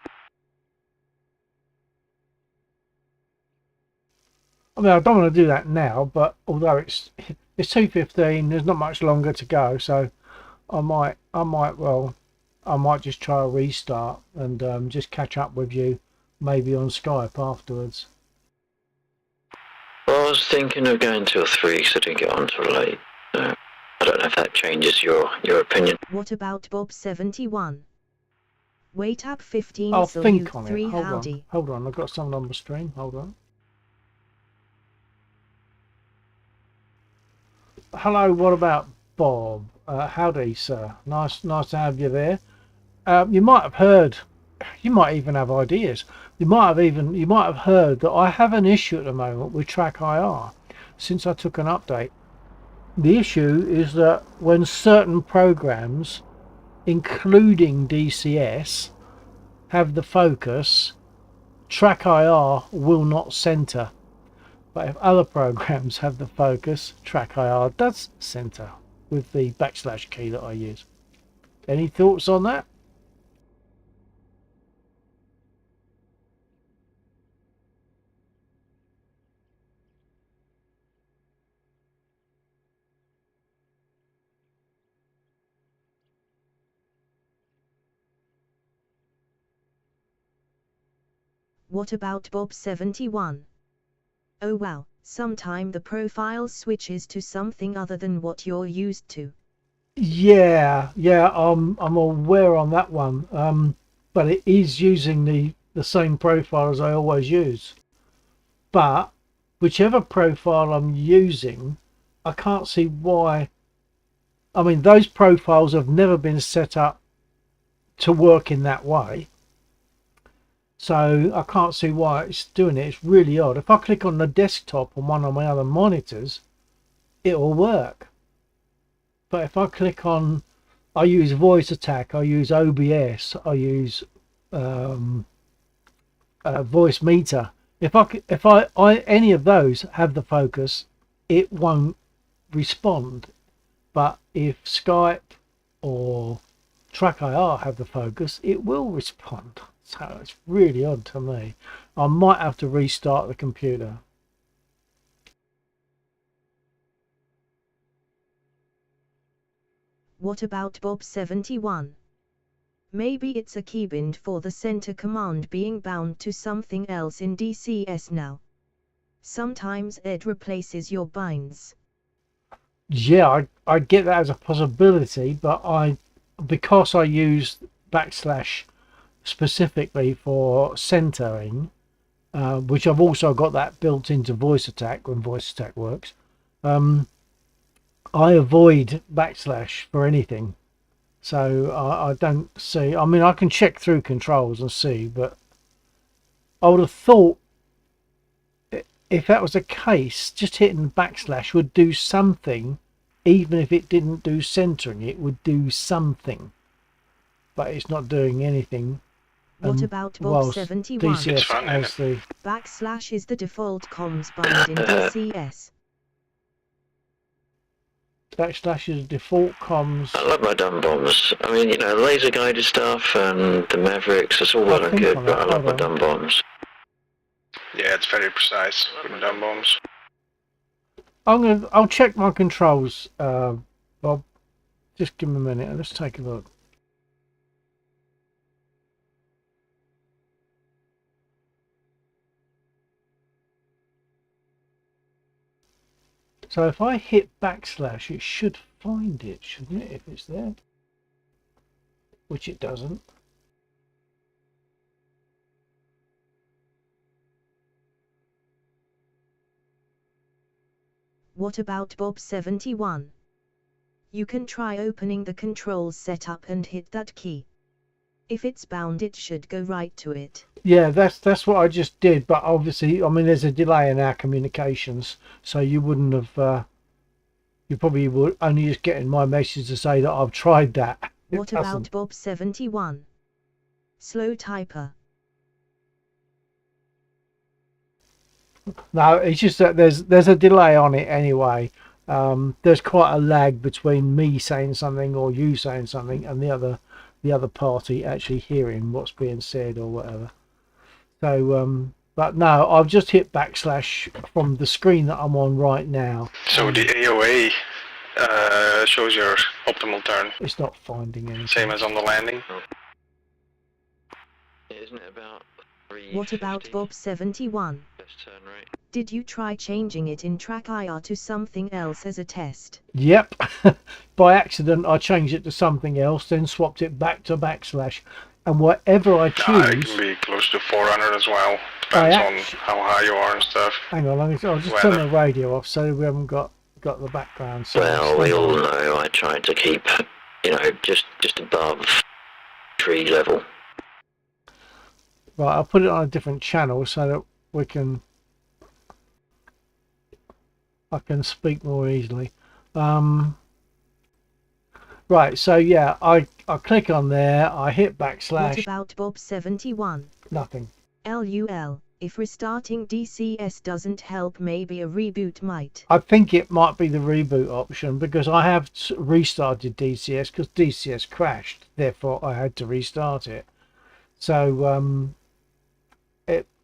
I mean, I don't want to do that now, but although it's 2:15, there's not much longer to go, so I might just try a restart and just catch up with you, maybe on Skype afterwards. Well, I was thinking of going till 3, so I didn't get on till late. So I don't know if that changes your opinion. What about Bob 71? Wait up 15. I'll so think you on three it. howdy. Hold on. I've got someone on the stream. Hold on. Hello. What about Bob? Howdy, sir. Nice to have you there. You might have heard. You might even have ideas. You might have heard that I have an issue at the moment with TrackIR since I took an update. The issue is that when certain programs, including DCS, have the focus, TrackIR will not center. But if other programs have the focus, TrackIR does center with the / key that I use. Any thoughts on that? What about Bob 71? Oh well, sometime the profile switches to something other than what you're used to. Yeah, I'm aware on that one. But it is using the same profile as I always use. But whichever profile I'm using, I can't see why. I mean, those profiles have never been set up to work in that way. So I can't see why it's doing it. It's really odd. If I click on the desktop on one of my other monitors, it will work. But if I click on, I use voice attack, I use OBS, I use voice meter. If any of those have the focus, it won't respond. But if Skype or TrackIR have the focus, it will respond. So it's really odd to me. I might have to restart the computer. What about Bob 71? Maybe it's a keybind for the center command being bound to something else in DCS now. Sometimes it replaces your binds. Yeah, I get that as a possibility, but because I use backslash specifically for centering, which I've also got that built into voice attack when voice attack works, I avoid backslash for anything. So I don't see, I mean, I can check through controls and see, but I would have thought if that was the case, just hitting backslash would do something. Even if it didn't do centering, it would do something. But it's not doing anything. What about Bob 71? DCS as the backslash is the default comms bind in DCS. Backslash is default comms. I love my dumb bombs. I mean, you know, laser guided stuff and the Mavericks, it's all well and good, but I love my dumb bombs. Yeah, it's very precise with the dumb bombs. I'll check my controls, Bob. Just give me a minute. Let's take a look. So if I hit backslash, it should find it, shouldn't it, if it's there? Which it doesn't. What about Bob 71? You can try opening the controls setup and hit that key. If it's bound, it should go right to it. Yeah, that's what I just did, but obviously, I mean, there's a delay in our communications, so you wouldn't have, you probably were only just getting my message to say that I've tried that. What about Bob 71? Slow typer. No, it's just that there's a delay on it anyway. There's quite a lag between me saying something or you saying something and the other party actually hearing what's being said or whatever. So but no, I've just hit backslash from the screen that I'm on right now. So the AOA shows your optimal turn. It's not finding anything. Same as on the landing. Isn't it about 3? What about Bob 71? Turn rate. Did you try changing it in track IR to something else as a test? Yep. By accident I changed it to something else, then swapped it back to backslash, and whatever I choose, it can be close to 400 as well. Depends on how high you are and stuff. Hang on, I'll just turn the radio off so we haven't got the background sound. Well, we all know I tried to keep, you know, just above tree level. Right, I'll put it on a different channel so that I can speak more easily. Right, so yeah, I click on there, I hit backslash. What about Bob 71? Nothing. LUL. If restarting DCS doesn't help, maybe a reboot might. I think it might be the reboot option because I have restarted DCS because DCS crashed, therefore I had to restart it. So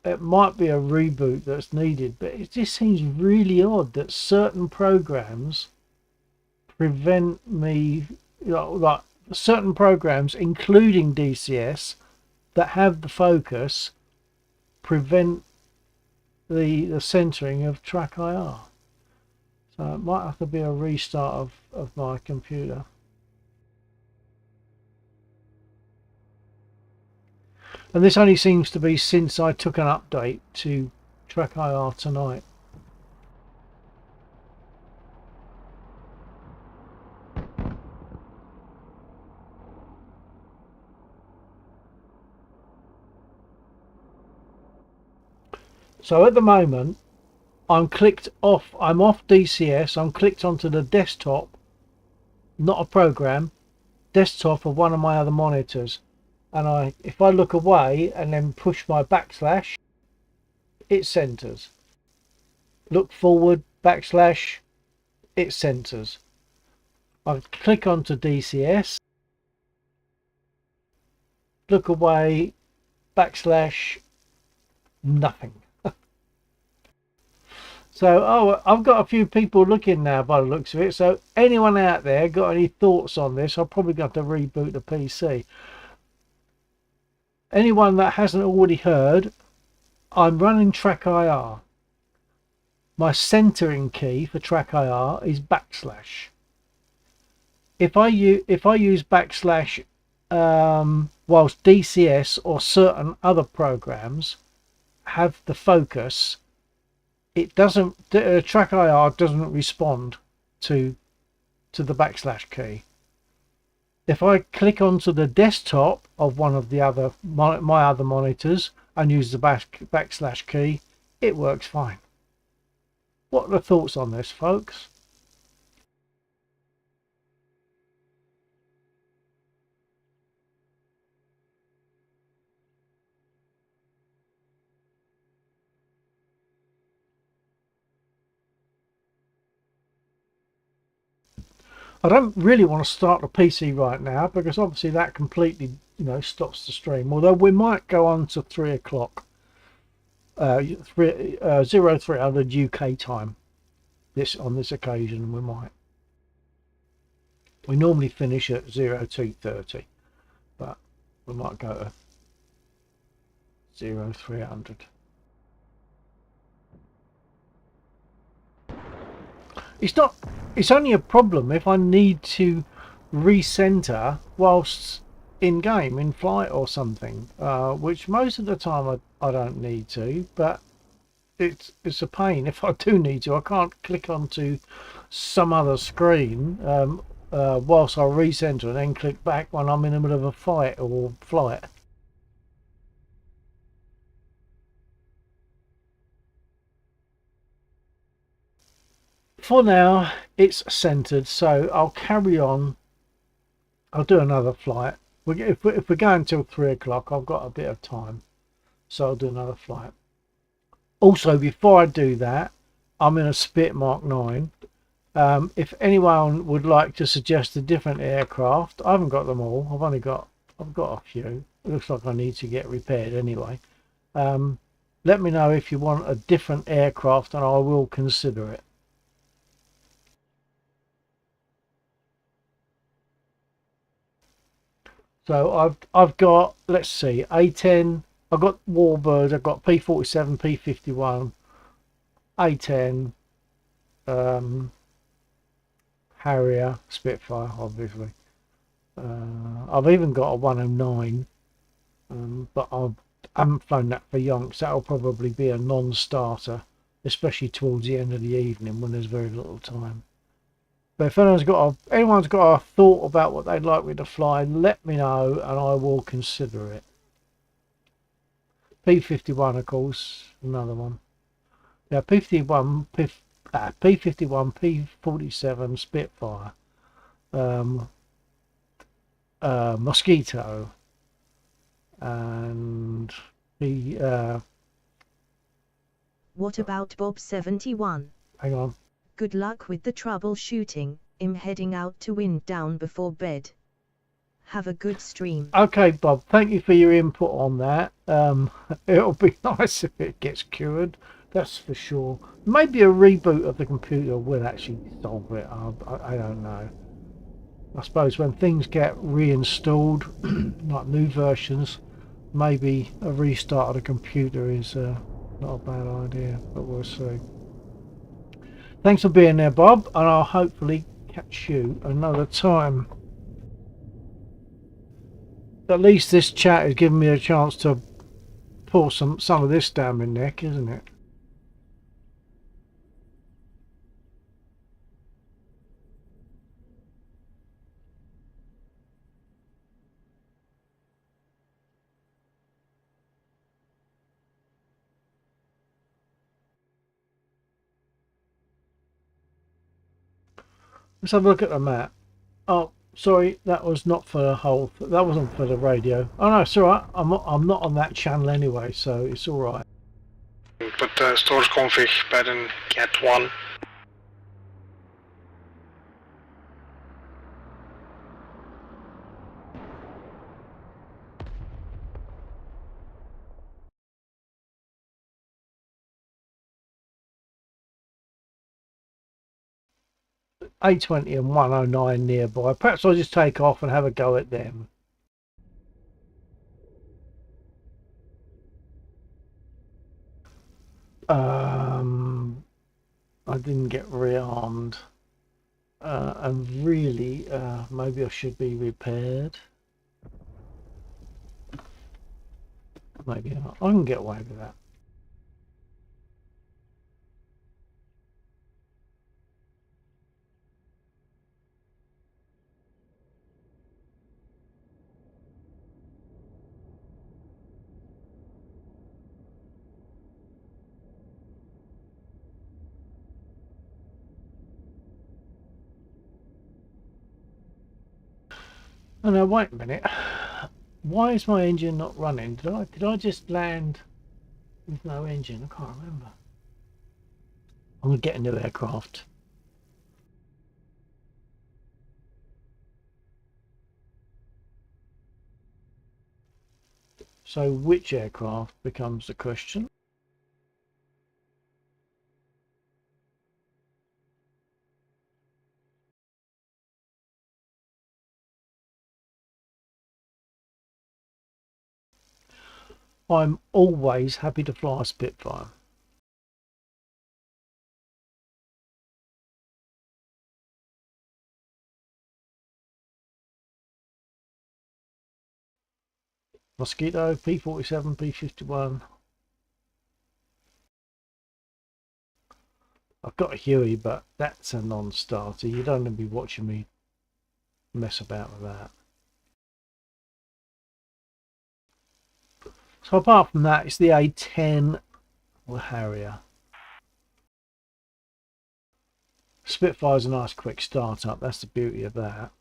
it might be a reboot that's needed, but it just seems really odd that certain programs prevent me, you know, like certain programs including DCS that have the focus prevent the centering of track IR. So it might have to be a restart of my computer. And this only seems to be since I took an update to track IR tonight. So at the moment I'm off DCS, I'm clicked onto the desktop, not a program, desktop of one of my other monitors. And if I look away and then push my backslash, it centers. Look forward, backslash, it centers. I click onto DCS, look away, backslash, nothing. So, oh, I've got a few people looking now by the looks of it. So, anyone out there got any thoughts on this? I'll probably got to reboot the PC. Anyone that hasn't already heard, I'm running track IR. My centering key for track IR is backslash. If I use backslash whilst DCS or certain other programs have the focus, it doesn't. Track IR doesn't respond to the backslash key. If I click onto the desktop of one of the other my other monitors and use the backslash key, it works fine. What are the thoughts on this, folks? I don't really want to start the PC right now because obviously that completely, stops the stream. Although we might go on to 3 o'clock, 0300 UK time. On this occasion, we might. We normally finish at 0230, but we might go to 0300. It's only a problem if I need to recenter whilst in game, in flight or something, which most of the time I don't need to, but it's a pain if I do need to. I can't click onto some other screen whilst I recenter and then click back when I'm in the middle of a fight or flight. For now, it's centered, so I'll carry on. I'll do another flight. If we're going till 3 o'clock, I've got a bit of time, so I'll do another flight. Also, before I do that, I'm in a Spit Mark 9. If anyone would like to suggest a different aircraft, I haven't got them all. I've got a few. It looks like I need to get repaired anyway. Let me know if you want a different aircraft, and I will consider it. So I've got, let's see, A10. I've got Warbird. I've got P47, P51, A10, Harrier, Spitfire, obviously. I've even got a 109, but I haven't flown that for yonks. That'll probably be a non-starter, especially towards the end of the evening when there's very little time. But if anyone's got a thought about what they'd like me to fly, let me know and I will consider it. P51, of course, another one. Yeah, P51, P51, P47, Spitfire, Mosquito, and the. What about Bob 71? Hang on. Good luck with the troubleshooting. I'm heading out to wind down before bed. Have a good stream. Okay, Bob, thank you for your input on that. It'll be nice if it gets cured, that's for sure. Maybe a reboot of the computer will actually solve it. I don't know. I suppose when things get reinstalled, like new versions, maybe a restart of the computer is not a bad idea, but we'll see. Thanks for being there, Bob, and I'll hopefully catch you another time. At least this chat has given me a chance to pour some of this down my neck, isn't it? Let's have a look at the map. Oh, sorry, that was not for the whole. That wasn't for the radio. Oh no, it's all right. I'm not on that channel anyway, so it's all right. Put the storage config bed in cat 1. A20 and 109 nearby. Perhaps I'll just take off and have a go at them. I didn't get rearmed. And really, maybe I should be repaired. Maybe not. I can get away with that. Oh no, wait a minute. Why is my engine not running? Did I just land with no engine? I can't remember. I'm gonna get a new aircraft. So which aircraft becomes the question? I'm always happy to fly a Spitfire. Mosquito, P-47, P-51. I've got a Huey, but that's a non-starter. You don't want to be watching me mess about with that. So apart from that, it's the A10 or Harrier. Spitfire's a nice quick start-up. That's the beauty of that.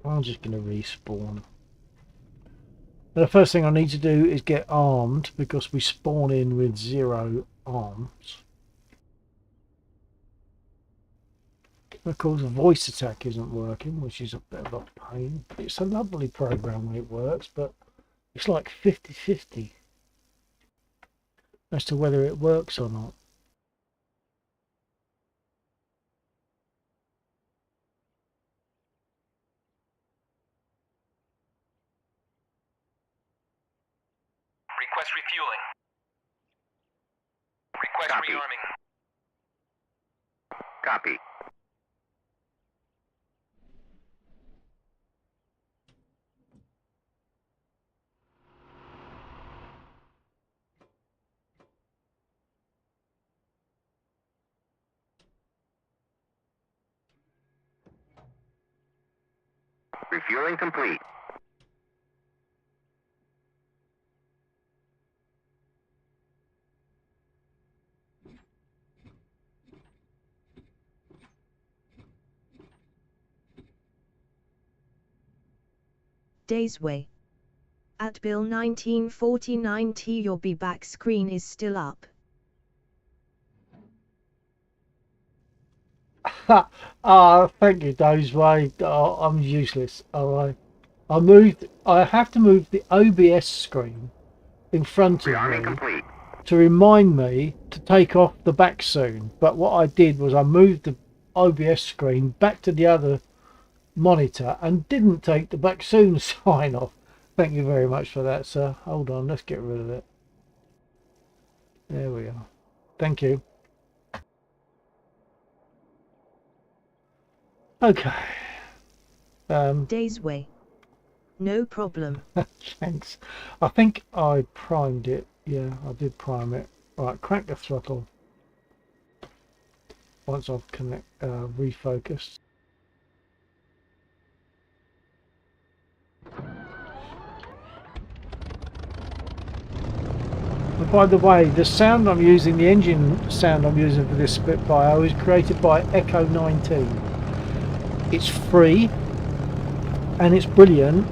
I'm just going to respawn. The first thing I need to do is get armed because we spawn in with 0 arms. Of course, voice attack isn't working, which is a bit of a pain. It's a lovely program when it works, but it's like 50-50 as to whether it works or not. Request refueling. Request Copy. rearming. Copy. Refueling complete. Days way. At Bill 1949T, your be back screen is still up. Thank you, Dozeway. I'm useless. Alright. I have to move the OBS screen in front of Rearming me complete. to remind me to take off the back soon. But what I did was I moved the OBS screen back to the other monitor and didn't take the back soon sign off. Thank you very much for that, sir. Hold on, let's get rid of it. There we are. Thank you. Okay. Days way. No problem. Thanks. I think I primed it. Yeah, I did prime it. Right, crack the throttle. Once I've refocused. And by the way, the sound I'm using, the engine sound I'm using for this Spitfire was created by Echo 19. It's free and it's brilliant,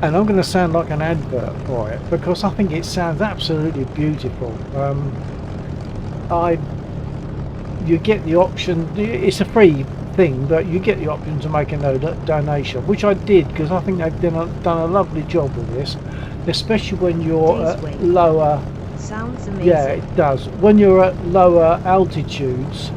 and I'm going to sound like an advert for it because I think it sounds absolutely beautiful. you get the option. It's a free thing, but you get the option to make a donation, which I did because I think they've done a lovely job with this, especially when you're at lower. Sounds amazing. Yeah, it does. When you're at lower altitudes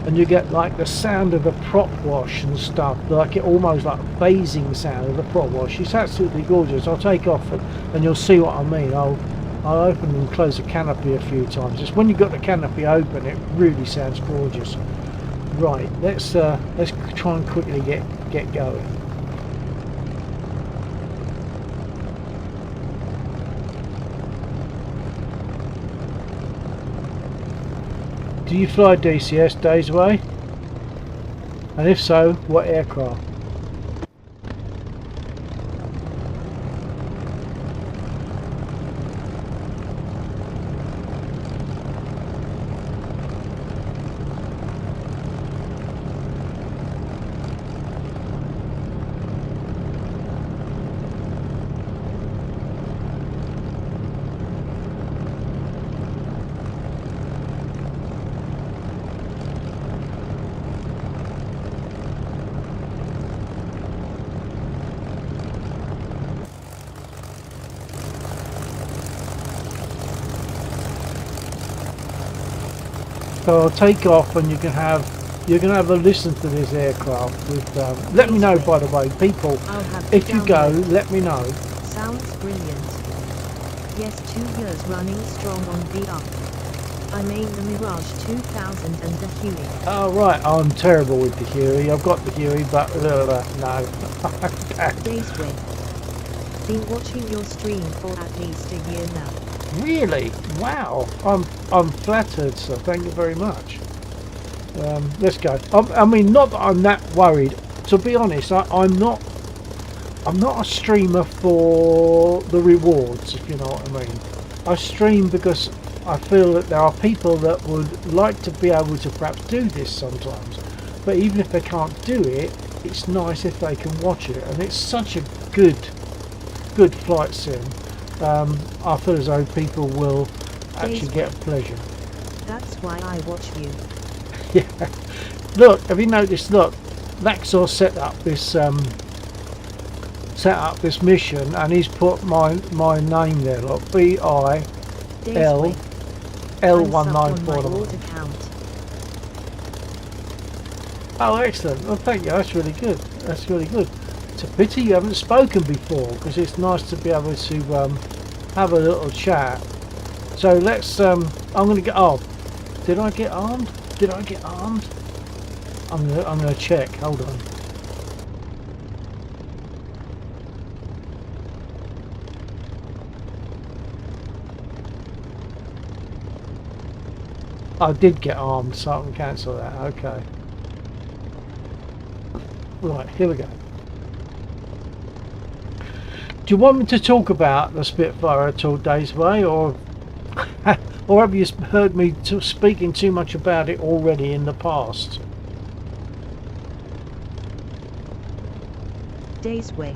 and you get like the sound of the prop wash and stuff, like it almost like phasing sound of the prop wash. It's absolutely gorgeous. I'll take off and you'll see what I mean. I'll open and close the canopy a few times. Just when you've got the canopy open, it really sounds gorgeous. Right, let's try and quickly get going. Do you fly DCS days away? And if so, what aircraft? So I'll take off and you can have a listen to this aircraft with let me know, by the way, people, if you go, let me know. Sounds brilliant. Yes, 2 years running strong on VR. I made the Mirage 2000 and the Huey. Oh right, I'm terrible with the Huey. I've got the Huey, but no. Days with. Been watching your stream for at least a year now. Really? Wow. I'm flattered, so thank you very much. Let's go. I mean, not that I'm that worried. To be honest, I'm not a streamer for the rewards, if you know what I mean. I stream because I feel that there are people that would like to be able to perhaps do this sometimes. But even if they can't do it, it's nice if they can watch it. And it's such a good flight sim. I feel as though people will actually get pleasure. That's why I watch you. Yeah. Look, have you noticed? Look, Laxor set up this mission, and he's put my name there. Look, BIL L194. Oh, excellent! Well, thank you. That's really good. That's really good. It's a pity you haven't spoken before, because it's nice to be able to have a little chat. So let's I'm going to get did I get armed? I'm going to check. Hold on. I did get armed, so I can cancel that. Okay. Right, here we go. Do you want me to talk about the Spitfire at all, Days Way, or have you heard me speaking too much about it already in the past? Days Way.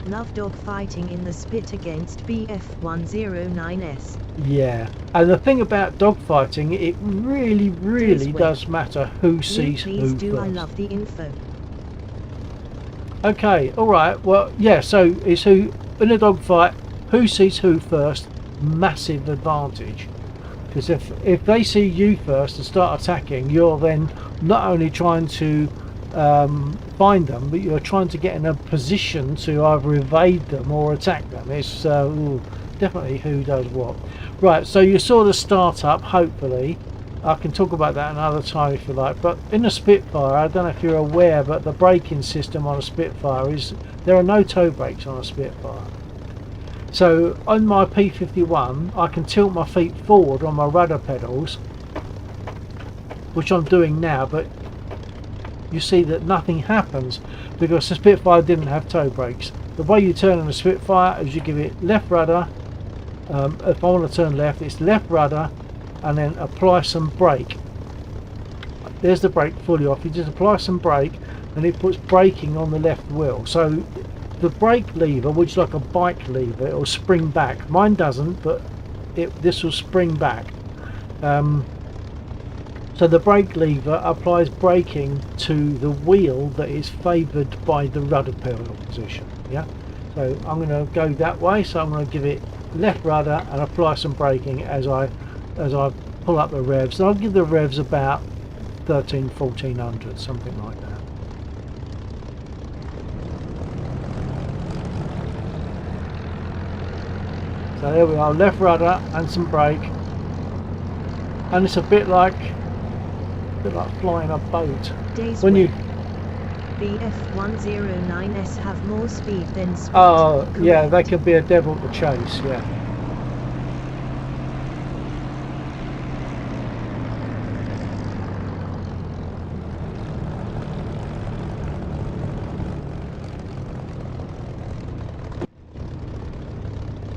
Love dogfighting in the Spit against BF-109S. Yeah, and the thing about dogfighting, it really does matter who sees who please do. first. I love the info. Okay, alright, well, yeah, so it's who, in a dogfight, who sees who first, massive advantage. Because if they see you first and start attacking, you're then not only trying to find them, but you're trying to get in a position to either evade them or attack them. It's definitely who does what. Right, so you saw the startup, hopefully. I can talk about that another time if you like, but in a Spitfire, I don't know if you're aware, but the braking system on a Spitfire is, there are no toe brakes on a Spitfire. So on my P51, I can tilt my feet forward on my rudder pedals, which I'm doing now, but you see that nothing happens because the Spitfire didn't have toe brakes. The way you turn on a Spitfire is you give it left rudder. If I want to turn left, it's left rudder, and then apply some brake. There's the brake fully off. You just apply some brake and it puts braking on the left wheel. So the brake lever, which is like a bike lever, it will spring back. Mine doesn't, but this will spring back. So the brake lever applies braking to the wheel that is favoured by the rudder pedal position. Yeah. So I'm going to go that way. So I'm going to give it left rudder and apply some braking as I pull up the revs. And I'll give the revs about 1400, something like that. So there we are, left rudder and some brake, and it's a bit like flying a boat. When you BF109s have more speed than speed. oh yeah, they can be a devil to chase. Yeah.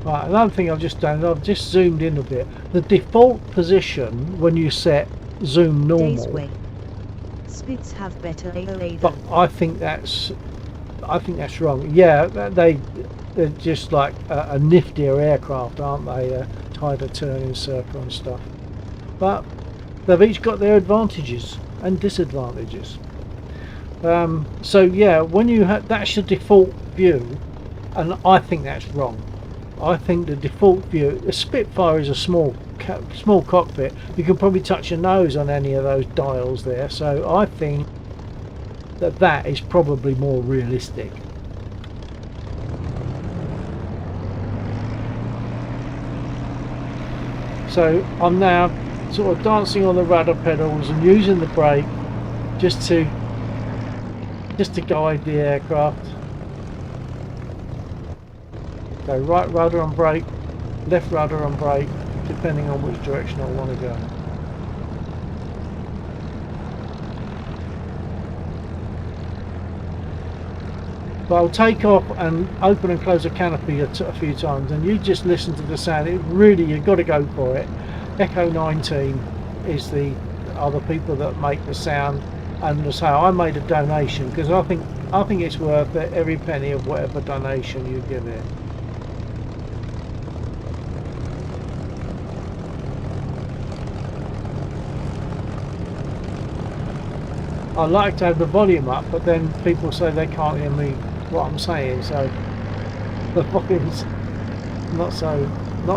Right, another thing I've just done, I've just zoomed in a bit. The default position when you set zoom normal, Spits have better AOA but I think that's wrong. Yeah, they're just like a niftier aircraft, aren't they? Tighter turning circle and stuff. But they've each got their advantages and disadvantages. So yeah, when you have, that's your default view, and I think that's wrong. I think the default view, the Spitfire is a small cockpit. You can probably touch your nose on any of those dials there. So I think that is probably more realistic. So I'm now sort of dancing on the rudder pedals and using the brake just to guide the aircraft. So right rudder and brake, left rudder and brake, depending on which direction I want to go. But I'll take off and open and close the canopy a few times, and you just listen to the sound. It really, you've got to go for it. Echo 19 are the people that make the sound, and so I made a donation because I think it's worth it, every penny of whatever donation you give it. I like to have the volume up, but then people say they can't hear me what I'm saying, so the volume's not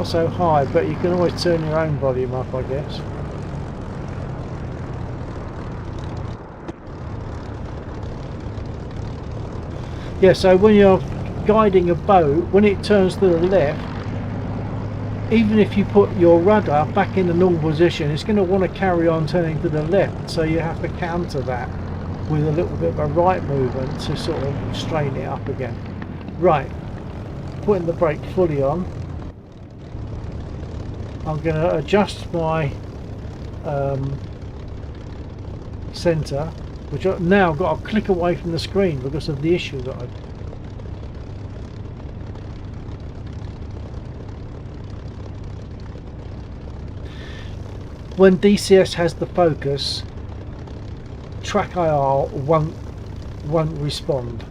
so high, but you can always turn your own volume up, I guess. Yeah, so when you're guiding a boat, when it turns to the left, even if you put your rudder back in the normal position, it's going to want to carry on turning to the left, so you have to counter that with a little bit of a right movement to sort of straighten it up again. Right, putting the brake fully on. I'm going to adjust my centre, which I've now got to click away from the screen because of the issue that I've. When DCS has the focus, Track IR won't respond.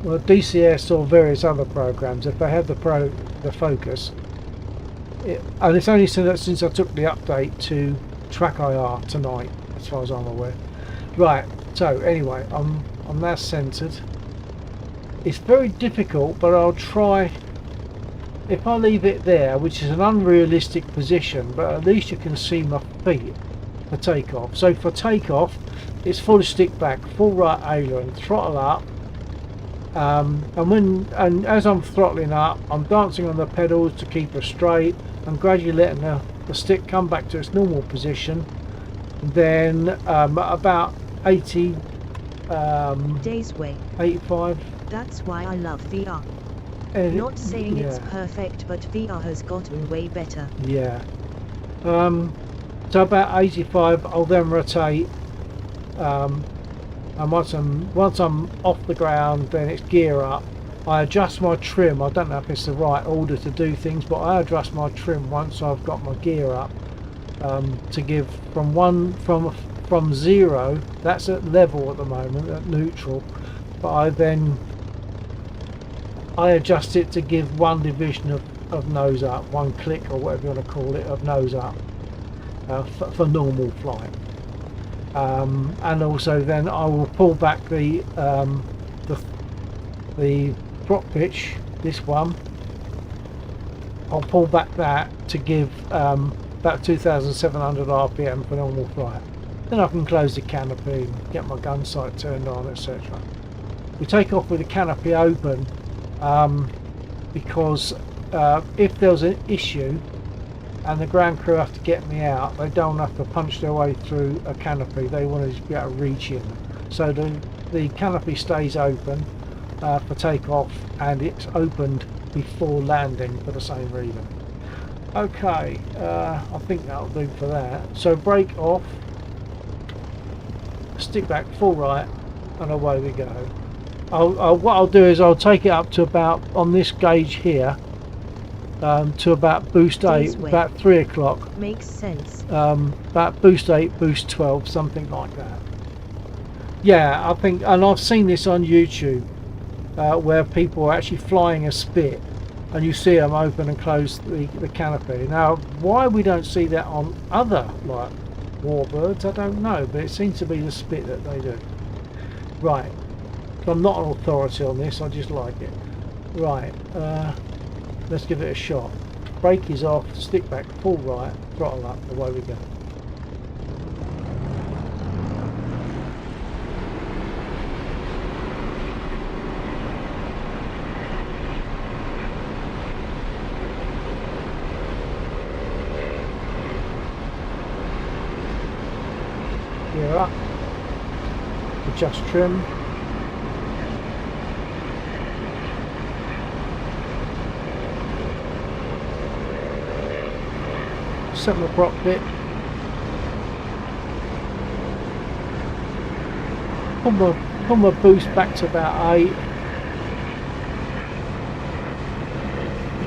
Well, DCS or various other programs, if they have the focus, and it's only since I took the update to Track IR tonight, as far as I'm aware. Right. So anyway, I'm now centered. It's very difficult, but I'll try. If I leave it there, which is an unrealistic position, but at least you can see my feet for takeoff. So for takeoff, it's full stick back, full right aileron, throttle up, and as I'm throttling up, I'm dancing on the pedals to keep her straight. I'm gradually letting the stick come back to its normal position. Then about 80, days way. 85. That's why I love VR. Not saying it's perfect, but VR has gotten way better. Yeah. So about 85, I'll then rotate. And once I'm off the ground, then it's gear up. I adjust my trim. I don't know if it's the right order to do things, but I adjust my trim once I've got my gear up to give from 0. That's at level at the moment, at neutral. But I adjust it to give one division of nose up, one click or whatever you want to call it, of nose up. for normal flight. And also then I will pull back the prop pitch, this one. I'll pull back that to give about 2,700 RPM for normal flight. Then I can close the canopy, get my gun sight turned on, etc. We take off with the canopy open because if there's an issue and the ground crew have to get me out, they don't have to punch their way through a canopy, they want to just be able to reach in. So the canopy stays open for takeoff, and it's opened before landing for the same reason. Okay, I think that'll do for that. So brake off, stick back full right, and away we go. What I'll do is I'll take it up to about, on this gauge here, to about boost 8, about 3 o'clock. Makes sense. About boost 8, boost 12, something like that. Yeah, I think, and I've seen this on YouTube, where people are actually flying a spit, and you see them open and close the canopy. Now, why we don't see that on other, like, warbirds, I don't know, but it seems to be the spit that they do. Right, so I'm not an authority on this, I just like it. Right, let's give it a shot. Brake is off, stick back, full right, throttle up, away we go. Gear up, adjust trim. Set my prop bit. Pull my boost back to about 8.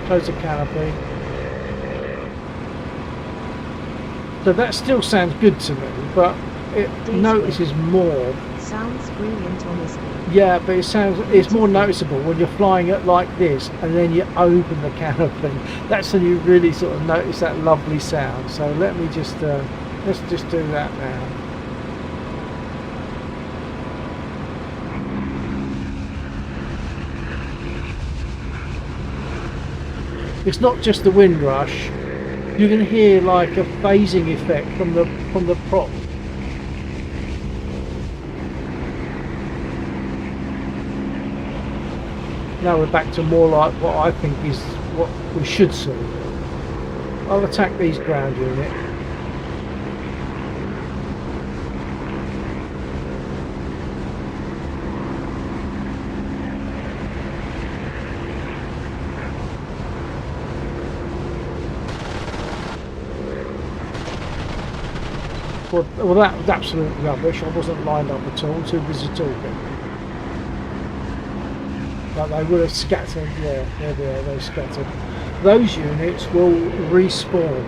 Close the canopy. So that still sounds good to me, but it notices more. Sounds brilliant, honestly. Yeah, but it's more noticeable when you're flying it like this and then you open the canopy. That's when you really sort of notice that lovely sound. So let me just let's just do that now. It's not just the wind rush. You can hear like a phasing effect from the prop. Now we're back to more like what I think is what we should see. I'll attack these ground unit. Well, that was absolute rubbish. I wasn't lined up at all, too busy talking. But they would have scattered, yeah, there they are, they scattered. Those units will respawn.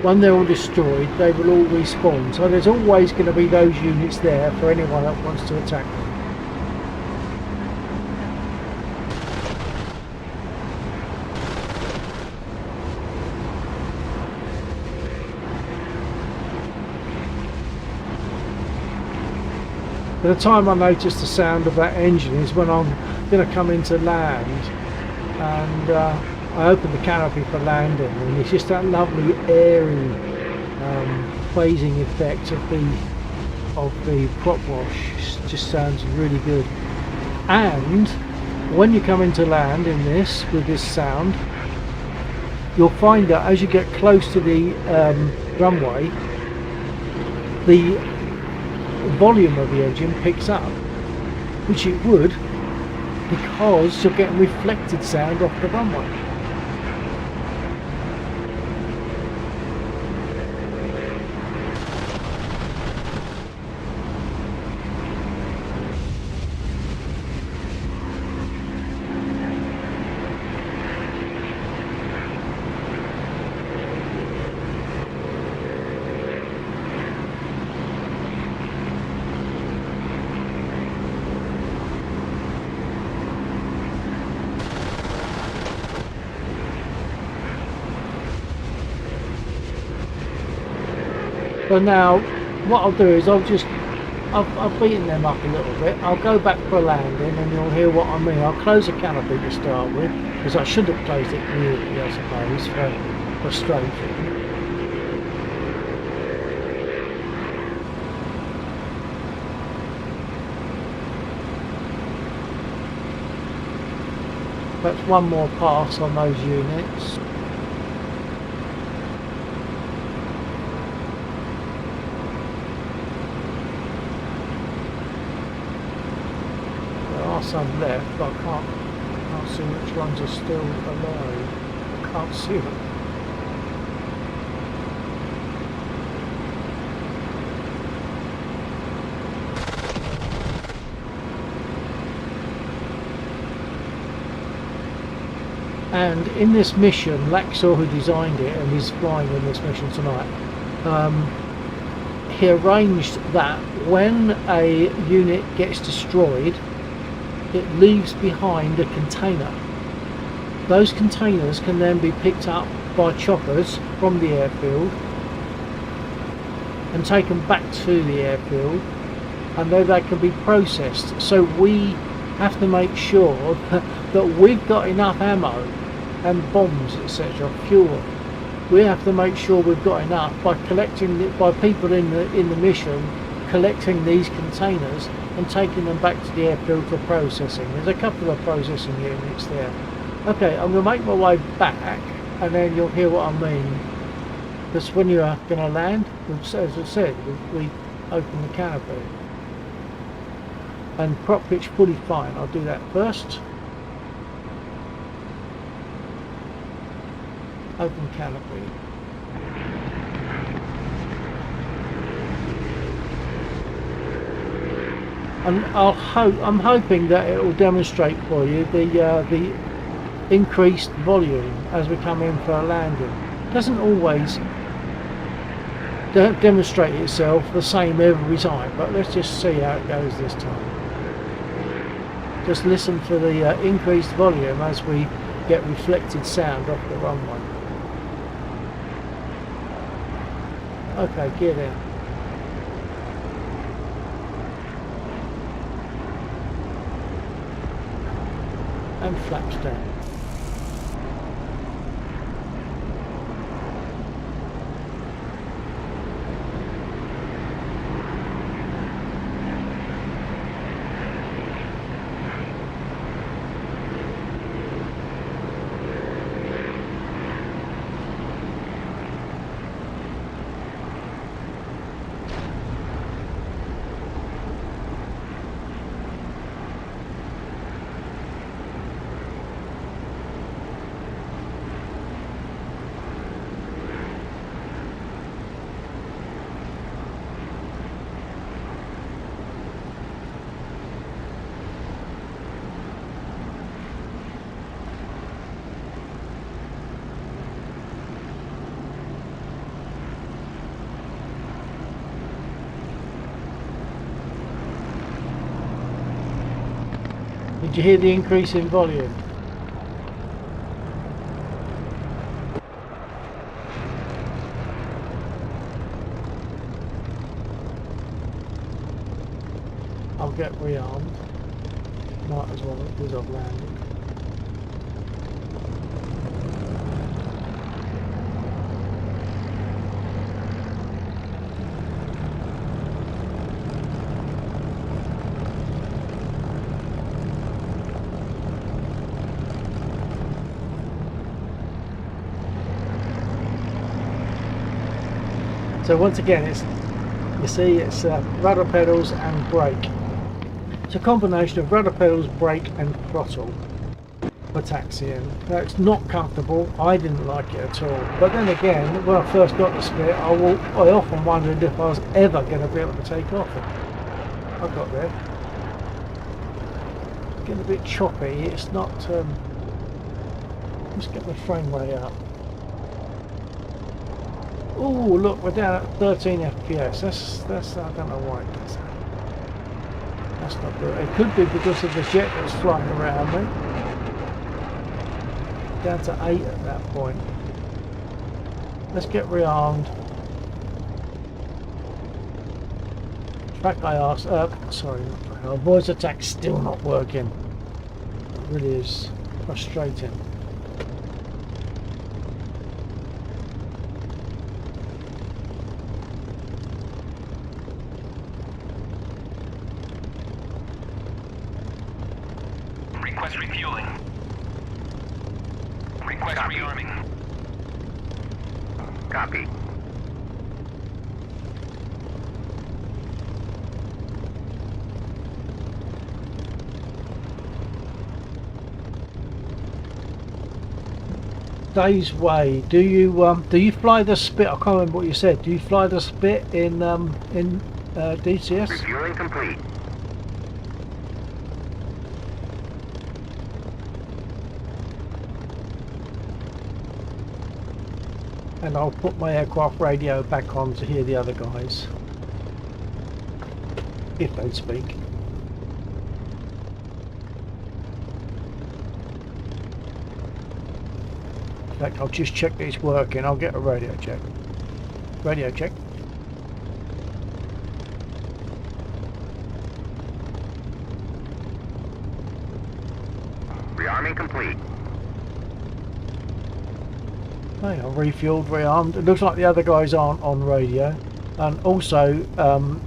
When they're all destroyed, they will all respawn. So there's always going to be those units there for anyone that wants to attack them. By the time I notice the sound of that engine is when I'm going to come into land, and I open the canopy for landing, and it's just that lovely airy phasing effect of the prop wash. It just sounds really good. And when you come into land in this with this sound, you'll find that as you get close to the runway, the volume of the engine picks up, which it would, because you're getting reflected sound off the runway. So now, what I'll do is I've beaten them up a little bit. I'll go back for a landing and you'll hear what I mean. I'll close the canopy to start with, because I should have closed it really, I suppose, for strafing. That's one more pass on those units. There are some left, but I can't see which ones are still alive. I can't see them. And in this mission, Laxor, who designed it and is flying in this mission tonight, he arranged that when a unit gets destroyed, it leaves behind a container. Those containers can then be picked up by choppers from the airfield and taken back to the airfield, and then they can be processed. So we have to make sure that we've got enough ammo and bombs, etc., fuel. We have to make sure we've got enough by collecting, by people in the mission collecting these containers and taking them back to the airfield for processing. There's a couple of processing units there. Okay, I'm going to make my way back and then you'll hear what I mean. Because when you are going to land, as I said, we open the canopy. And prop pitch fully fine. I'll do that first. Open canopy. And I'm hoping that it will demonstrate for you the increased volume as we come in for a landing. It doesn't always demonstrate itself the same every time, but let's just see how it goes this time. Just listen for the increased volume as we get reflected sound off the runway. Okay, get in. And flaps down. Did you hear the increase in volume? I'll get rearmed. Might as well because I've landed. So once again, you see it's rudder pedals and brake. It's a combination of rudder pedals, brake and throttle for taxiing. Now it's not comfortable, I didn't like it at all. But then again, when I first got the split, I often wondered if I was ever going to be able to take off it. I got there. It's getting a bit choppy, it's not... let's get my frame rate up. Oh look, we're down at 13 FPS. That's I don't know why it does that. That's not good. It could be because of the jet that's flying around me. Down to 8 at that point. Let's get rearmed. Track IR, sorry, our voice attack's still not working. It really is frustrating. Request refueling. Request Copy. rearming. Copy. Days Way, do you fly the Spit? I can't remember what you said. Do you fly the Spit in DCS? Refueling complete. And I'll put my aircraft radio back on to hear the other guys, if they speak. In fact, I'll just check that it's working. I'll get a radio check. Radio check. Rearming complete. Hey, I'm refueled, rearmed. It looks like the other guys aren't on radio. And also,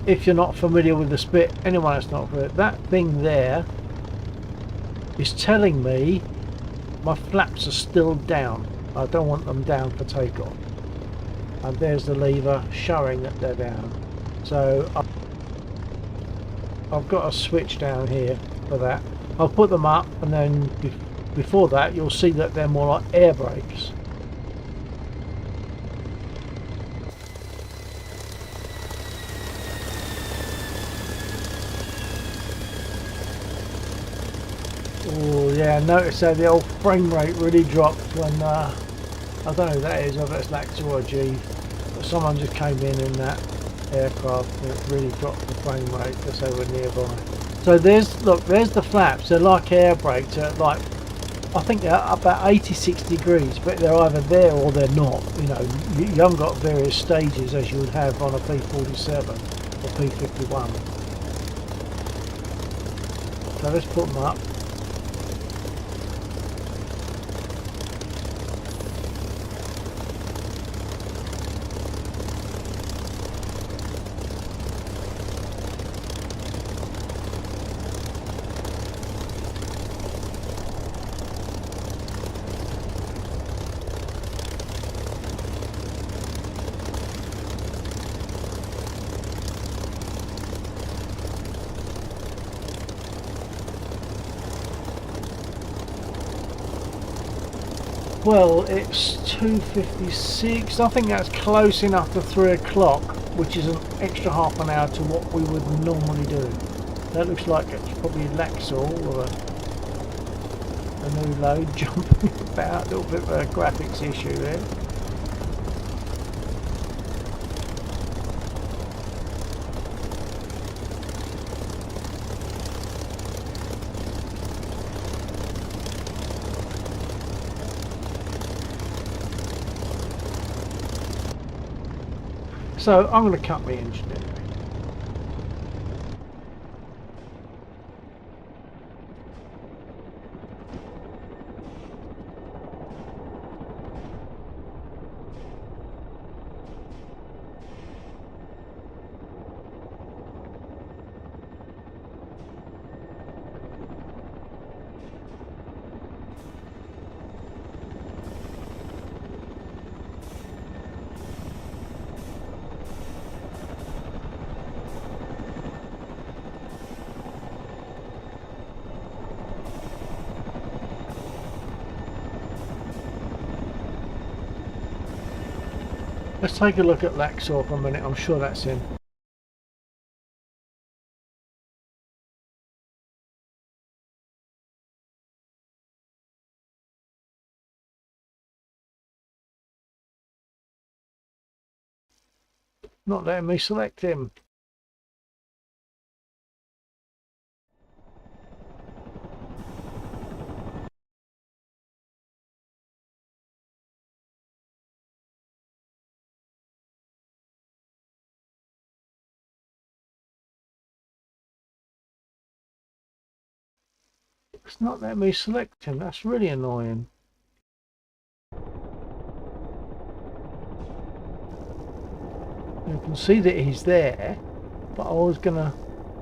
if you're not familiar with the Spit, anyone that's not familiar, that thing there is telling me my flaps are still down. I don't want them down for takeoff. And there's the lever showing that they're down. So I've got a switch down here for that. I'll put them up, and then before that you'll see that they're more like air brakes. Oh yeah, notice how the old frame rate really dropped when, I don't know who that is, whether it's Laxo or G, but someone just came in that aircraft and it really dropped the frame rate because they were nearby. So there's the flaps, they're like air brakes, like, I think they're about 86 degrees, but they're either there or they're not. You know, you haven't got various stages as you would have on a P-47 or P-51. So let's put them up. Well, it's 2:56. I think that's close enough to 3 o'clock, which is an extra half an hour to what we would normally do. That looks like it's probably Laxor or a new load jumping about. A little bit of a graphics issue there. So I'm going to cut my engine in. Let's take a look at Laxor for a minute. I'm sure that's in. Not letting me select him. It's not letting me select him. That's really annoying. You can see that he's there, but I was going to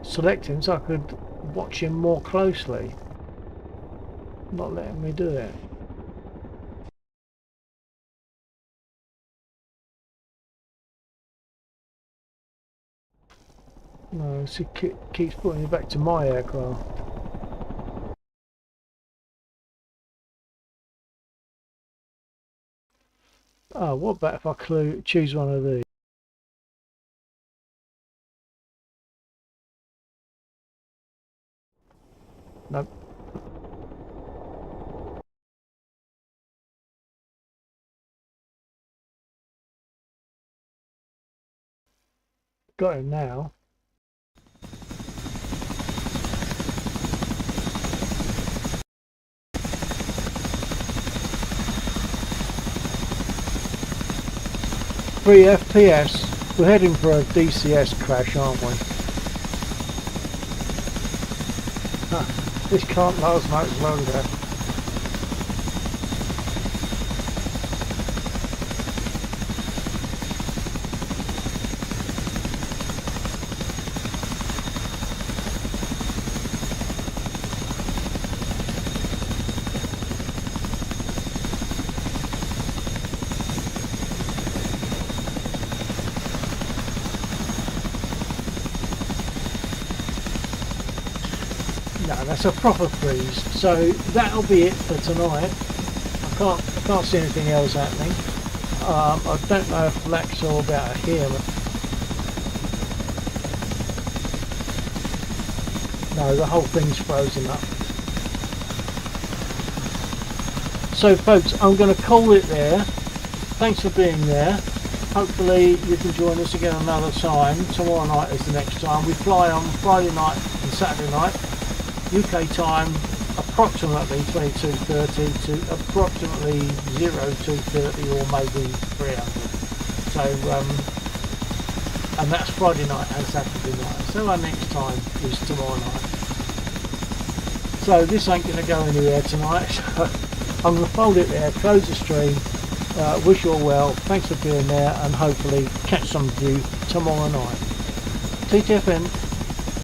select him so I could watch him more closely. Not letting me do it. No, it keeps putting me back to my aircraft. Oh, what about if I choose one of these? Nope. Got him now. Free FPS. We're heading for a DCS crash, aren't we? This can't last much longer. No, that's a proper freeze. So that'll be it for tonight. I can't see anything else happening. I don't know if Black's all about here. No, the whole thing's frozen up. So folks, I'm going to call it there. Thanks for being there. Hopefully you can join us again another time. Tomorrow night is the next time. We fly on Friday night and Saturday night. UK time approximately 22:30 to approximately 02:30 or maybe 300. So and that's Friday night and Saturday night. So our next time is tomorrow night. So this ain't going to go anywhere tonight. So I'm going to fold it there, close the stream. Wish you all well. Thanks for being there, and hopefully catch some of you tomorrow night. TTFN.